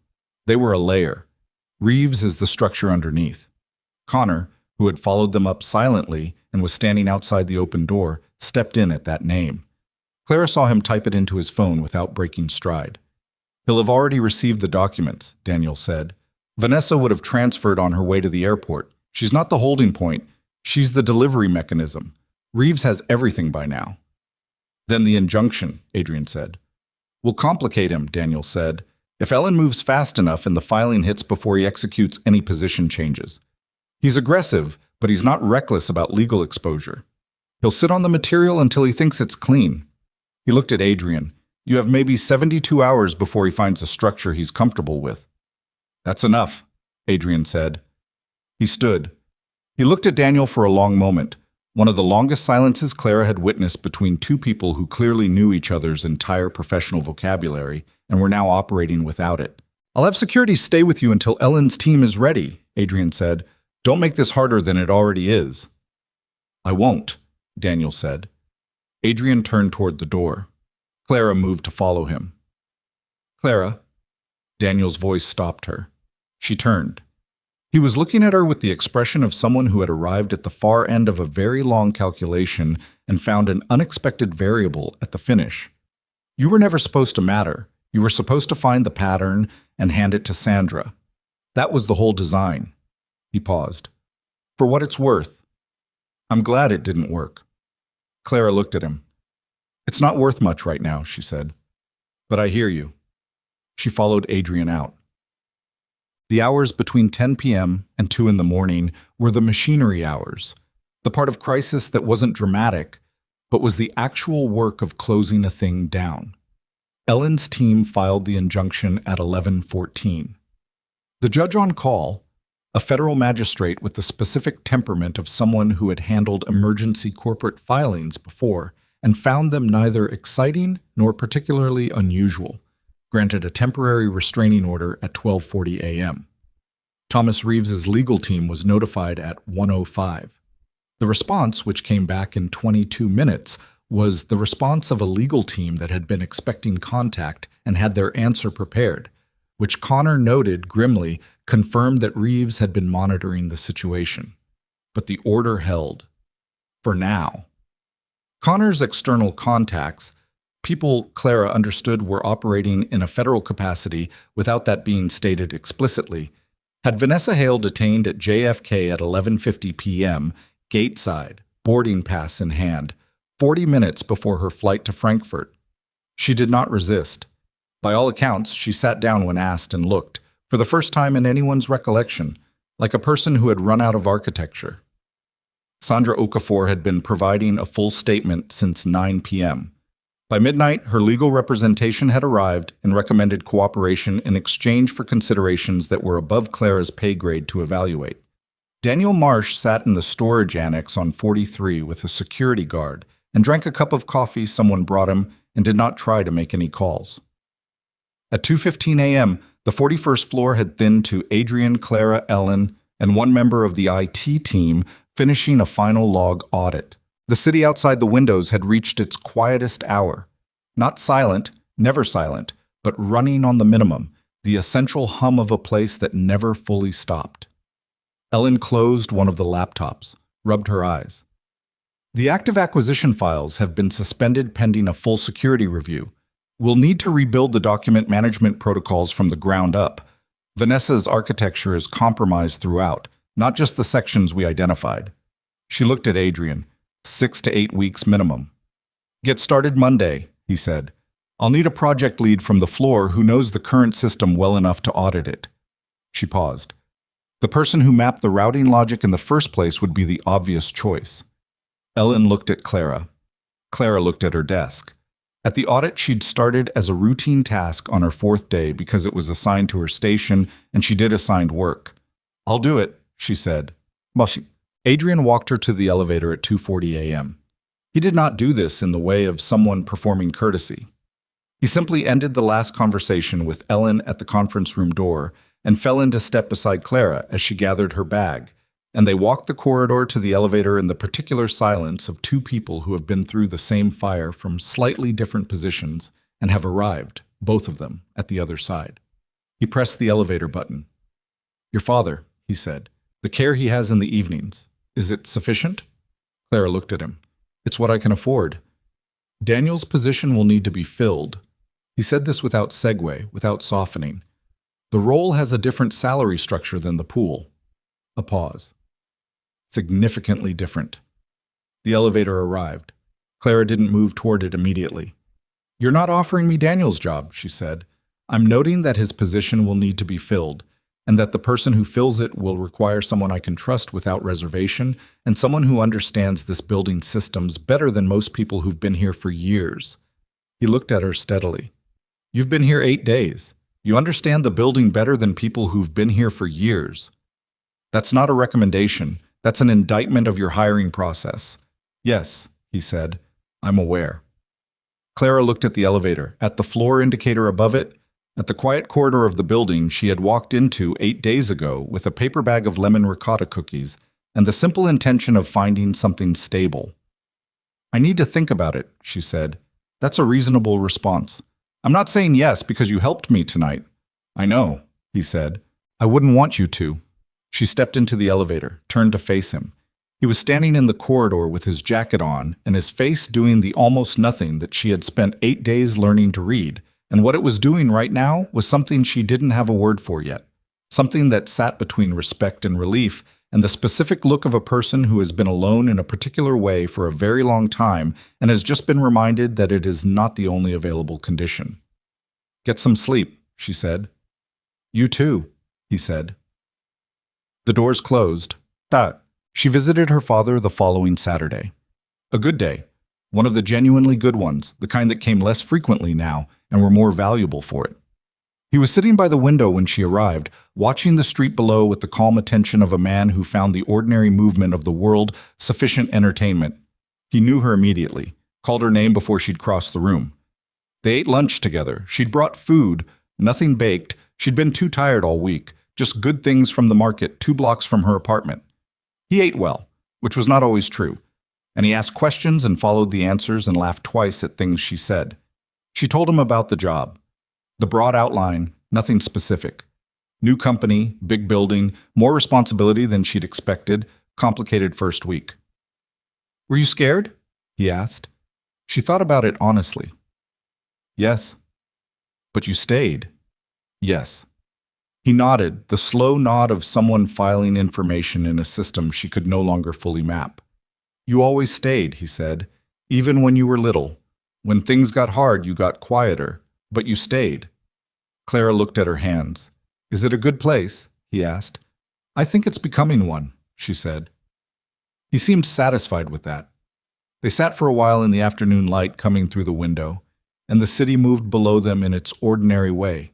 They were a layer. Reeves is the structure underneath. Connor, who had followed them up silently and was standing outside the open door, stepped in at that name. Clara saw him type it into his phone without breaking stride. He'll have already received the documents, Daniel said. Vanessa would have transferred on her way to the airport. She's not the holding point. She's the delivery mechanism. Reeves has everything by now. Then the injunction, Adrian said. We'll complicate him, Daniel said. If Ellen moves fast enough and the filing hits before he executes any position changes. He's aggressive, but he's not reckless about legal exposure. He'll sit on the material until he thinks it's clean. He looked at Adrian. You have maybe 72 hours before he finds a structure he's comfortable with. That's enough, Adrian said. He stood. He looked at Daniel for a long moment, one of the longest silences Clara had witnessed between two people who clearly knew each other's entire professional vocabulary and were now operating without it. I'll have security stay with you until Ellen's team is ready, Adrian said. Don't make this harder than it already is. I won't, Daniel said. Adrian turned toward the door. Clara moved to follow him. Clara. Daniel's voice stopped her. She turned. He was looking at her with the expression of someone who had arrived at the far end of a very long calculation and found an unexpected variable at the finish. You were never supposed to matter. You were supposed to find the pattern and hand it to Sandra. That was the whole design. He paused. For what it's worth. I'm glad it didn't work. Clara looked at him. It's not worth much right now, she said. But I hear you. She followed Adrian out. The hours between 10 p.m. and 2 in the morning were the machinery hours, the part of crisis that wasn't dramatic, but was the actual work of closing a thing down. Ellen's team filed the injunction at 11:14. The judge on call, a federal magistrate with the specific temperament of someone who had handled emergency corporate filings before and found them neither exciting nor particularly unusual, granted a temporary restraining order at 12:40 a.m. Thomas Reeves's legal team was notified at 1:05. The response, which came back in 22 minutes, was the response of a legal team that had been expecting contact and had their answer prepared, which Connor noted grimly confirmed that Reeves had been monitoring the situation. But the order held. For now. Connor's external contacts, people Clara understood were operating in a federal capacity without that being stated explicitly, had Vanessa Hale detained at JFK at 11:50 p.m., gateside, boarding pass in hand, 40 minutes before her flight to Frankfurt. She did not resist. By all accounts, she sat down when asked and looked, for the first time in anyone's recollection, like a person who had run out of architecture. Sandra Okafor had been providing a full statement since 9 p.m. By midnight, her legal representation had arrived and recommended cooperation in exchange for considerations that were above Clara's pay grade to evaluate. Daniel Marsh sat in the storage annex on 43 with a security guard and drank a cup of coffee someone brought him and did not try to make any calls. At 2:15 a.m., the 41st floor had thinned to Adrian, Clara, Ellen, and one member of the IT team finishing a final log audit. The city outside the windows had reached its quietest hour. Not silent, never silent, but running on the minimum, the essential hum of a place that never fully stopped. Ellen closed one of the laptops, rubbed her eyes. The active acquisition files have been suspended pending a full security review. We'll need to rebuild the document management protocols from the ground up. Vanessa's architecture is compromised throughout. not just the sections we identified. She looked at Adrian. 6 to 8 weeks minimum. Get started Monday, he said. I'll need a project lead from the floor who knows the current system well enough to audit it. She paused. The person who mapped the routing logic in the first place would be the obvious choice. Ellen looked at Clara. Clara looked at her desk. At the audit, she'd started as a routine task on her 4th day because it was assigned to her station and she did assigned work. I'll do it, she said. Adrian walked her to the elevator at 2:40 a.m. He did not do this in the way of someone performing courtesy. He simply ended the last conversation with Ellen at the conference room door and fell into step beside Clara as she gathered her bag, and they walked the corridor to the elevator in the particular silence of two people who have been through the same fire from slightly different positions and have arrived, both of them, at the other side. He pressed the elevator button. Your father, he said, the care he has in the evenings. Is it sufficient? Clara looked at him. It's what I can afford. Daniel's position will need to be filled. He said this without segue, without softening. The role has a different salary structure than the pool. A pause. Significantly different. The elevator arrived. Clara didn't move toward it immediately. You're not offering me Daniel's job, she said. I'm noting that his position will need to be filled, and that the person who fills it will require someone I can trust without reservation, and someone who understands this building's systems better than most people who've been here for years. He looked at her steadily. You've been here 8 days. You understand the building better than people who've been here for years. That's not a recommendation. That's an indictment of your hiring process. Yes, he said. I'm aware. Clara looked at the elevator, at the floor indicator above it, at the quiet corridor of the building she had walked into 8 days ago with a paper bag of lemon ricotta cookies and the simple intention of finding something stable. I need to think about it, she said. That's a reasonable response. I'm not saying yes because you helped me tonight. I know, he said. I wouldn't want you to. She stepped into the elevator, turned to face him. He was standing in the corridor with his jacket on and his face doing the almost nothing that she had spent 8 days learning to read. And what it was doing right now was something she didn't have a word for yet, something that sat between respect and relief, and the specific look of a person who has been alone in a particular way for a very long time and has just been reminded that it is not the only available condition. Get some sleep, she said. You too, he said. The doors closed. She visited her father the following Saturday. A good day. One of the genuinely good ones, the kind that came less frequently now and were more valuable for it. He was sitting by the window when she arrived, watching the street below with the calm attention of a man who found the ordinary movement of the world sufficient entertainment. He knew her immediately, called her name before she'd crossed the room. They ate lunch together. She'd brought food, nothing baked. She'd been too tired all week, just good things from the market 2 blocks from her apartment. He ate well, which was not always true. And he asked questions and followed the answers and laughed twice at things she said. She told him about the job. The broad outline, nothing specific. New company, big building, more responsibility than she'd expected, complicated first week. Were you scared? He asked. She thought about it honestly. Yes. But you stayed. Yes. He nodded, the slow nod of someone filing information in a system she could no longer fully map. You always stayed, he said, even when you were little. When things got hard, you got quieter, but you stayed. Clara looked at her hands. Is it a good place? He asked. I think it's becoming one, she said. He seemed satisfied with that. They sat for a while in the afternoon light coming through the window, and the city moved below them in its ordinary way.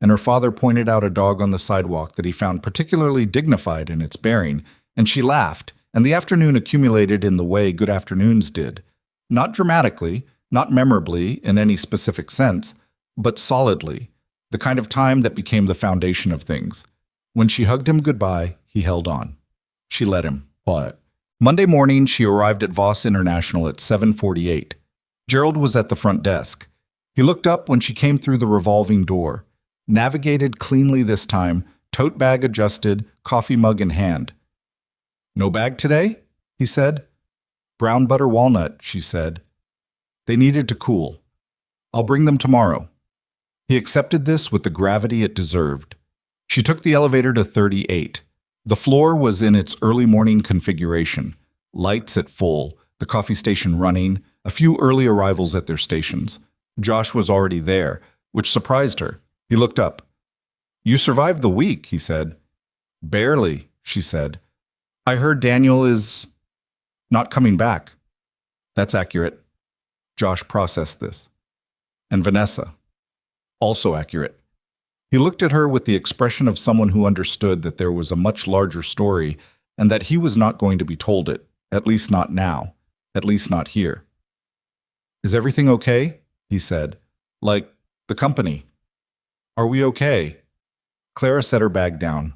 And her father pointed out a dog on the sidewalk that he found particularly dignified in its bearing, and she laughed, and the afternoon accumulated in the way good afternoons did. Not dramatically, not memorably in any specific sense, but solidly, the kind of time that became the foundation of things. When she hugged him goodbye, he held on. She let him. But Monday morning, she arrived at Voss International at 7:48. Gerald was at the front desk. He looked up when she came through the revolving door. Navigated cleanly this time, tote bag adjusted, coffee mug in hand. No bag today? He said. Brown butter walnut, she said. They needed to cool. I'll bring them tomorrow. He accepted this with the gravity it deserved. She took the elevator to 38. The floor was in its early morning configuration, lights at full, the coffee station running, a few early arrivals at their stations. Josh was already there, which surprised her. He looked up. "You survived the week," he said. "Barely," she said. "I heard Daniel is not coming back." "That's accurate." Josh processed this. "And Vanessa." "Also accurate." He looked at her with the expression of someone who understood that there was a much larger story and that he was not going to be told it, at least not now, at least not here. "Is everything okay?" he said. "Like, the company. Are we okay?" Clara set her bag down,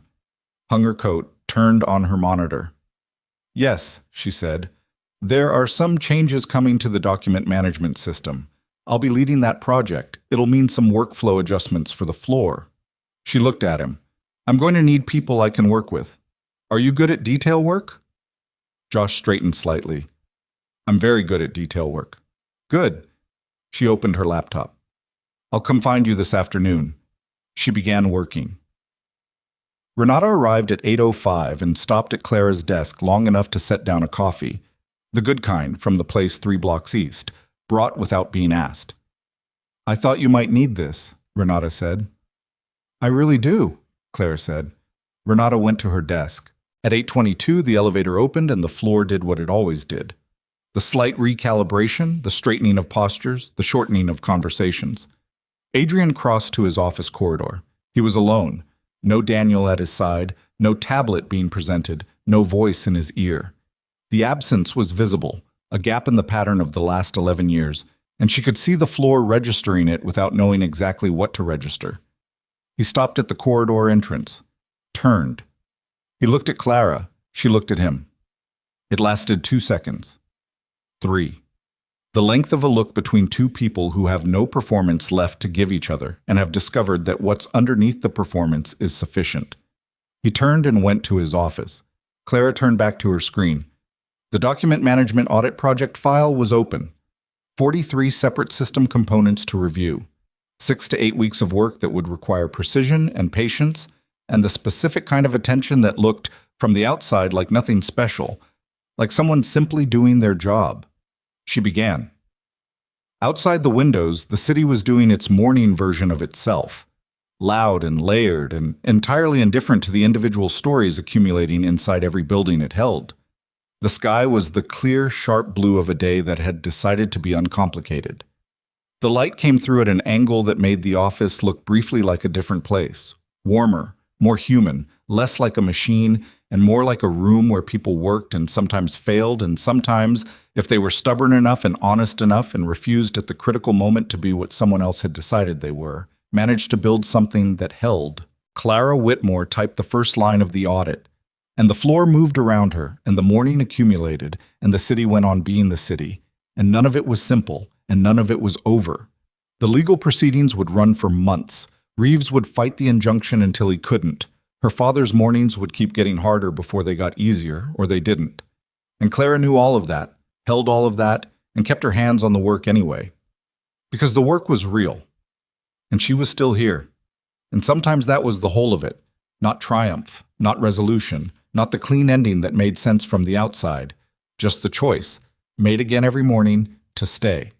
hung her coat, turned on her monitor. "Yes," she said. "There are some changes coming to the document management system. I'll be leading that project. It'll mean some workflow adjustments for the floor." She looked at him. "I'm going to need people I can work with. Are you good at detail work?" Josh straightened slightly. "I'm very good at detail work." "Good." She opened her laptop. "I'll come find you this afternoon." She began working. Renata arrived at 8:05 and stopped at Clara's desk long enough to set down a coffee, the good kind from the place 3 blocks east, brought without being asked. "I thought you might need this," Renata said. "I really do," Clara said. Renata went to her desk. At 8:22, the elevator opened and the floor did what it always did. The slight recalibration, the straightening of postures, the shortening of conversations. Adrian crossed to his office corridor. He was alone. No Daniel at his side, no tablet being presented, no voice in his ear. The absence was visible, a gap in the pattern of the last 11 years, and she could see the floor registering it without knowing exactly what to register. He stopped at the corridor entrance, turned. He looked at Clara. She looked at him. It lasted 2 seconds. 3. The length of a look between two people who have no performance left to give each other and have discovered that what's underneath the performance is sufficient. He turned and went to his office. Clara turned back to her screen. The document management audit project file was open. 43 separate system components to review. 6 to 8 weeks of work that would require precision and patience, and the specific kind of attention that looked, from the outside, like nothing special, like someone simply doing their job. She began. Outside the windows, the city was doing its morning version of itself, loud and layered and entirely indifferent to the individual stories accumulating inside every building it held. The sky was the clear, sharp blue of a day that had decided to be uncomplicated. The light came through at an angle that made the office look briefly like a different place, warmer, more human, less like a machine, and more like a room where people worked and sometimes failed, and sometimes, if they were stubborn enough and honest enough and refused at the critical moment to be what someone else had decided they were, managed to build something that held. Clara Whitmore typed the first line of the audit, and the floor moved around her, and the morning accumulated, and the city went on being the city, and none of it was simple, and none of it was over. The legal proceedings would run for months. Reeves would fight the injunction until he couldn't. Her father's mornings would keep getting harder before they got easier, or they didn't. And Clara knew all of that, held all of that, and kept her hands on the work anyway. Because the work was real. And she was still here. And sometimes that was the whole of it. Not triumph, not resolution, not the clean ending that made sense from the outside. Just the choice, made again every morning, to stay.